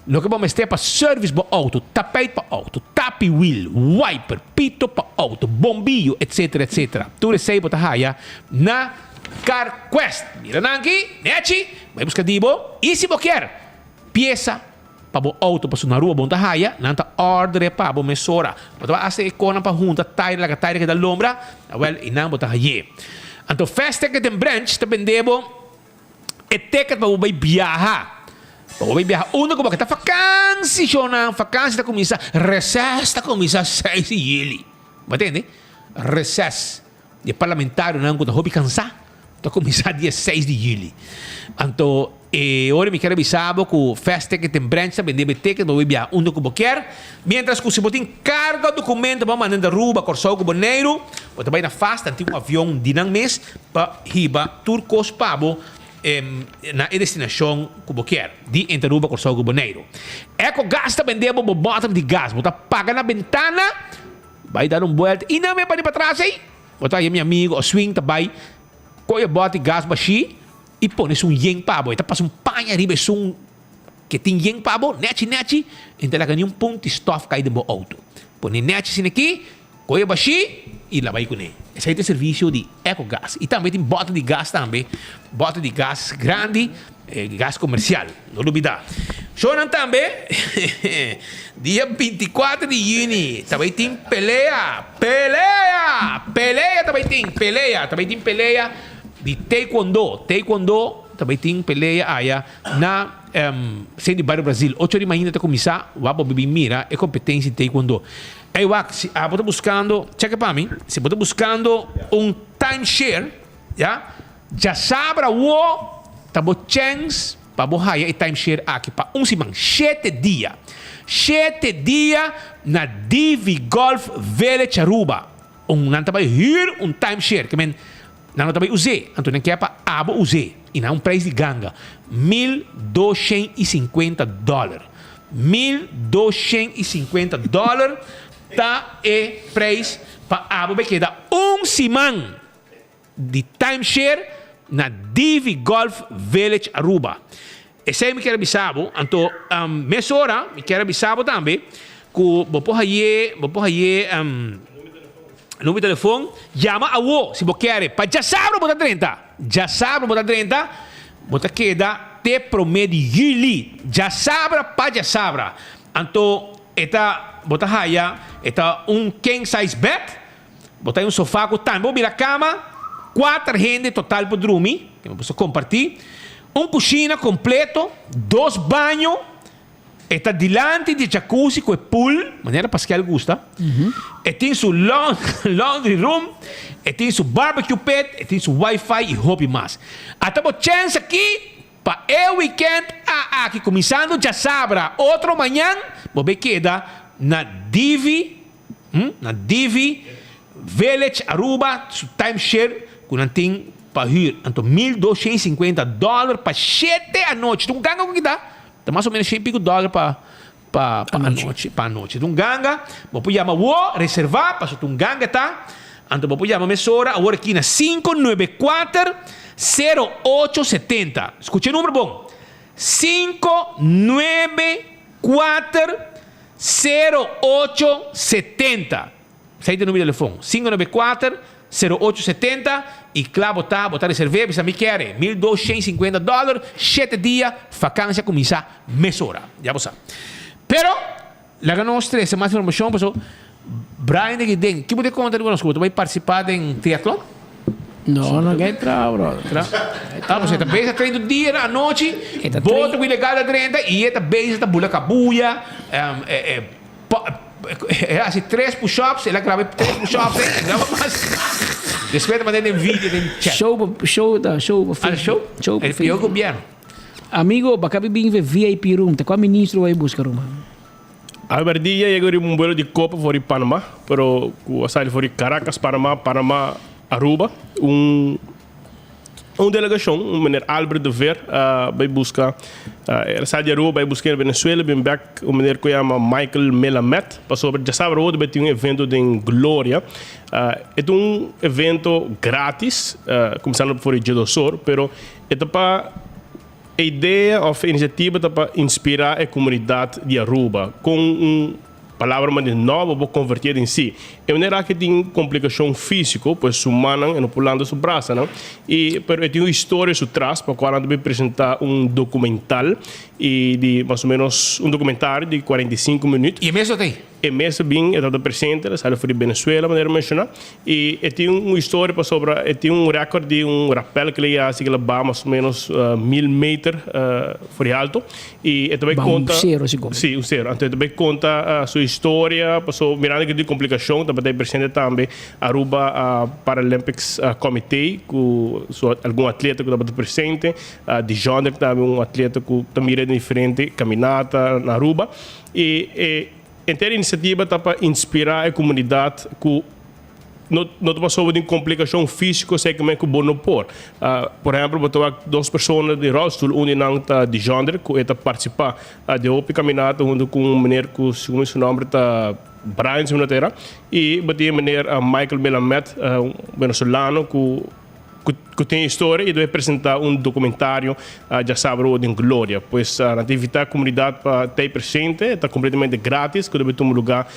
lo que vamos ter para service para auto, tapete para auto, tapi wheel, wiper, pito para auto, bombillo, etc. Tudo isso aí bota raia na CarQuest. Mira aqui, net, vai buscar dibo, e se você quer peça para o auto para na rua bonta raia, nanta ordem para o mesora. Bota essa icona para junta tire que da lombra, well, e não bota raia. Então, fast ticket and branch também debo, e ticket para o viajar. Para viajar, uno como que está vacância, está começa, recess está começa 6 de julho. Entende? Recess. De parlamentário, não, quando hobby cansar, está começar dia 6 de julho. Então, agora me quero avisar que o fast ticket and branch também deve ter que não viajar uno como quer. Mientras que se você encarga documento para mandar da rua, Corsau com Boneiro, você vai na fast, tem um avião de não mês para riba Turcos Pabo, na destinação que você quer, de Interuba, Corsau com Boneiro. Eco gasta vender o bottom de gás, você paga na ventana, vai dar volta e não me para trás aí. Você aí, meu amigo, o swing também, coi a bota de gás baixi e põe um yen pabo, então passa panha riba, que tem yen pabo, net, então ela ganha ponto de stuff cai do auto. Põe net assim aqui, coi a baixi e lá vai com ele. Esse aí tem serviço de EcoGás. E também tem bota de gás também. Bota de gás grande, gás comercial. Não duvidar. Choram também, dia 24 de junho, também tem peleia, também tem peleia de taekwondo, também tem peleia aí na Centro de Bairro Brasil. 8 de manhã está começar, o Abo Bibi Mira, é competência de taekwondo. Aí você está buscando, checa para mim, se você está buscando timeshare, já sabe o tá bom chance para borrar e timeshare aqui para semana, 7 dias. 7 dias na Divi Golf Village Aruba. Não tá hier timeshare, que não tá usei, então não quer para abo usei. E não preço de ganga, $1,250. $1,250 tá é preço para abo que dá semana de timeshare na Divi Golf Village Aruba. Esse aí me quero avisar, então, mesora, me quero avisar também, que vou pôr aí, número de telefone, chama a o, se você quer, para já sabe, bota 30, bota queda, te promete julho, já sabe, então, bota aí, king size bed, bota aí sofá com tambo, vira cama, 4 gente total para dormir, que eu posso compartilhar, cozinha completo, 2 banhos, está delante de jacuzzi com pool, maneira Pascal gusta, e tem seu laundry room, e tem seu barbecue pit, e tem seu Wi-Fi e hobby mais. Até a chance aqui, para o weekend, aqui começando, já sabe, outro manhã, você queda na Divi Village Aruba, su timeshare, com não tem para ir, então $1,250 para 7 a noite. Então, ganga o que dá? Tá mais ou menos $100 para a noite. Então, ganga, você chama o reservar, para um ganga tá. Então, você chama a mesora, agora aqui na 594-0870. Escute o número bom. 594-0870. Sai do número de telefone. 594-0870 e claro, botar reservar, bisa me quer, $1,250, 7 dias, vacância começa mesora, já você. Pero, la nostra, essa mais informação, pessoal, Brian de Guiden, que você conta conosco, você vai participar em triatlon? Não quer entrar, bro. Você está bem, treino dia, à noite, bota o ilegal da 30 e está bem, está bula cabuia, assim, 3 push-ups, ela grava 3 push-ups, grava mais. Respeita mandar em vídeo, em chat. Show pa Show? Show pa É o governo. Amigo, baka bibing VIP room. Te qual ministro vai buscar room? Albert Dia chegou um vuelo de Copa for Panamá, pero o asilo for Caracas, Panamá, Aruba, delegação, meneer Albert de Ver, vai buscar, ele sai de Aruba, vai buscar Venezuela, vem back, o meneer que chama Michael Melamed, passou já sabe onde vai ter evento em Glória, é evento grátis, começando por Dia do Sol, pero é para a ideia ou a iniciativa é para inspirar a comunidade de Aruba com palavra mais nova vou convertir em si. É uma que tem complicação física, pois humana, não pulando seu braço, não? Pero tem uma história por trás, para quando vai apresentar documental e de mais ou menos documentário de 45 minutos. E mesmo tem? E mesmo bem, é presente, sai de Venezuela, maneira mencionar. E tem uma história para sobre, tem recorde de rappel que ele assim que ele vai mais ou menos 1000 metros por alto. E também conta. Sim, um zero. Então também conta a sua história, passou mirando que tem complicação, também presente também Aruba Paralympics Committee, com algum atleta que estava presente, de Jonder, também atleta que também é diferente, caminhada na Aruba. E a iniciativa está para inspirar a comunidade que não está sobre complicação física, sei como é que bom não pôr. Por exemplo, botou duas pessoas de rolstoel, uma está de Jonder, que está participar de outra caminhada junto com um menino que, segundo seu nome, está Brian, e botou o menino Michael Melamed, venezuelano, que tem história e vai apresentar documentário já sabe em Glória, pois a atividade da comunidade para estar presente está completamente grátis, que deve ter um lugar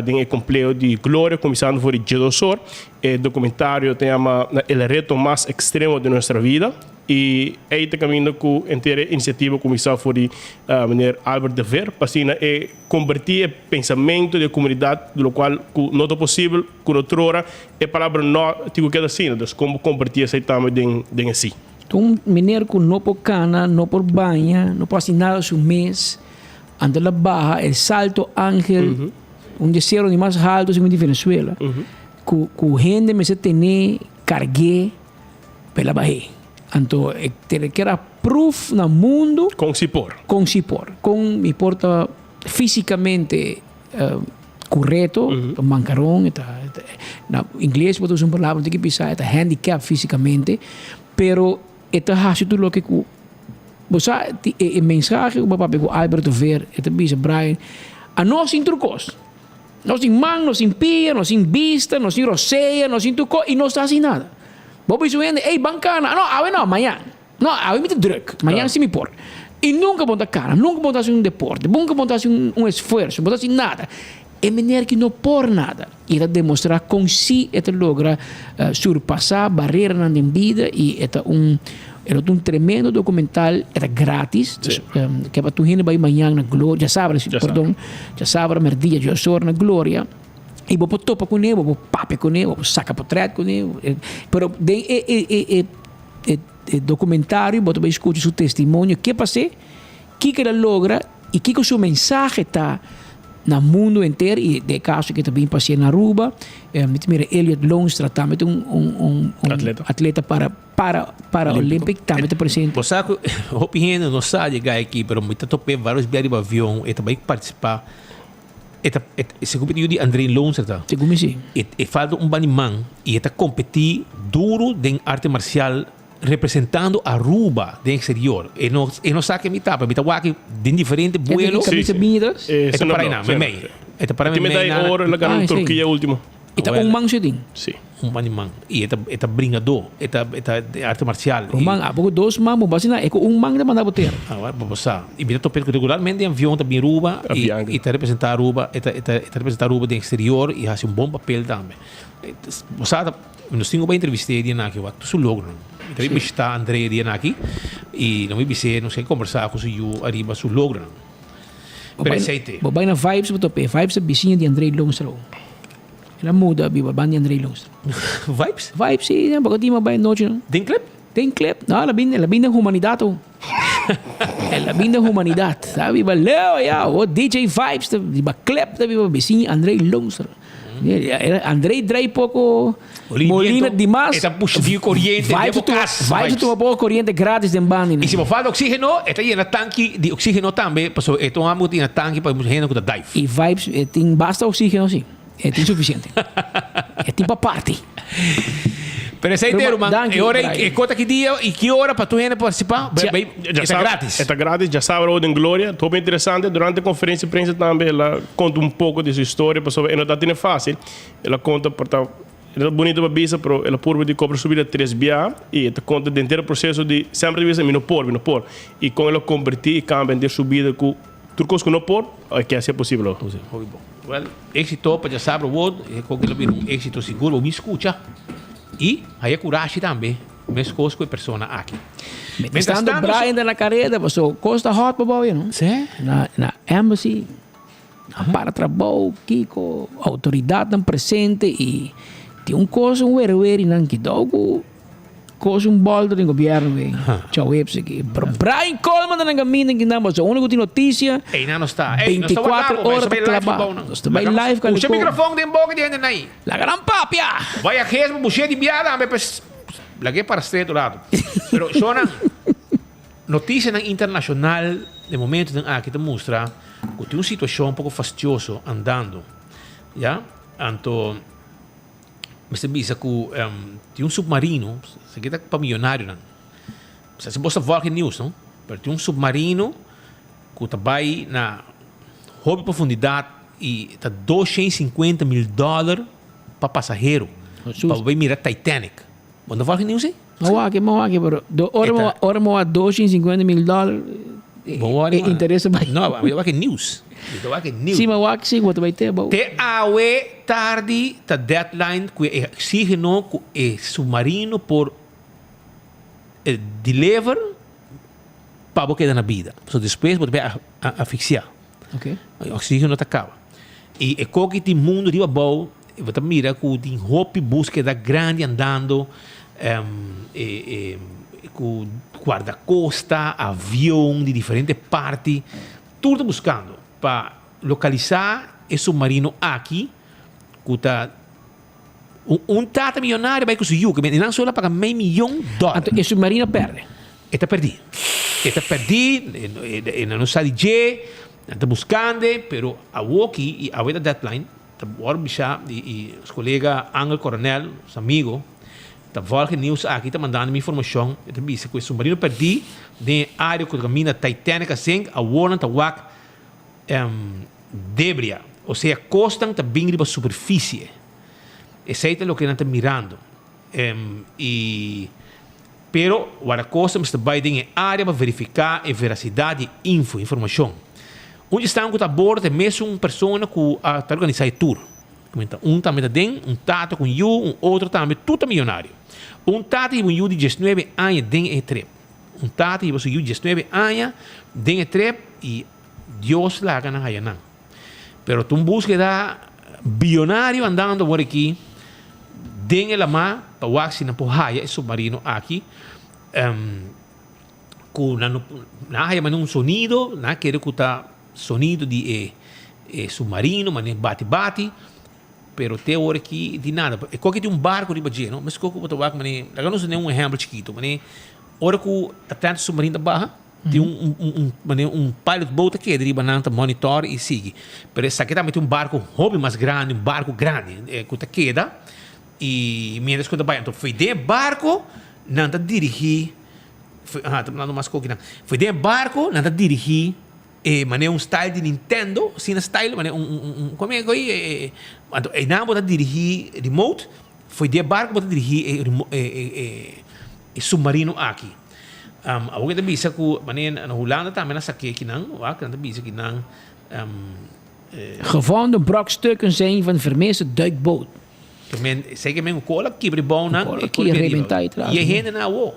de complexo de Glória, começando por Dia do Sol. O documentário tem o reto mais extremo de nossa vida e aí está caminhando com a inteira iniciativa começar por o menino Albert de Ver, para assim convertir o pensamento da comunidade, do qual não é possível, que outra hora a palavra não tipo que assim, então como convertir esse tamanho de assim. Então, mineiro que não por cana, não por banha, não pode nada seu mês, anda la barra, el salto ángel, descer de mais alto segundo de Venezuela, que gente me se tem cargué pela barriga. Então, que era proof no mundo. Com Sipor. Com importa fisicamente correto, mancarón, na inglês pode usar uma palavra que pisar, é handicap fisicamente, pero esta hace tudo o que você a mensagem que o papai com Alberto Ver, esta bisa Brian, a nós sem trucos. Nós sem mão, nós sem pia, nós sem vista, nós sem roceia, nós sem truco e não está sem nada. Bobo isso vende, ei, bancana, não, amanhã. Não, a me druk, amanhã se me por. E nunca monta cara, nunca montasse deporte, nunca montasse esforço, não montasse nada. É maneira que não por nada. E ela demonstrar com si, ela logra surpassar barreiras na vida e é um tremendo documental, é grátis, que é para tu gente vai amanhã na Glória, já sabe, merdia, já sor na Glória. E vou topa com ele, vou pape com ele, vou saca portrait com ele. Pero documentário, vou também escutar seu testemunho, que passei, que ele logra e que o seu mensagem está no mundo inteiro e de caso que também passei na Aruba, mira Elliot Longstra também atleta para Olímpico também presente. Você sabe, o opinião não sabe chegar aqui, mas muito topei vários viagens de avião e também participar. Se competiu de Andrei Longstra. Segundo sim. E falta banimão e está competir duro em arte marcial representando Aruba do exterior. E não sabe que me tapa, me tapa aqui de diferente vuelo. Camisa binhas. Esta para aí, me. Esta para mim. Me dá ouro na ganhou Turquia último. Eta mang siya Sim. Manimang. E eta bringador, eta arte marcial. Mang, apo dos mang mo basi na eko mang na mandabo ter. Agora babasa. E bita topel regularmente em avião também Aruba e eta representar Aruba, eta representar Aruba do exterior e faz bom papel também. Você nós tínhamos uma entrevista de aqui, o tu logro. Então me está André de aqui e não me disse, não sei conversar com o arriba su logro. Presente. Bobai na vibes mo tope, vibes bisinha de André Longstra. Ela muda biba band de André Longstra. Vibes? Vibes sim, porque tinha bem noite. Tem clip? Tem clip. Não, ela vinda humanidade. Ela vinda humanidade, sabe? Ba leo ya, o DJ Vibes, ba clip da biba bisinha André Longstra. Andrei draai pouco molina demais. Eta puxa de corrente, vai tu um pouco corrente grátis de bani. E se você fala de oxígeno, está aí na tanque de oxígeno também, porque então há muito na tanque para o gente com dive. E vibes, tem basta oxígeno sim. É suficiente. É tipo a parte. Pero essa ideia, mano, é hora e conta que dia e que hora para tu gente participar? Está grátis. Está grátis, já sabe o em Glória. Tô bem interessante. Durante a conferência de imprensa também, ela conta um pouco de sua história, porque não está fácil. Ela conta, portanto, ela é bonita para bisa, pero ela por de cobra subir a 3 BA e ela conta do inteiro processo de sempre bisa minopor. E com ela convertir e cambiar de subida com tudo coisa que não por, é que é possível. Well, éxito para já sabe o word, é com que ele um êxito seguro, me escuta. E aí a coragem também, mesmo coisa com a pessoa aqui. Estando Brian na carreira, você costa hot para boa, não? Sim. Na embassy, para trabalho, Kiko, autoridade presente e tem coisa weri não que dogo coisa baldo do governo vem. Tchau aqui. Brian Coleman na caminho que não, mas a única notícia. Ei, não está. 24 horas para trabalhar. Nós vai live com o microfone tem boca de gente aí. La gran papia. Vai a resmo buche de biada, me pues laguei para este outro lado. Pero sona notícia internacional de momento aqui te mostra que tem uma situação um pouco fastidiosa andando. Já? Então você visa que tem um submarino, se quer para milionário não. Se você volta news, não? Mas tem um submarino que está vai na hobby profundidade e está $250 mil para passageiro para vai mirar Titanic. Quando volta news aí? Mawaki, pero ora mo a $250 mil. Interessa ba? Não, eu acho que news. Sim, mas sim, quanto vai ter? Te awe tarde, ta deadline, que oxígeno, que submarino por deliver para você quedar na vida. So depois você vai asfixiar. Ok. O oxígeno tá acaba. E é como que tem mundo de bom, você mira que tem roupa búsqueda grande andando, com guarda-costa, avião de diferentes partes, tudo buscando para localizar esse submarino aqui, que está tata milionário vai conseguir, que não só paga $1 milhão. Então, esse submarino perde? Está perdido. Está perdido, não sabe de, está buscando, pero a aqui, e a deadline, está e os colegas Angel Coronel, os amigos, está voltando news aqui, está mandando minha informação, está dizendo que o submarino perdido, na área que caminha Titanic, assim, a Warren está debris, ou seja, costa está bem para a superfície. Esse é o que nós estamos mirando. Pero a costa está bem na área para verificar a veracidade de informação. Onde está a bordo, é mesmo uma pessoa que está organizando o tour. Um também tem, tato com you, outro também, tudo milionário. Tato e you de 19 anos tem trip. Tato e you de 19 anos tem trip e Deus lá na Hayanang. Pero tu búsqueda bilionário andando por aqui, tem ela má, para o na porraia, submarino aqui, com na Hayanang um sonido, na quer que tá sonido de submarino, mas bate, pero te hora aqui de nada. É qualquer tem um barco de badia, não? Mas qualquer outro barco, mas lá não é um exemplo chiquito, mas hora que até o submarino da barra, tem um pilot boat que deriva na monitor e sigue. Pero essa aqui também tem um barco hobby mais grande, um barco grande, que está queda e menos que vai. Então foi de barco, não está dirigir, não mais coisa não. Foi de barco, não está dirigir, mas um style de Nintendo, assim style, mas como é que é? Não pode dirigir remote, foi de barco para dirigir submarino aqui. Ako kita bisa ko manin na Holanda também nessa aqui não, kita bisa que não. Gevonden brokstukken zijn van vermiste duikboot. Zeker men cola kibribon não. Je heen na wo.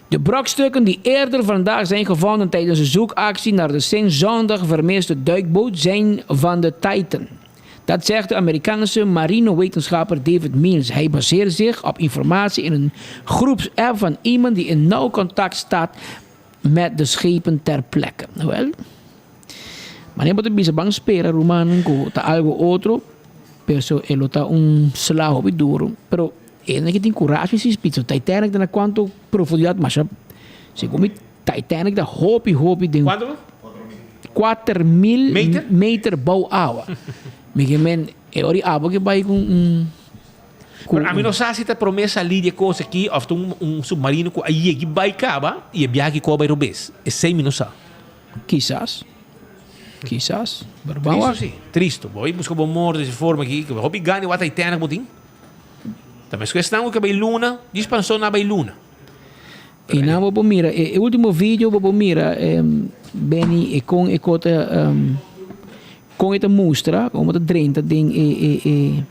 De brokstukken die eerder vandaag zijn gevonden tijdens een zoekactie naar de sinds zondag vermiste duikboot zijn van de Titan. Dat zegt de Amerikaanse marinewetenschapper David Mills. Hij baseert zich op informatie in een groepsapp van iemand die in nauw contact staat met de schepen ter plekke. Wel, maar je moet een beetje bang spelen, Romanen, ta algo otro. penso e lo tá slago duro, pero é que tem coragem se spitzo. Titanic na quanto profundidade, mas segundo Titanic da hopi de quanto? 4.000 meter bow água. Porque men é ori abo que vai com a mim não sabe se tá promessa ali de coisa aqui, ou submarino que aí que vai caba e a viagem que vai robes. É 6 minutos. Quizás. Mas isso sim. Triste. Vou buscar bom morto dessa forma aqui. Que vou pegar o Titanic botin. Também se questão que vai luna, expansão na vai luna. E na vou mira, o último vídeo vou mira beni com esta mostra, como tá drenta tem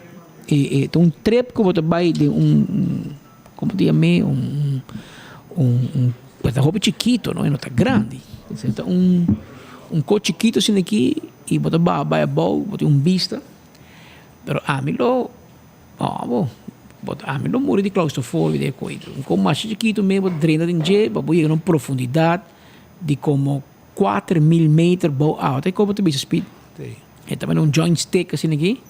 um trap que você vai de como te chame tá roupa chiquito, não tá grande. Então coche chiquito assim aqui e você vai a boa, você vista. Pero a mim lo a mim não morre de claustrofobia de coisa. Como mais chiquito mesmo, drena de jeito, para ir em profundidade de como 4.000 metros boa alta. É como tu vês speed. É também joint stick assim aqui.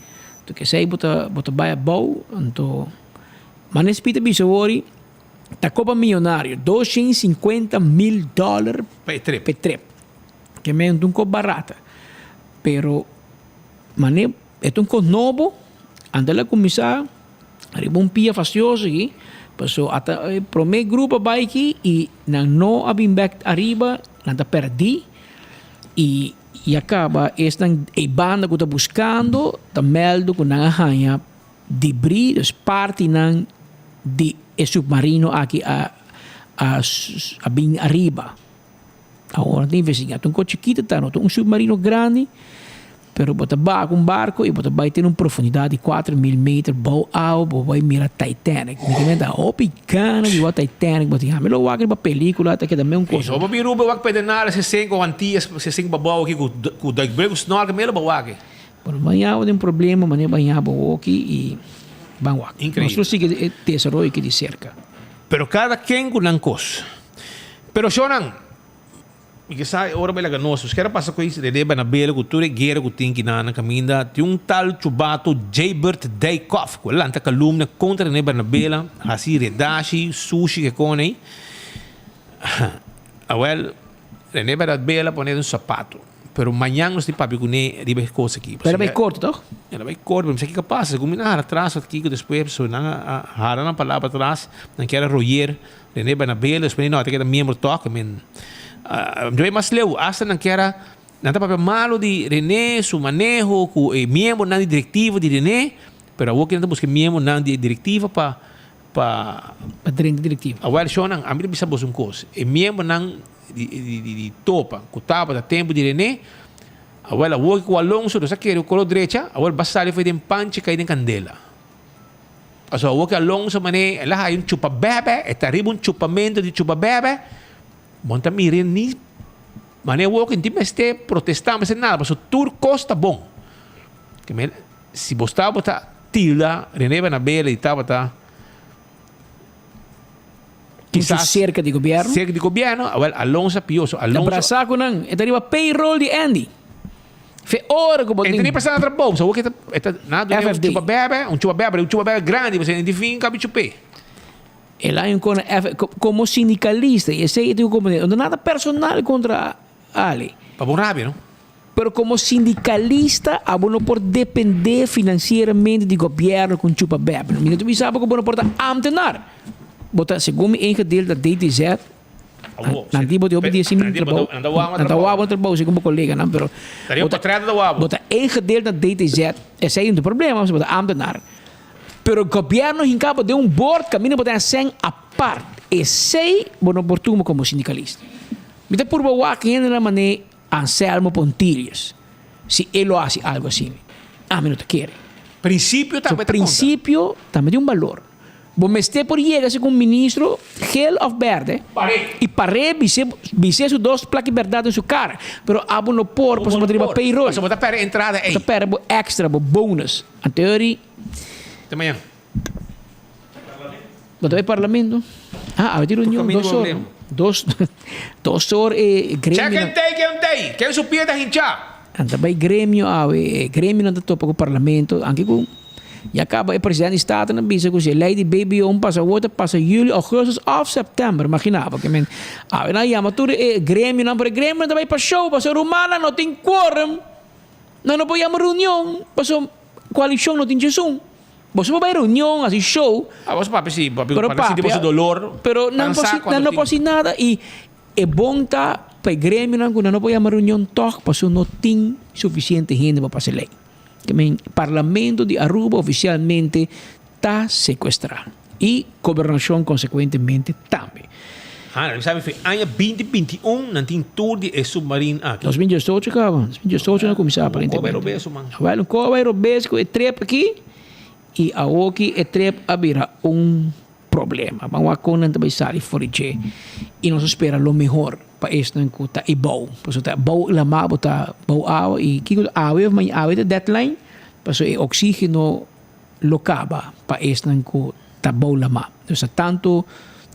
Tu que sei, bota vai a boa, então. Mas nesse speed bicho ori, tá copa milionário, $250,000 per trip. Que é um copo barata. Pero, mané, é um copo novo, anda lá começar. Arriba pia facioso aqui, passou até pro meu grupo vai aqui e não abim back arriba, nada perdi e acaba esta banda que está buscando, está meldo que não arranha debris, parte não de submarino aqui a bem arriba. Agora tem investigado um coche chiquito, tá no submarino grande. Pero bota um barco e bota vai ter uma profundidade de 4.000 metros, boa água, vai mirar Titanic. Me dá opicana de Titanic, bota me lo waga para película até que também coisa. Só para ruba wag pedenar se 5 antias, se 5 babau aqui com da brego snorkel me lo bawaga. Pero banhava tem problema, mané banhava aqui e banhava. Incrível. Nós sigue desenvolvimento aqui de cerca. Pero cada quem com nancos. Pero Shonan porque sabe, ora bela ganosos. Quero passar com isso de leva na bela cultura guerra que tem que na caminda. Tem um chubato Jaybird Daykoff. Que lá está calumna contra leva na bela. Assim redashi, sushi que come. Well, leva na bela poner sapato. Pero amanhã nós temos papi com ele riba coisa aqui. Pero vai corto, toch? Ela vai corto, mas que passa? Como na atrás aqui que depois pessoa na hara na palavra atrás, não quer roer, leva na bela, depois não, até que membro toca, men. Eu mais leu, hasta não quer não tá papel malo de René, su manejo, com membro na diretiva de René, pero eu quero buscar membro na diretiva para diretiva. Agora só não, a mim precisa buscar coisa. E membro não de topa, que tava da tempo de René. Agora eu que o Alonso, do saqueiro, colo direita, agora basta foi de panche cair em candela. Also, eu que Alonso mané, lá hay chupa bebe, está arriba chupamento de chupa bebe. Monta miren ni mané wo que tipo este protestar mas nada, mas o tour costa bom. Que me se bostava botar tilda, René na bela e tava tá quizás cerca de governo. Cerca de governo, Alonso pioso, Alonso. Abraçar com não, é dariva payroll de Andy. Fe hora que botin. Então passando outra bolsa, o que está nada, um chupa bebe grande, você identifica cabe chupé. Ela como sindicalista, e esse é o comandante, não nada personal contra Ali. Para bom rápido, não? Pero como sindicalista, a não pode depender financeiramente do governo com chupa bebe. Não tu sabe que não pode ambtenar. Bota segundo em dele da DTZ. Nanti bote obedecer muito trabalho. Não tá trabalho segundo colega, não, pero. Bota em dele da DTZ, esse é o problema, você bota ambtenar. Pero o governo incapa de board caminho para ser a parte. Esse é o oportuno como sindicalista. Me dá por boa que na maneira Anselmo Pontilhas. Se ele faz algo assim, a mim não te quer. Princípio também. Princípio também tem valor. Bom, mas te por chegar com o ministro Gel of Verde e para viser os dois placas de verdade em sua cara. Pero abo no por para poder ir payroll. Você botar para entrada aí. Botar para extra, bônus. A teoria. Até amanhã. Botar para parlamento. Ah, vai ter reunião 2 horas. 2 horas grêmio. Quem supia da hincha? Anda vai grêmio, grêmio não topa com o parlamento, anche com E acaba o presidente do Estado na bisa que lei de baby passa outra, passa julho, agosto of setembro. Imaginava que na chama tudo Grêmio, não para Grêmio, também para show, passa Romana, não tem quórum. Não podemos reunião, passa coalição, não tem Jesus. Você vai reunião, assim, show. Você papi, sim, papi, pero papi, papi, dolor. Pero não pode nada. E é bom tá para o Grêmio, não podemos reunião, toque, porque não tem suficiente gente para fazer lei. O Parlamento de Aruba oficialmente está sequestrado. E governação, consequentemente, também. Sabe, ano 2021, não tem tour de submarino aqui. 2018, cara. 2018 não começava aparentemente. Vai no coveiro obeso, com o trepa aqui. E a aqui é trepa a virar problema. Vamos a conan também sair fora de e nós espera lo melhor para este não está e bom. Porque está bom la mabo está bom água e que água mas água de deadline para o oxígeno lo acaba para este não está bom la mabo. Então tanto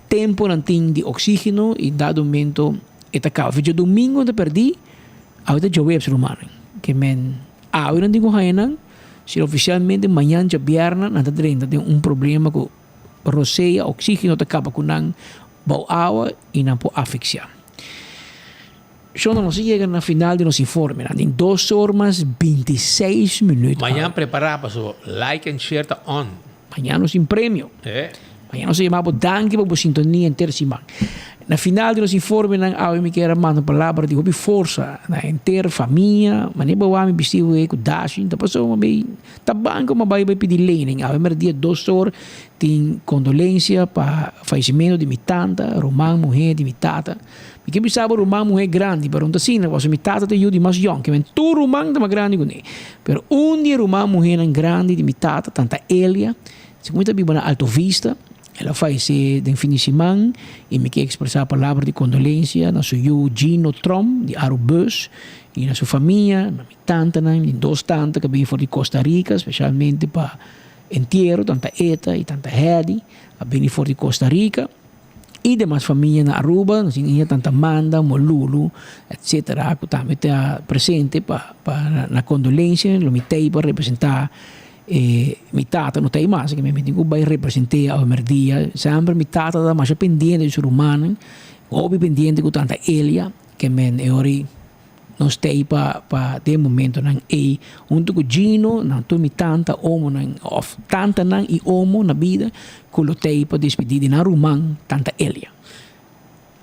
tempo não tem de oxígeno e dado momento está acaba. Veja domingo de perdi água de jovem romano que men água não tem com se oficialmente amanhã já viernes não está tem problema com roceia, oxígeno te acaba com não boa água e não pode asfixiar. Só não se chega na final de nosso informe, em 2 horas 26 minutos. Amanhã preparar para o like and share tá on. Amanhã nos tem prêmio. Amanhã nos chamamos danke para a sintonia inteira semana. Na final de nosso informe, eu me quero mandar palavra de hobby força na inteira família, mas nem para me vestir com dashing, tá passou bem, tá banco mas vai pedir lening. Eu me dia 2 horas tem condolência para falecimento de minha tanta, Romã mulher de minha tata. Me que pensava Romã mulher grande, pero não assim, porque minha tata tem eu de mais young, que tu Romã tá mais grande que ele. Pero dia Romã mulher grande de minha tata, tanta Elia, se muito bem na Alto Vista. Ela faz de fim de semana e me quer expressar a palavra de condolência na sua Gino Trom, de Arubus, e na sua família, na minha tanta, em 2 tantas que vêm de Costa Rica, especialmente para entierro, tanta Eta e tanta Hedy, a vêm de Costa Rica, e demais famílias na Aruba, nós tínhamos tanta Manda, Molulu, etc., que também está presente para na condolência, lo mitei para representar minha tata não tem mais, que me digo vai representar ao merdia, sempre minha tata dá mais pendente do ser humano, houve pendente com tanta Elia, que me ori não tem para de momento não é junto com Gino, não tu minha tanta homo não of tanta não e homo na vida, que lo tem para despedir na Romã tanta Elia.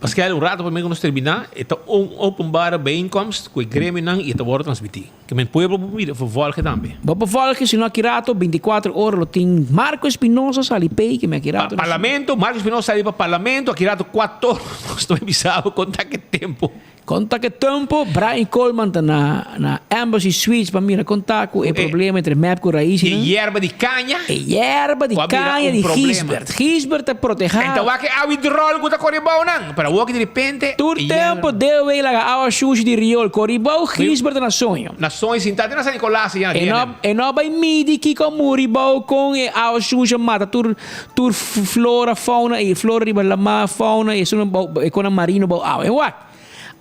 Pascal, um rato para mim que nós terminar, é openbare bijeenkomst, que o Grêmio não e está transmitir. Que men pueblo vervolgen também. Vou vervolgen, se não aqui rato, 24 horas, tem Marco Espinosa salipei, que me aqui rato. Parlamento, Marco Espinosa salipa parlamento, aqui rato 4 horas, nós estou avisado, conta que tempo. Conta que tempo, Brian Coleman está na Embassy Suites para mim contar com o problema entre MEP e Raiz. E erva de canha. E erva de canha de Gisbert. Gisbert é proteger. Então, aqui há withdrawal com a Coribau, não? Para o que de repente... Todo tempo deu ver a água suja de Riol. Coribau, Gisbert na sonho. Na sonho, sim, está na San Nicolás. E não vai medir que com Ribau com a água suja mata. Tur flora, fauna, e flora de Balamá, fauna, e com a marino, água. E what?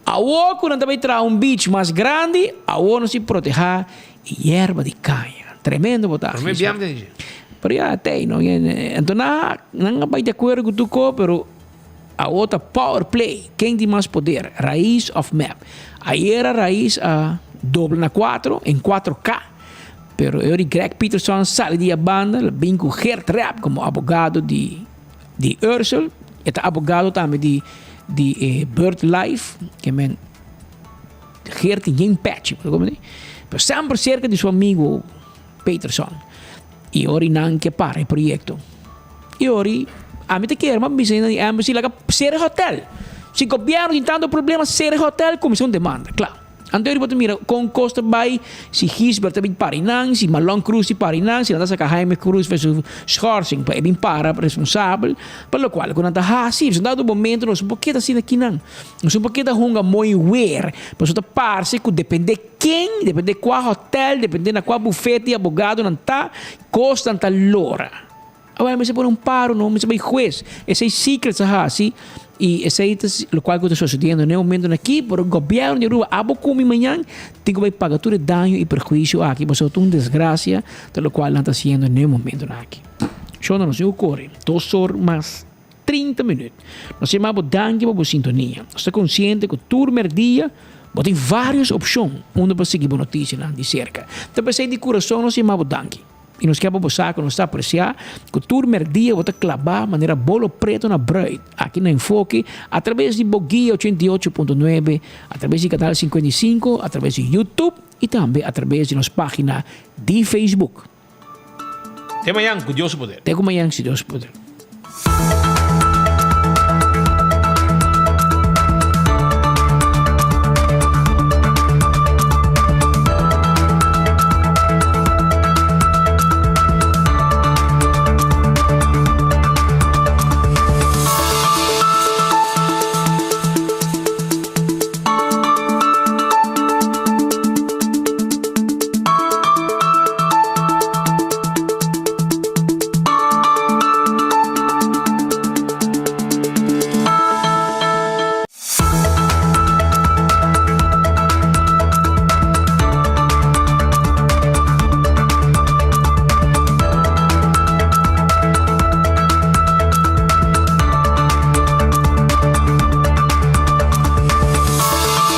A oco não também traz beach mais grande, a oco não se proteger e erva de canha. Tremendo botar. Por mim, bem entendi. Pero já tem, não é? Então, não vai de acordo com tu co, pero a outra power play, quem tem mais poder? Raiz of map. Aí era raiz a doble na 4, em 4K. Pero eu e Greg Peterson sale de a banda, bem com Gert Rapp como abogado de Ursel, e tá abogado também de BirdLife, que men Gert tem patch, mas sempre cerca de seu amigo Peterson. E ora não que para o projeto. E ora a mim te quer, mas bisena de embassy lá ser hotel. Se o governo tem tanto problema ser hotel, comissão demanda, claro. Anterior boto mira com Costa Bay, se Gisbert também Parinang, se Malon Cruz Parinang, se nada sa Jaime Cruz fez o schorsing para bem para responsável, pelo qual quando tá assim, se dado momento nós um pouquinho assim aqui não, nós um pouquinho hunga muito wear, mas outra parte que depende quem, depende qual hotel, depende na qual buffet e abogado não tá, costa não tá lora. Agora, mas põe paro, não, mas vai juez. Esse é secret, assim. E esse é o qual está sucedendo no momento aqui, por o governo de Aruba, abo como amanhã, tem que pagar todo o dano e prejuízo aqui, mas é uma desgraça, pelo qual não está sendo no momento aqui. Só não se ocorre, 2 horas mais 30 minutos. Nós chamamos danke para a sintonia. Nós estamos conscientes que o turno dia tem várias opções, onde para seguir a notícia de cerca. Então, de coração, nós chamamos danke. E nós queremos passar que nós está apreciar que o turno dia vai clavar de maneira bolo preto na bread aqui no Enfoque através de Boguia 88.9, através do canal 55, através de YouTube e também através de nossa página de Facebook. Até amanhã, com Deus poder. Até amanhã, se Deus puder.